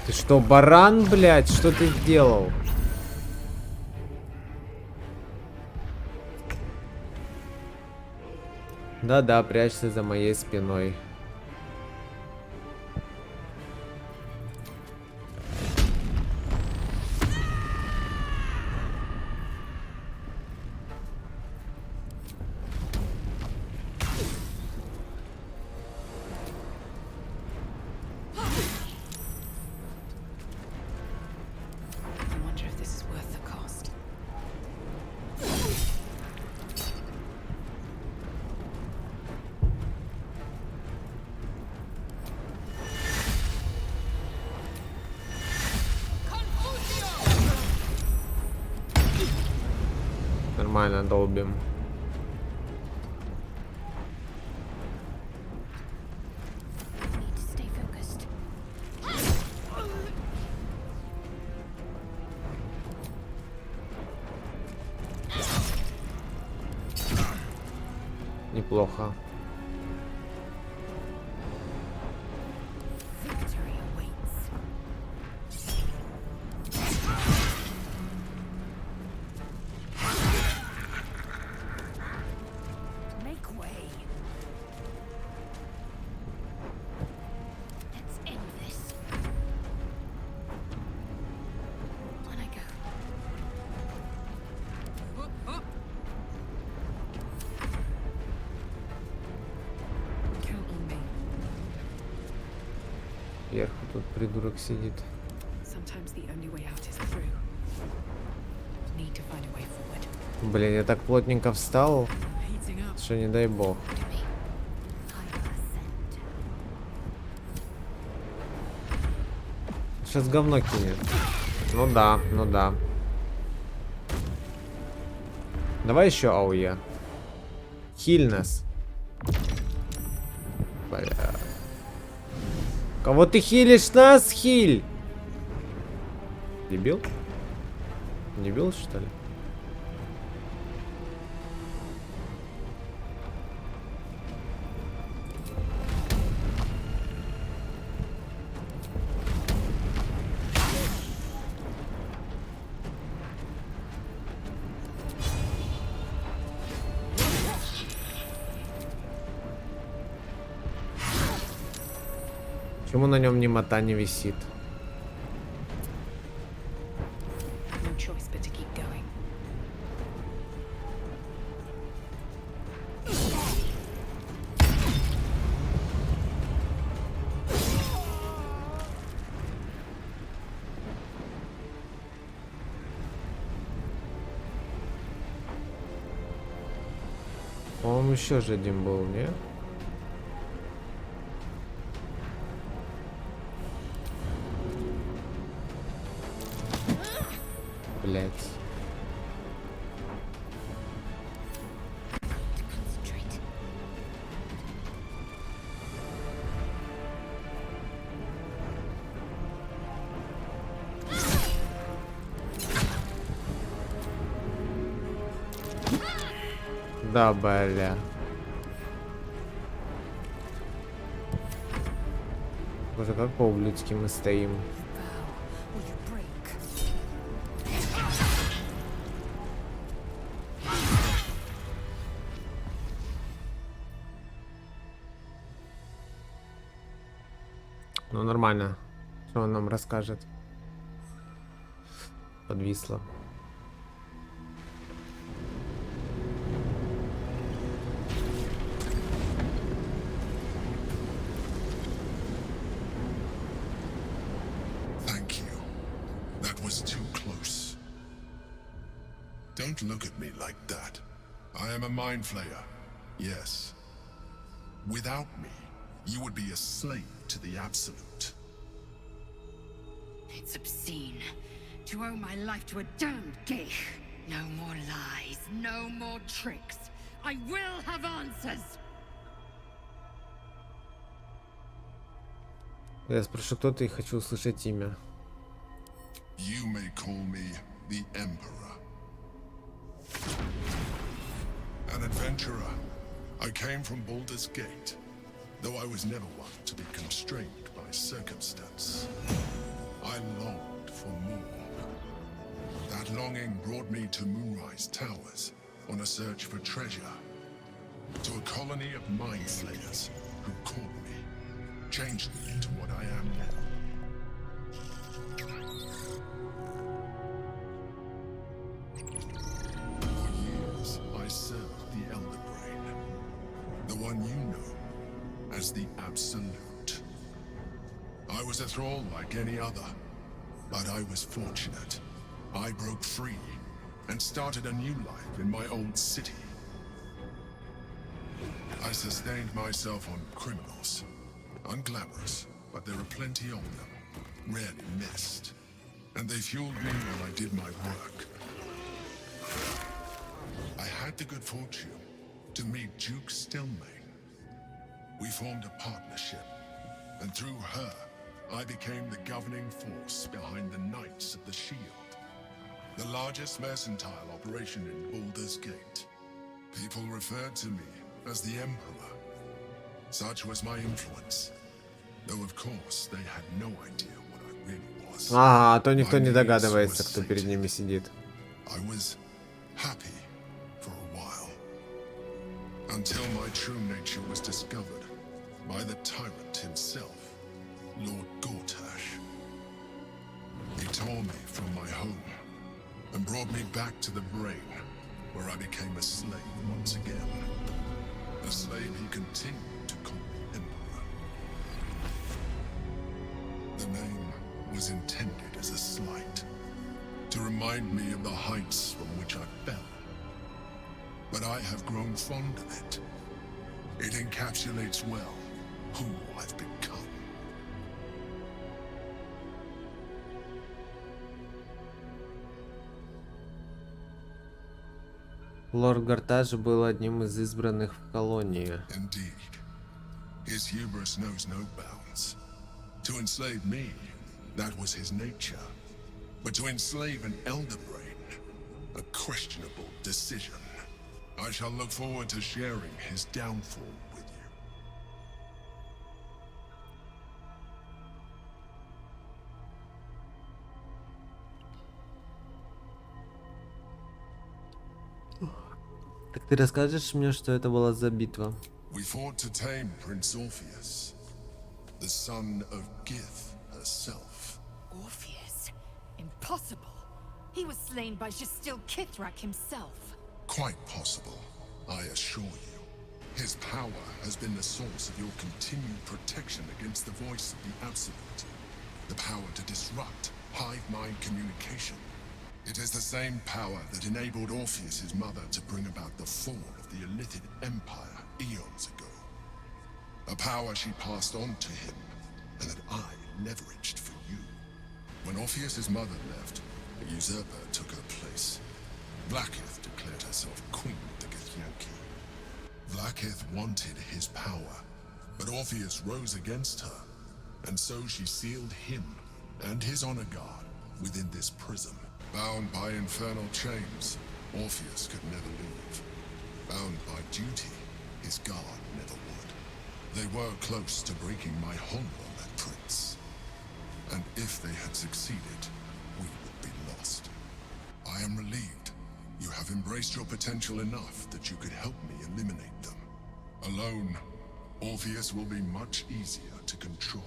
S1: Ты что, баран, блядь? Что ты сделал? Да-да, прячься за моей спиной. Нормально долбим. Неплохо. Вверху тут придурок сидит. Блин, я так плотненько встал, что не дай бог. Сейчас говно кинет. Ну да, ну да. Давай еще АОЕ. Хиль нас. Бля. Кого ты хилишь? Нас хиль! Дебил? Дебил, что ли? Почему на нем немота не висит? По-моему, еще же один был, не? Блять. Да, бля. Боже, как по-ублюдски мы стоим.
S14: Will you break?
S1: Ну нормально. Что он нам расскажет? Подвисло.
S19: Thank you. That was too close. Don't look at me like that. I am a mind flayer. Yes. Without me, you would be a slave to the Absolute.
S20: It's obscene to owe my life to a damned geich. No more lies, no more tricks. I will have answers.
S1: Я спрошу, кто ты, и хочу услышать имя.
S19: You may call me the Emperor. An adventurer. I came from Baldur's Gate, though I was never one to be constrained by circumstance. I longed for more. That longing brought me to Moonrise Towers on a search for treasure. To a colony of mind flayers who caught me, changed me into what I am now. For years, I served the Elder Brain, the one you know as the Absolute. I was a thrall like any other, but I was fortunate. I broke free and started a new life in my old city. I sustained myself on criminals. Unglamorous, but there are plenty of them, rarely missed. And they fueled me while I did my work. I had the good fortune to meet Duke Stelmane. We formed a partnership, and through her, I became the governing force behind the Knights of the Shield, the largest mercantile operation in Baldur's Gate. People referred to me as the Emperor. Such was my influence, though of course they had no idea what I really was.
S1: Ага, а то никто не догадывается, кто перед ними сидит.
S19: I was happy for a while, until my true nature was discovered by the tyrant himself, Lord Gortash. He tore me from my home and brought me back to the Brain, where I became a slave once again. A slave he continued to call me Emperor. The name was intended as a slight, to remind me of the heights from which I fell. But I have grown fond of it. It encapsulates well who I've become.
S1: Лорд Гортаж был одним из избранных в колонии.
S19: Indeed. His hubris knows no bounds. To enslave me, that was his nature. But to enslave an Elder Brain, a questionable decision. I shall look forward to sharing his downfall with you.
S1: Так ты расскажешь мне, что это была за битва?
S19: We fought to tame Prince Orpheus, the son of Gith herself.
S7: Orpheus? Impossible. He was slain by Jastil Kithrak himself.
S19: Quite possible, I assure you. His power has been the source of your continued protection against the voice of the Absolute. The power to disrupt hive mind communication. It is the same power that enabled Orpheus's mother to bring about the fall of the Illithid Empire eons ago. A power she passed on to him, and that I leveraged for you. When Orpheus's mother left, a usurper took her place. Blackith declared herself Queen of the Githyanki. Blackith wanted his power, but Orpheus rose against her, and so she sealed him and his honor guard within this prison. Bound by infernal chains, Orpheus could never leave. Bound by duty, his guard never would. They were close to breaking my hold on that Prince. And if they had succeeded, we would be lost. I am relieved. You have embraced your potential enough that you could help me eliminate them. Alone, Orpheus will be much easier to control.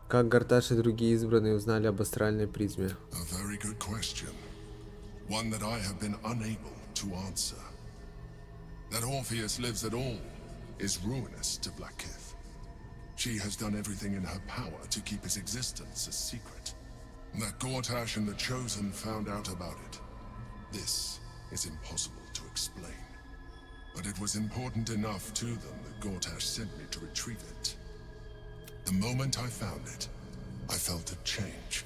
S1: Как Гарташ и другие избранные узнали об астральной призме?
S19: A very good question. One that I have been unable to answer. That Orpheus lives at all is ruinous to Blackith. She has done everything in her power to keep his existence a secret. That Gortash and the Chosen found out about it. This is impossible to explain. But it was important enough to them that Gortash sent me to retrieve it. The moment I found it, I felt a change.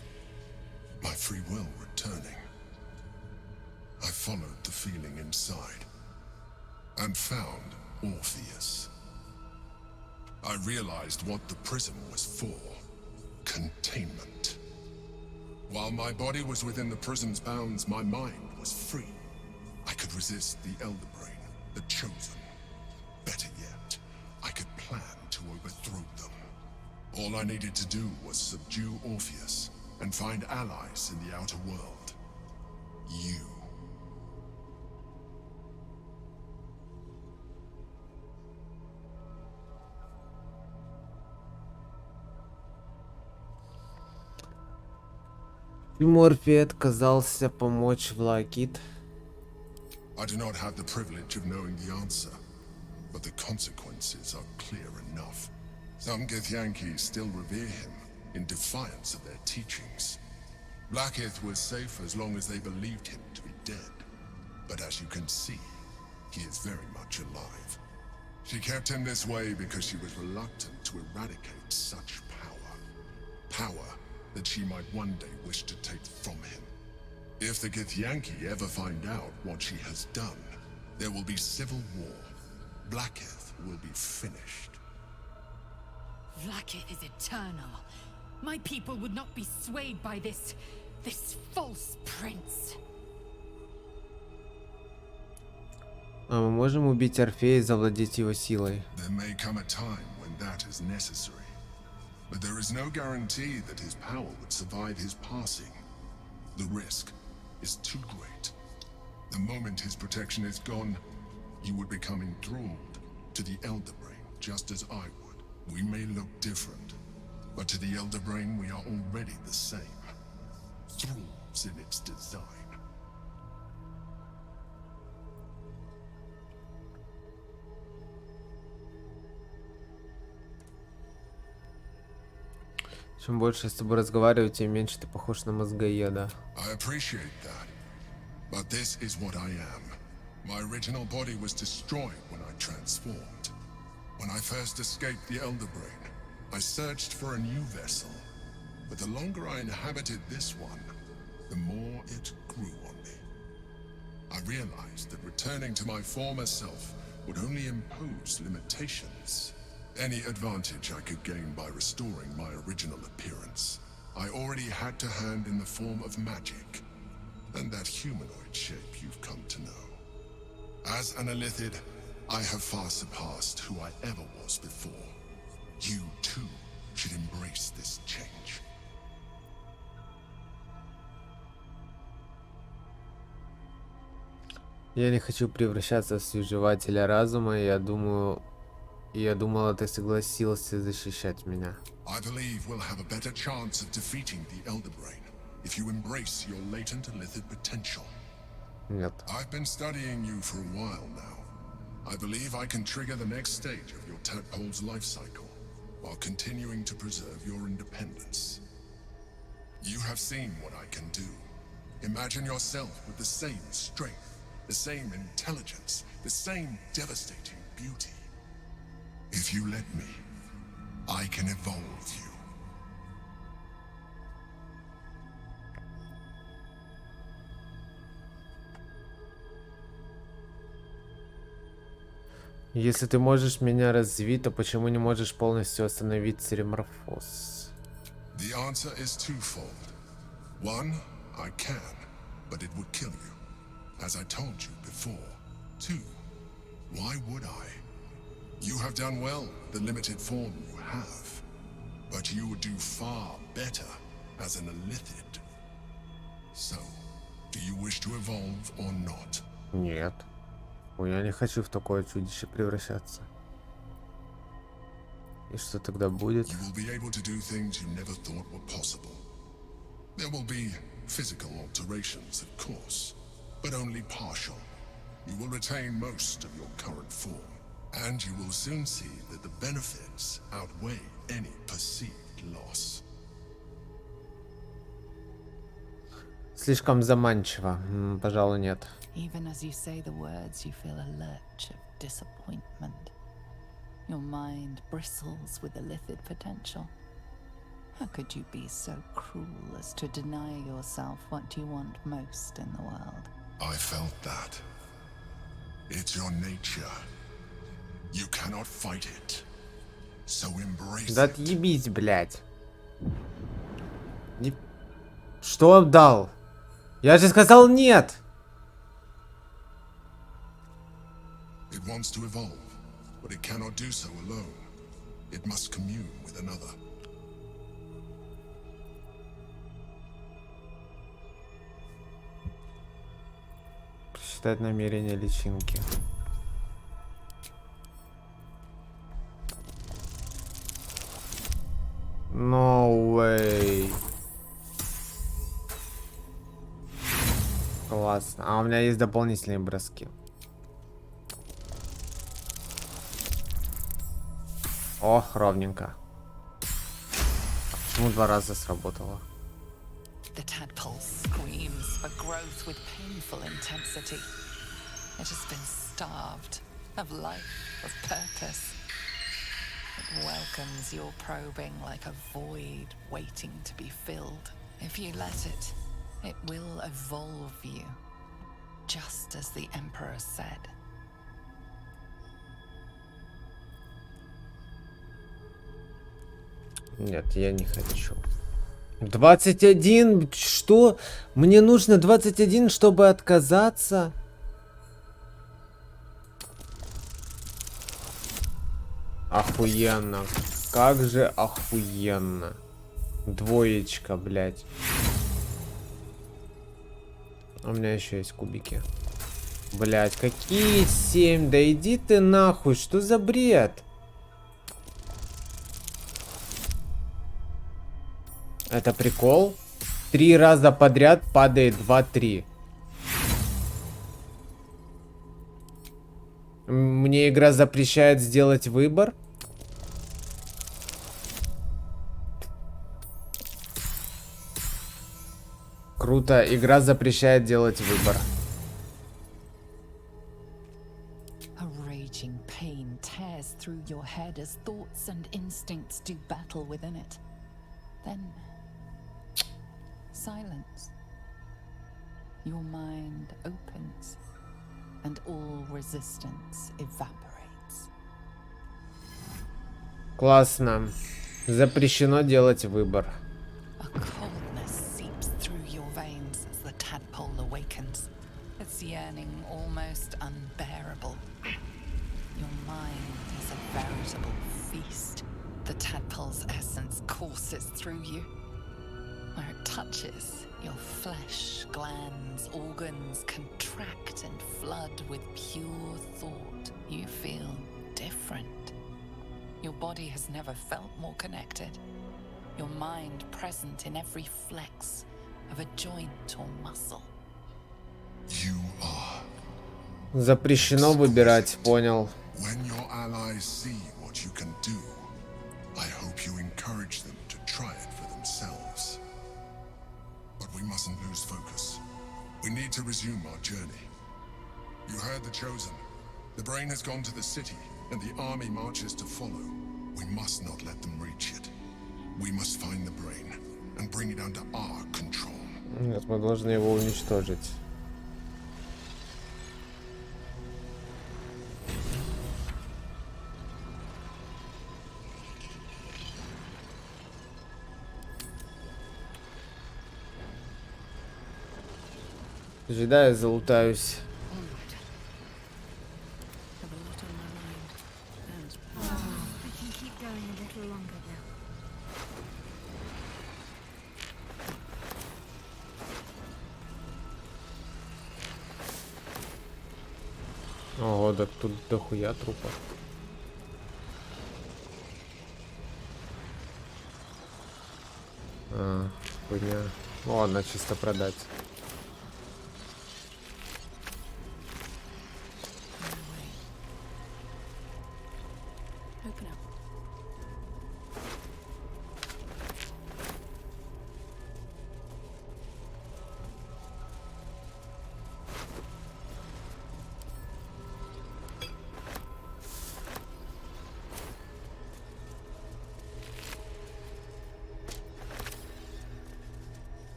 S19: My free will returning. I followed the feeling inside and found Orpheus. I realized what the prism was for. Containment. While my body was within the prism's bounds, my mind was free. I could resist the Elder Brain, the Chosen. Better yet, I could plan to overthrow them. All I needed to do was subdue Orpheus and find allies in the outer world. You.
S1: Морфий отказался помочь Влакит.
S19: I do not have the privilege of knowing the answer, but the consequences are clear enough. Some Githyanki still revere him, in defiance of their teachings. Blackith was safe as long as they believed him to be dead. But as you can see, he is very much alive. She kept him this way because she was reluctant to eradicate such power. Power that she might one day wish to take from him. If the Githyanki ever find out what she has done, there will be civil war. Blackith will be finished.
S7: Vlaakith is eternal. My people would not be swayed by this false prince.
S1: А мы можем убить Орфея и завладеть его силой?
S19: There may come a time when that is necessary. But there is no guarantee that his power would survive his passing. The risk is too great. The moment his protection is gone, he would become enthralled to the Elder Brain, just as I would. We may look different, but to the Elder Brain we are already the same. Thralls in its design.
S1: Чем больше я с тобой разговариваю, тем меньше ты похож на мозгоеда.
S19: I appreciate that, but this is what I am. My original body was destroyed when I transformed. When I first escaped the Elder Brain, I searched for a new vessel. But the longer I inhabited this one, the more it grew on me. I realized that returning to my former self would only impose limitations. Any advantage I could gain by restoring my original appearance, I already had to hand in the form of magic, and that humanoid shape you've come to know. As an Illithid, I have far surpassed who I ever was before. You, too, should embrace this change.
S1: Я не хочу превращаться в свежевателя разума, и я думала, ты согласился защищать меня.
S19: I believe we'll have a better chance of defeating the Elder Brain if you embrace your latent Illithid potential.
S1: Нет.
S19: I've been studying you for a while now. I believe I can trigger the next stage of your tadpole's life cycle, while continuing to preserve your independence. You have seen what I can do. Imagine yourself with the same strength, the same intelligence, the same devastating beauty. If you let me, I can evolve you.
S1: Если ты можешь меня развить, то почему не можешь полностью остановить цереморфоз?
S19: The answer is twofold. One, I can. but it would kill you. As I told you before. 2. Why would I? You have done well, the limited form you have. But you would do far better as an illithid. So, do you wish to evolve or not?
S1: Нет. Ой, я не хочу в такое чудище превращаться. И что тогда будет?
S19: You will be able to do things you never thought were possible. There will be physical alterations, of course, but only partial. You will retain most of your current form, and you will soon see that the benefits outweigh any perceived loss.
S1: Слишком заманчиво. Пожалуй, нет.
S6: Even as you say the words, you feel a lurch of disappointment. Your mind bristles with illithid potential. How could you be so cruel as to deny yourself what you want most in the world?
S19: I felt that. It's your nature. You cannot fight it. So embrace
S1: Да
S19: it.
S1: отъебись, блядь. Не... Что отдал? Я же сказал нет!
S19: It wants to evolve, but it cannot do so alone. It must commune with another.
S1: Прочитать намерения личинки. No way. Классно. А у меня есть дополнительные броски. О, ровненько. Почему 2 раза сработало?
S6: The tadpole screams for growth with painful intensity. It has been starved of life, of purpose. It welcomes your probing like a void waiting to be filled. If you let it, it will evolve you, just as the Emperor said.
S1: Нет, я не хочу. 21? Что? Мне нужно 21, чтобы отказаться? Охуенно. Как же охуенно. Двоечка, блядь. У меня еще есть кубики. Блядь, какие 7? Да иди ты нахуй, что за бред? Это прикол? 3 раза подряд падает 2-3. Мне игра запрещает сделать выбор? Круто, игра запрещает делать выбор.
S6: A raging pain tears through your head as thoughts and instincts do battle within it. Then silence. Your mind opens, and all resistance evaporates.
S1: Классно. Запрещено делать выбор.
S6: A coldness seeps through your veins as the tadpole awakens, its yearning almost unbearable. Your mind is a veritable feast. The tadpole's essence courses through you. Where it touches, your flesh, glands, organs contract and flood with pure thought. You feel different. Your body has never felt more connected. Your mind present in every flex of a joint or muscle.
S19: You are.
S1: Запрещено выбирать, понял.
S19: When your allies see what you can do, I hope you encourage them to try it for themselves. But we mustn't lose focus. We need to resume our journey. You heard the Chosen. The brain has gone to the city, and the army marches to follow. We must not let them reach it. We must find the brain and bring it under our control.
S1: Нет, мы должны его уничтожить. Да, я залутаюсь.
S5: Have a lot on my mind. And
S12: I can keep going a little longer now.
S1: Ого, да тут дохуя трупов. Хуйня. Ну ладно, чисто продать.
S5: open up.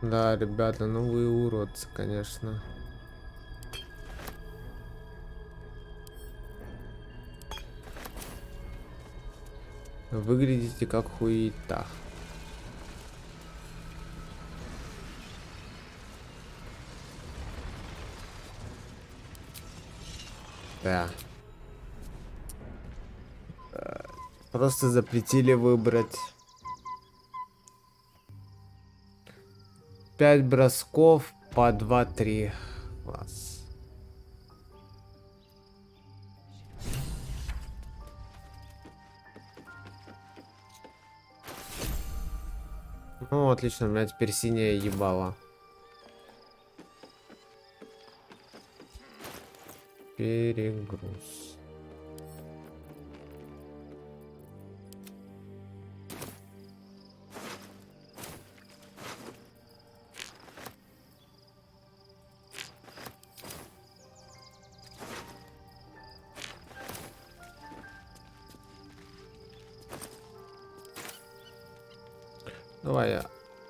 S1: Да, ребята, ну вы уродцы, конечно. Выглядите как хуета. Да. Просто запретили выбрать 5 бросков по 2-3. Класс. Ну, отлично, у меня теперь синяя ебала. Перегруз. Давай я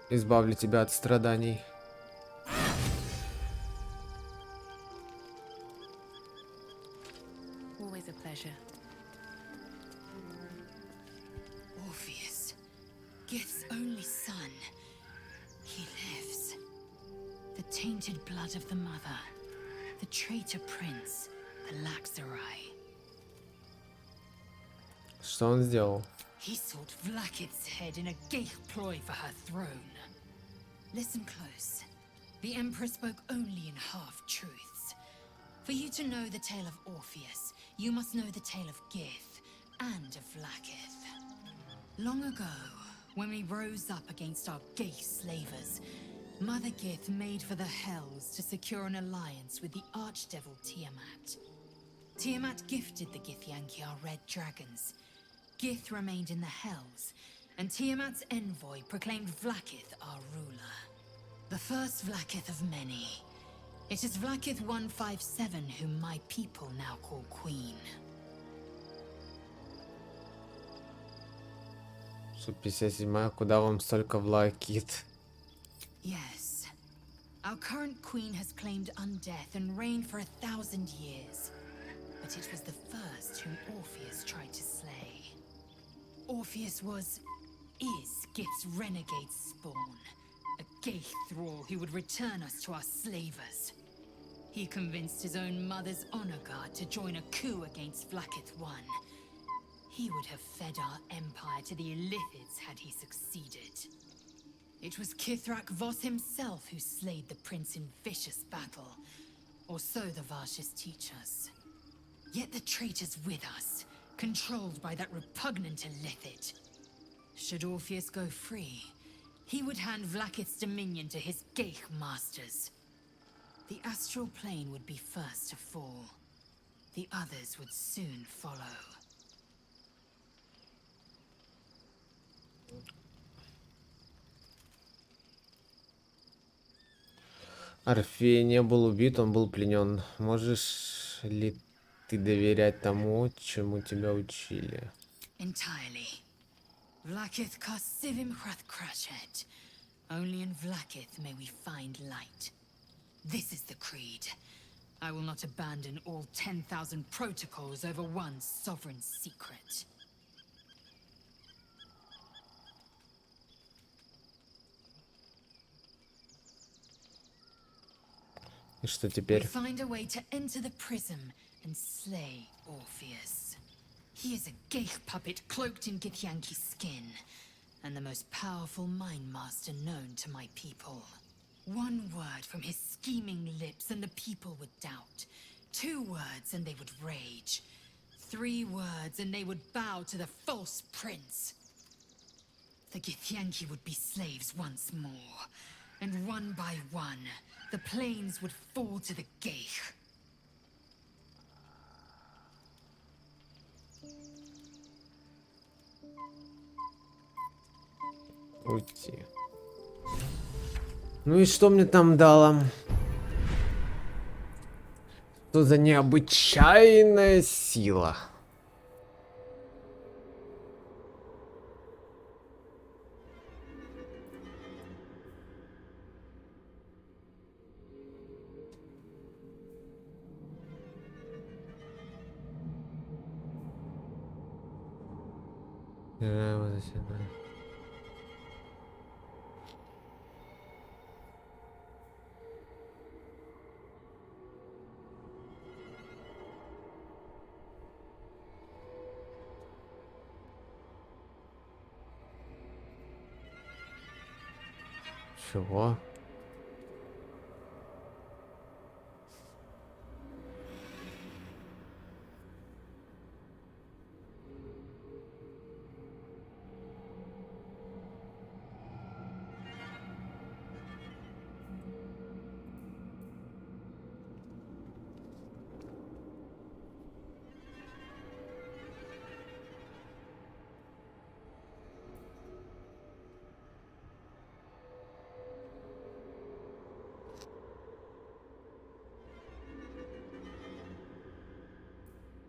S1: избавлю тебя от страданий.
S5: Always a pleasure.
S2: Orpheus, Gith's only son. He lives. The tainted blood of the mother. The traitor prince. The Laxarai.
S1: Что он сделал?
S2: He sought Vlakith's head in a Geich ploy for her throne. Listen close. The Emperor spoke only in half-truths. For you to know the tale of Orpheus, you must know the tale of Gith and of Vlakith. Long ago, when we rose up against our Geich slavers, Mother Gith made for the Hells to secure an alliance with the Archdevil Tiamat. Tiamat gifted the Githyanki our red dragons. Gith remained in the Hells, and Tiamat's envoy proclaimed Vlakith our ruler. The first Vlakith of many. It is Vlakith 157 whom my people now call Queen.
S1: 57-я, куда вам столько Влакит?
S2: Yes. Our current queen has claimed undeath and reigned for 1,000 years. But it was the first whom Orpheus tried to slay. Orpheus is Gith's renegade spawn. A Geich thrall who would return us to our slavers. He convinced his own mother's honor guard to join a coup against Vlakith I. He would have fed our empire to the Illithids had he succeeded. It was Kithrak Voss himself who slayed the prince in vicious battle, or so the Varshas teach us. Yet the traitor's with us, controlled by that repugnant Illithid. Should Orpheus go free, he would hand Vlakith's dominion to his Geich masters. The astral plane would be first to fall. The others would soon follow.
S1: Орфей не был убит, он был пленен. Можешь ли ты доверять тому, чему тебя учили?
S2: Entirely. Vlakith Karsivim Hrath Crashet. Only in Vlakith may we find light.
S7: This is the creed. I will not abandon all 10,000 protocols over one sovereign secret.
S1: И что
S7: We
S1: теперь?
S7: find a way to enter the prism and slay Orpheus. He is a geich puppet cloaked in Githyanki's skin, and the most powerful mind master known to my people. One word from his scheming lips and the people would doubt. 2 words and they would rage. 3 words and they would bow to the false prince. The Githyanki would be slaves once more, and one by one, the plains would fall to the geich.
S1: Уйти. Ну и что мне там дало? Что за необычайная сила? Чего?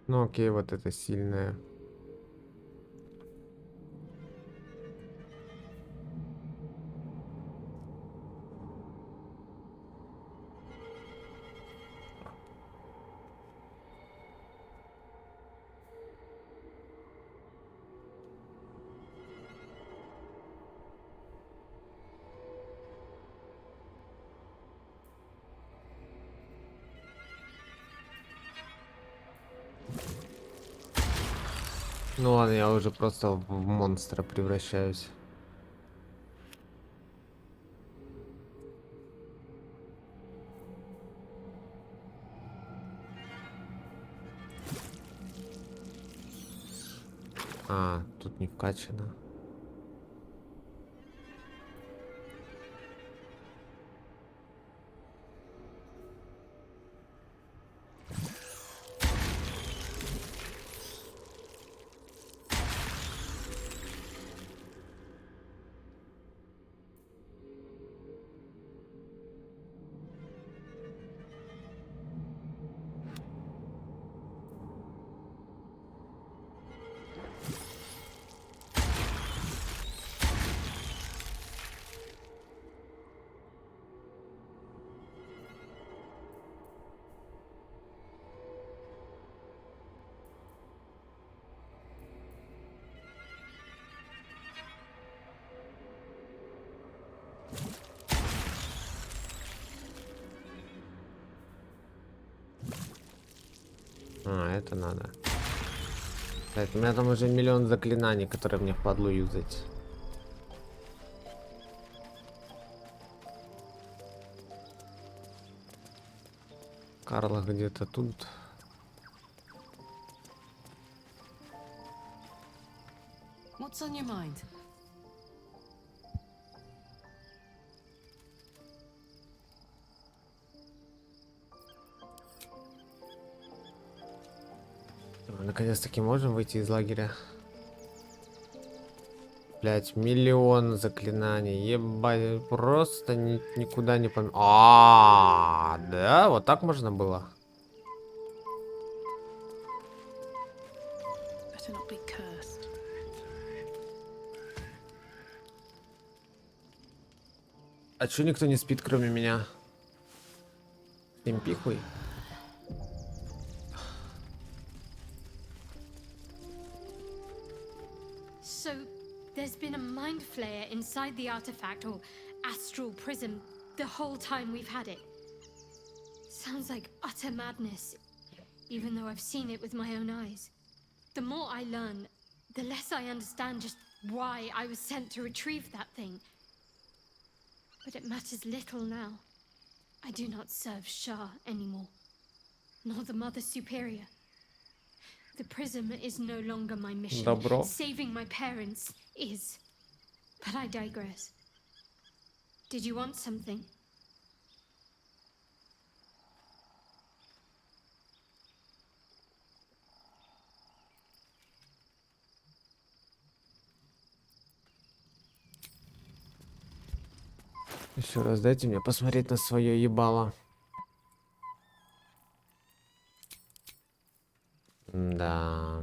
S1: Ну окей, вот это сильное. Ну ладно, я уже просто в монстра превращаюсь. А, тут не вкачано. А, это надо. Так, у меня там уже миллион заклинаний, которые мне впадлу юзать. Карла где-то тут.
S7: What's on your mind?
S1: Наконец-таки можем выйти из лагеря. Блять, миллион заклинаний. Ебать, просто никуда не пом... Да, вот так можно было.
S12: Better not be cursed.
S1: А чё никто не спит, кроме меня? Им пихуй.
S13: So, there's been a mind flayer inside the artifact or astral prism the whole time we've had it. Sounds like utter madness, even though I've seen it with my own eyes. The more I learn, the less I understand just why I was sent to retrieve that thing. But it matters little now. I do not serve Shah anymore, nor the Mother Superior. The prism is no longer my mission.
S1: Добро.
S13: Saving my parents is. But I digress. Did you want something?
S1: Еще раз дайте мне посмотреть на свое ебало. Да.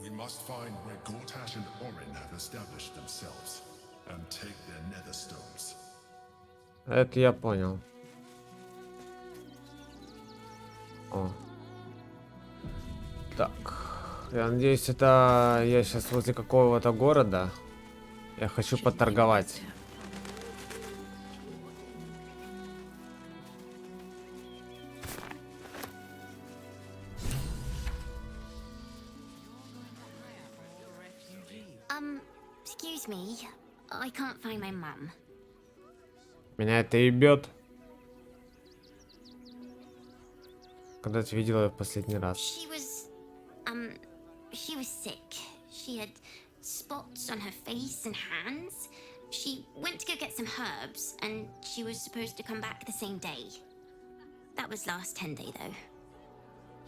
S19: We must find where Gortash and Orin have established themselves and take their nether stones.
S1: Это я понял. О. Так. Я надеюсь, это я сейчас возле какого-то города. Я хочу поторговать.
S9: Excuse me. I can't find my mum.
S1: Меня это ебет. Когда ты видела ее в последний раз?
S9: She was sick. She had spots on her face and hands. She went to go get some herbs, and she was supposed to come back the same day. That was last 10 day,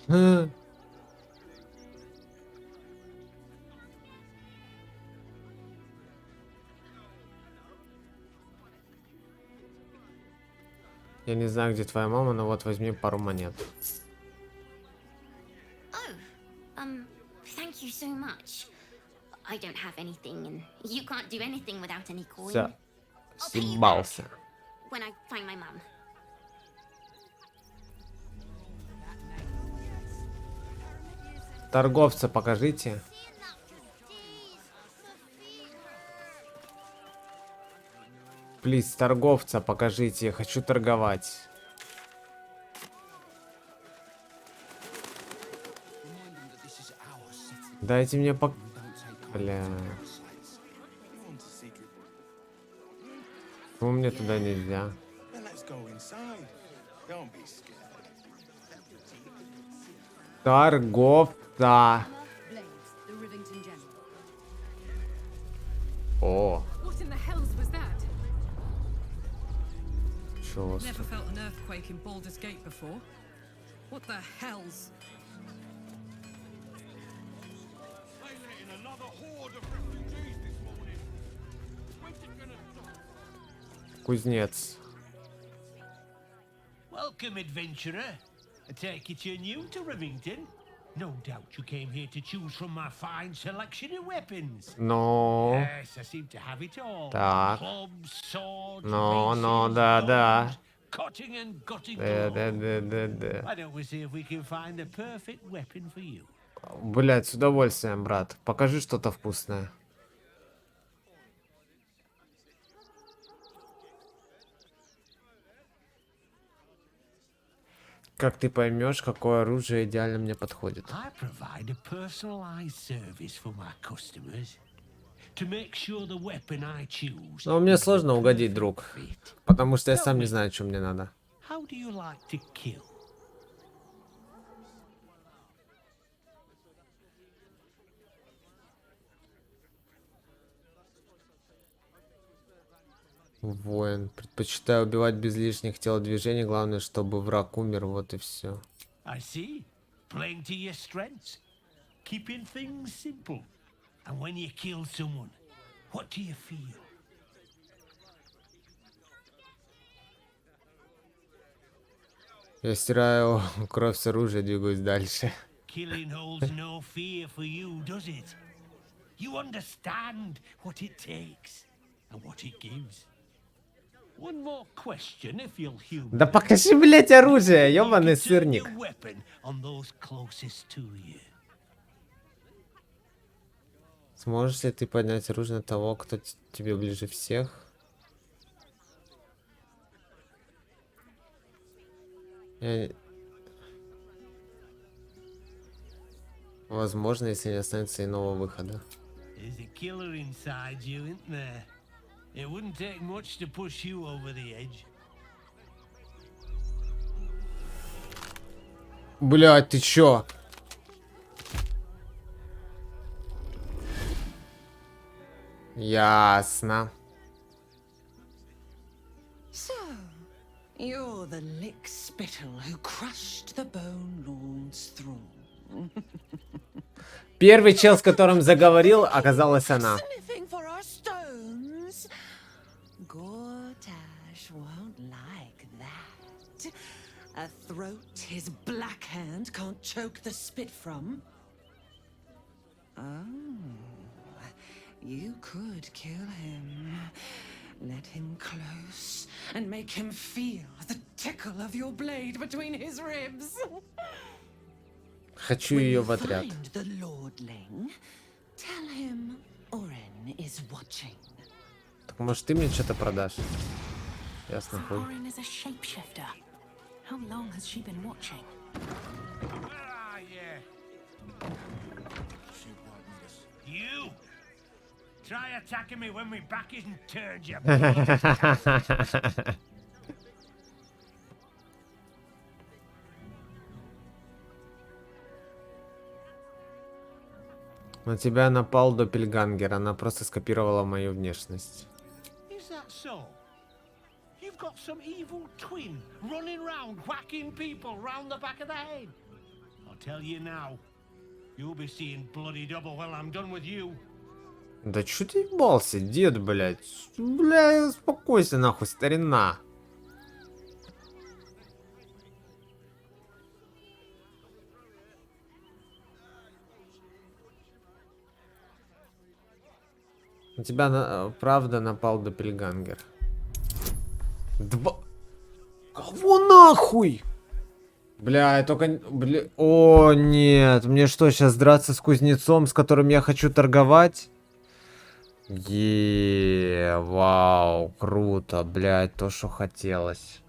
S9: though.
S1: Я не знаю, где твоя мама, но вот возьми пару монет.
S9: Thank you so much. I don't have anything, and you can't do anything without any coin.
S1: Все. Съебался.
S9: When I find my mum.
S1: Торговца покажите. Плиз, торговца покажите. Я хочу торговать. Дайте мне Бля. Ну, мне туда нельзя. Торговца. О. Чё?
S7: Never felt an earthquake in Baldur's Gate before. What the hell's?
S1: Кузнец.
S21: Welcome, adventurer. I take it you're new to Rivington. No doubt you came here to choose from my fine selection of weapons.
S1: No.
S21: Yes, I seem to have it all.
S1: Так.
S21: Clubs, swords,
S1: No,
S21: maces,
S1: да.
S21: cutting and gutting
S1: Да.
S21: Why don't we see if we can find the perfect weapon for you?
S1: Блять, с удовольствием, брат. Покажи что-то вкусное. Как ты поймешь, какое оружие идеально мне подходит?
S21: I provide a personalized service for my customers to make sure the weapon I choose.
S1: Но мне сложно угодить, друг, потому что я сам не знаю, что мне надо.
S21: How do you like to kill?
S1: Воин. Предпочитаю убивать без лишних телодвижений. Главное, чтобы враг умер. Вот и все.
S21: I see. Playing to your strengths. Keeping things simple. And when you kill someone, what do you feel?
S1: Я стираю кровь с оружия, двигаюсь дальше.
S21: Killing holds no fear for you, does it? You understand what it takes and what it gives. One more question, if you'll humor.
S1: Да покажи, блять, оружие, ёбаный сырник.
S21: Your weapon on those closest to you.
S1: Сможешь ли ты поднять оружие на того, кто тебе ближе всех? Возможно, если не останется иного выхода.
S21: There's a killer inside you, isn't there? It wouldn't take much to push you over the edge.
S1: Блять, ты чё? Ясно.
S8: So, you're the lick spittle who crushed the Bone Lord's throne.
S1: Первый чел, с которым заговорил, оказалась она.
S8: Sniffing for our stones? Gortash won't like that. A throat his black hand can't choke the spit from. Oh, you could kill him. Let him close and make him feel the tickle of your blade between his ribs.
S1: Хочу ее в отряд.
S8: Find the lordling. Tell him Oren is watching.
S1: Так может ты мне что-то продашь? Ясно, хуй.
S22: Oren is a shapeshifter. How long has she been watching?
S21: Where are you? You! Try attacking me when my back isn't turned, you bloody.
S1: На тебя напал доппельгангер. Она просто скопировала мою внешность.
S21: Is that so? You've got some evil twin running round whacking people round the back of the head. I'll tell you now, you'll be seeing bloody double when I'm done with you.
S1: Да чё ты ебался, дед, блядь? Бля, успокойся нахуй, старина. На тебя правда напал доппельгангер. Кого нахуй? Бля, я только... Бля... О, нет. Мне что, сейчас драться с кузнецом, с которым я хочу торговать? Вау, круто, блядь, то, что хотелось.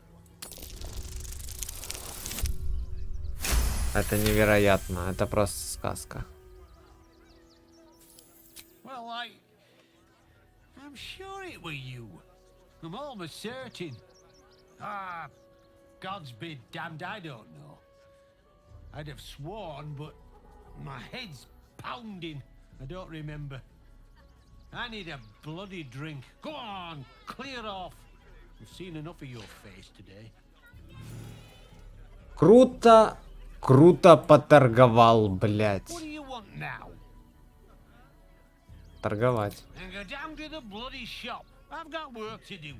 S1: Это невероятно, это просто сказка.
S21: Well, I'm sure it were you. I'm almost certain. Ah, God's be damned, I don't know. I'd have sworn, but my head's pounding. I don't remember. I need a bloody drink. Go on, clear off. We've seen enough of your face today.
S1: Круто, круто поторговал, блядь.
S21: What do you want now?
S1: Торговать.
S21: And go down to the bloody shop. I've got work to do.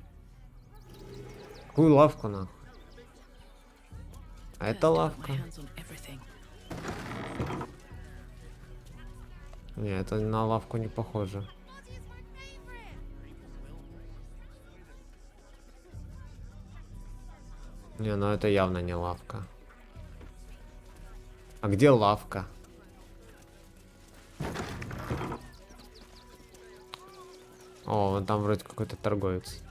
S1: Какую лавку нахуй? А это лавка. Не, это на лавку не похоже. Не, ну это явно не лавка. А где лавка? О, вон там вроде какой-то торговец.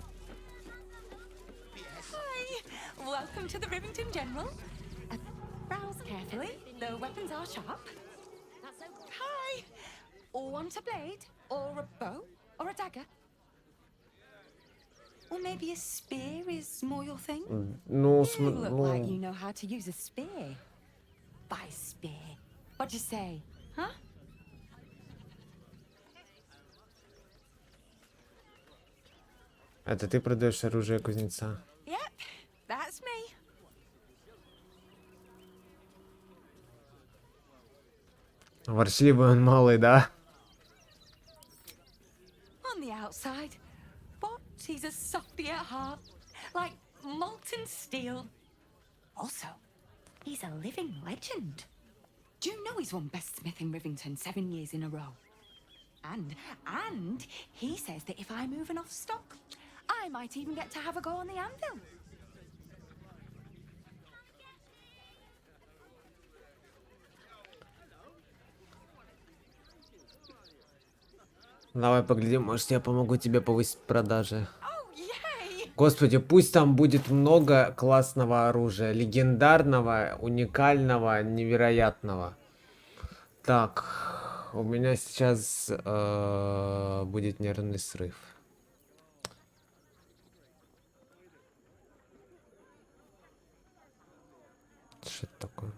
S23: Welcome to the Rivington General. A
S4: Browse carefully. The weapons are sharp. Hi! Want a blade? Or a bow? Or a dagger? Or maybe a spear is more your thing?
S1: Ну,
S4: You look like you
S1: ну,
S4: know how to use a spear. Buy a spear. What'd you say? Huh?
S1: это ты продаешь оружие кузнеца.
S4: Yep, that's me.
S1: Ворчливый он малый, да?
S4: On the outside, but he's a softy at heart, like molten steel. Also, he's a living legend. Do you know he's won Best Smith in Rivington 7 years in a row? And he says that if I move enough stock, I might even get to have a go on the anvil.
S1: Давай поглядим, может я помогу тебе повысить продажи. Господи, пусть там будет много классного оружия. Легендарного, уникального, невероятного. Так, у меня сейчас будет нервный срыв. Что это такое?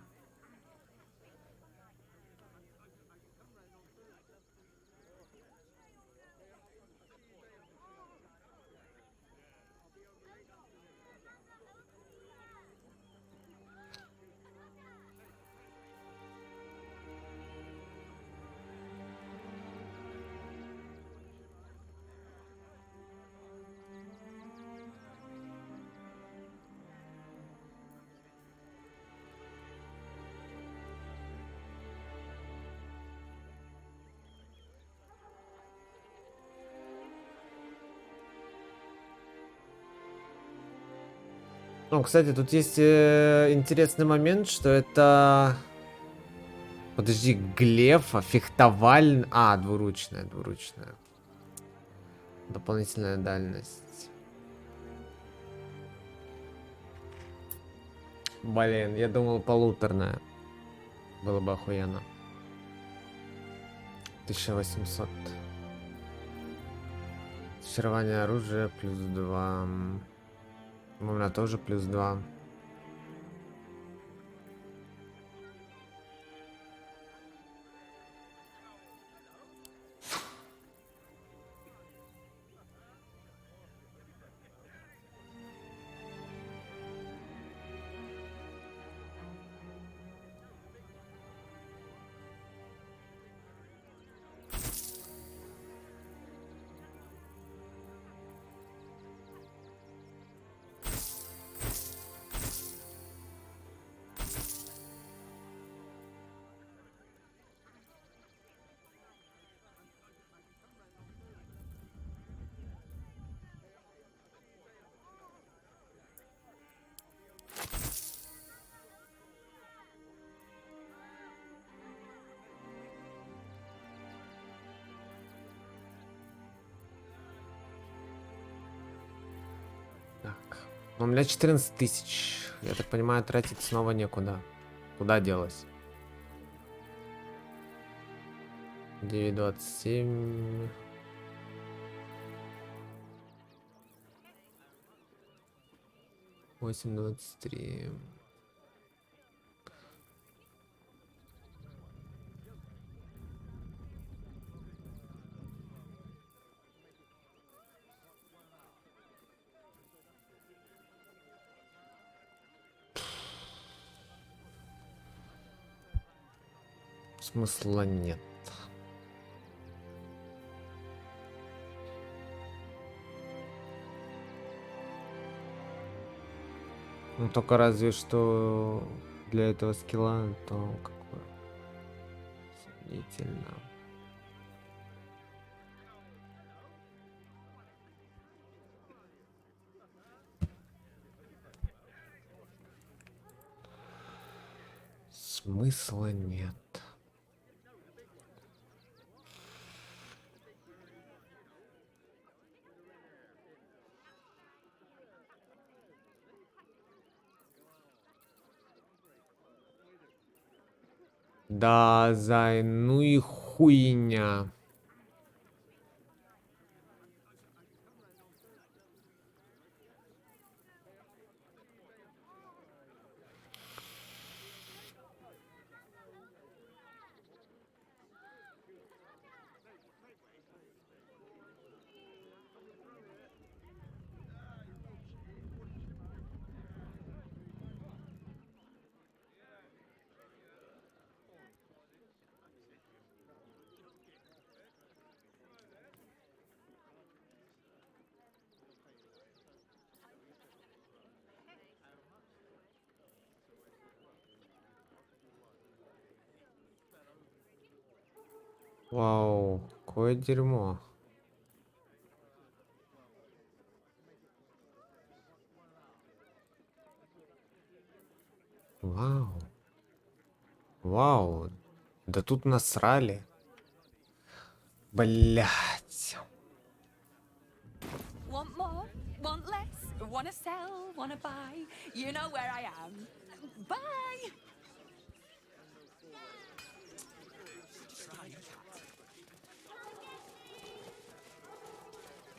S1: Ну, кстати, тут есть интересный момент, что это... Подожди, глефа, фехтовальная... А, двуручная. Дополнительная дальность. Блин, я думал полуторная. Было бы охуенно. 1800. Зачарование оружия плюс 2. У меня тоже плюс 2. У меня 14 тысяч. Я так понимаю, тратить снова некуда. Куда делось? 9,27. Восемь 23. Смысла нет. Ну только разве что для этого скилла, то как бы сомнительно. Смысла нет. Да, зай, ну и хуйня. Вау, какое дерьмо. Вау. Вау. Да тут насрали. Блять.
S4: Want more? Want less? Wanna sell? Wanna buy? You know where I am. Bye!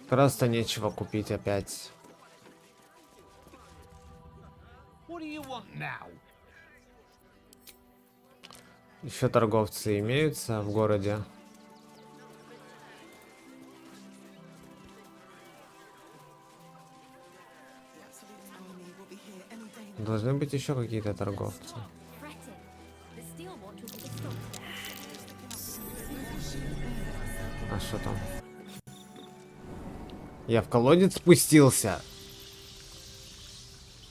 S1: Просто нечего купить опять.
S21: What do you want now?
S1: Еще торговцы имеются в городе. Должны быть еще какие-то торговцы. А что там? Я в колодец спустился.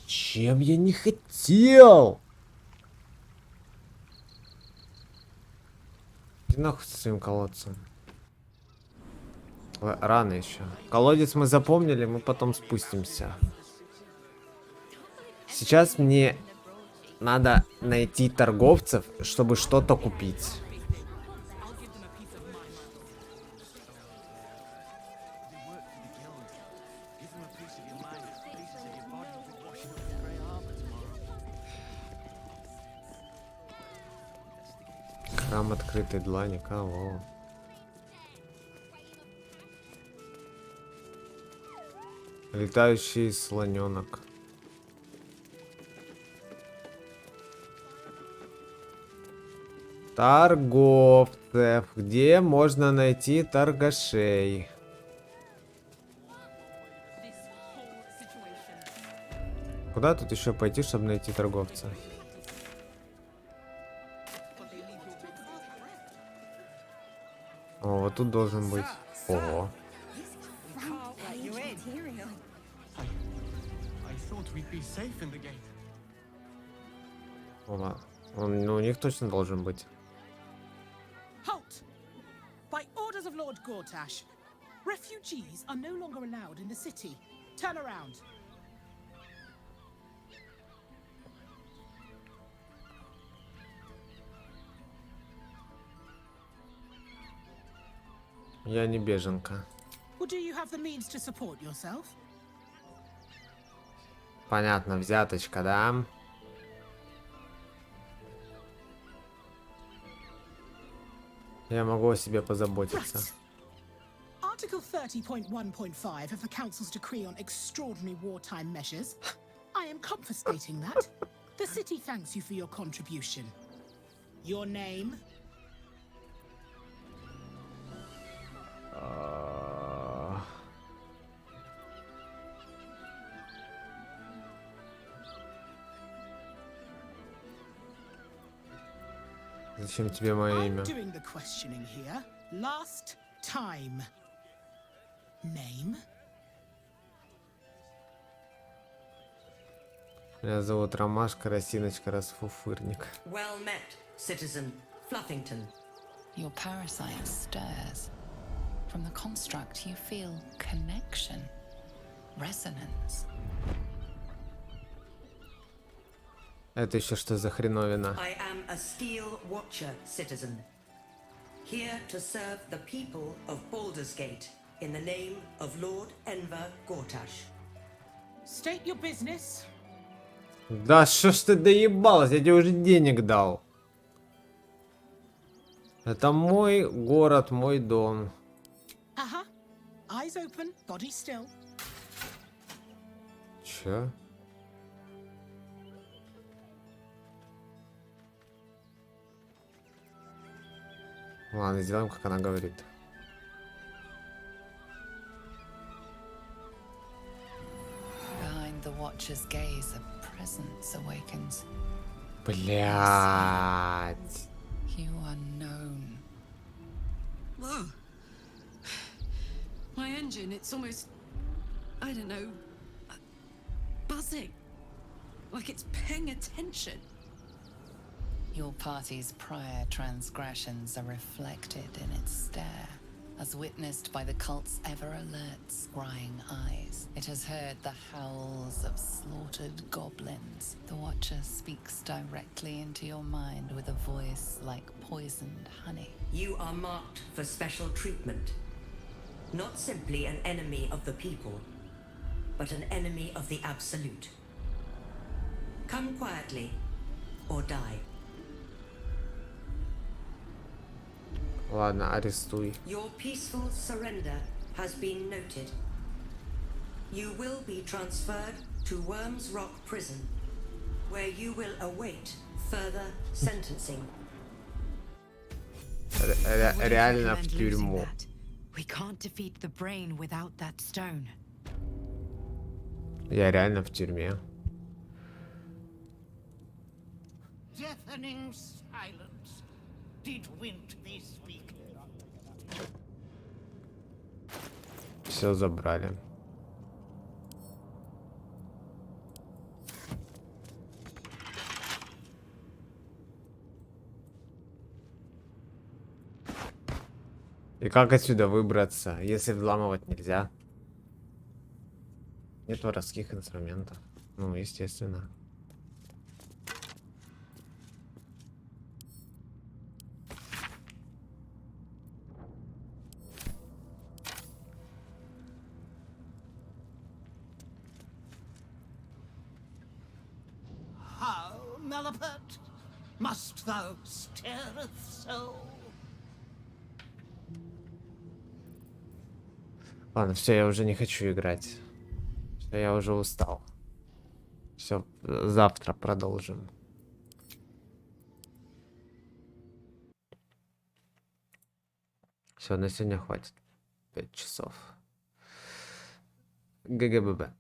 S1: Чем я не хотел? Иди нахуй со своим колодцем. Рано еще. Колодец мы запомнили, мы потом спустимся. Сейчас мне надо найти торговцев, чтобы что-то купить. Храм открытой длани, кого? Летающий слоненок. Торговцев. Где можно найти торгашей? Куда тут еще пойти, чтобы найти торговца? О, вот тут должен быть. Ого. Ладно. Он, ну, у них точно должен быть.
S10: Halt! By orders of Lord Gortash, refugees are no longer allowed in the city. Turn around.
S1: Я не беженка.
S10: Well, do you have the means to support yourself?
S1: Понятно, взяточка, да? Я могу о себе позаботиться.
S10: Article 30.1.5 of the Council's decree on extraordinary wartime measures. I am confiscating that. The city thanks you for your contribution. Your name?
S1: Зачем тебе мое имя?
S10: I'm doing the questioning here. Last time. Name?
S1: Меня зовут Ромашка, Росиночка, Расфуфырник.
S17: Well met, citizen Fluffington.
S6: Your parasite stirs. From the construct, you feel connection, resonance.
S1: Это еще что за хреновина?
S17: I am a steel watcher, citizen. Here to serve the people of Baldur's Gate in the name of Lord Enver Gortash.
S10: State your business.
S1: Да что ж ты доебалась, я тебе уже денег дал. Это мой город, мой дом.
S10: Haha. Eyes open, body still.
S1: Чё? Ладно, сделаем, как она говорит.
S6: Behind the Watcher's gaze, a presence awakens.
S1: Блядь.
S6: You are known.
S7: Whoa. My engine, it's almost, I don't know, buzzing. Like it's paying attention.
S6: Your party's prior transgressions are reflected in its stare, as witnessed by the cult's ever-alert, scrying eyes. It has heard the howls of slaughtered goblins. The Watcher speaks directly into your mind with a voice like poisoned honey.
S17: You are marked for special treatment. Not simply an enemy of the people, but an enemy of the Absolute. Come quietly, or die.
S1: Ладно, арестуй.
S17: Your peaceful surrender has been noted. You will be transferred to Worms Rock Prison, where you will await further sentencing.
S1: Реально в тюрьму.
S2: We can't defeat the brain without that stone.
S1: Я реально в тюрьме.
S15: Deafening silence. Did Wint they speak?
S1: Все забрали. И как отсюда выбраться, если взламывать нельзя? Нет воровских инструментов. Ну, естественно.
S15: How, Malapert? Must thou stareth so?
S1: Ладно, все, я уже не хочу играть. Все, я уже устал. Все, завтра продолжим. Все, на сегодня хватит. 5 часов. ГГББ.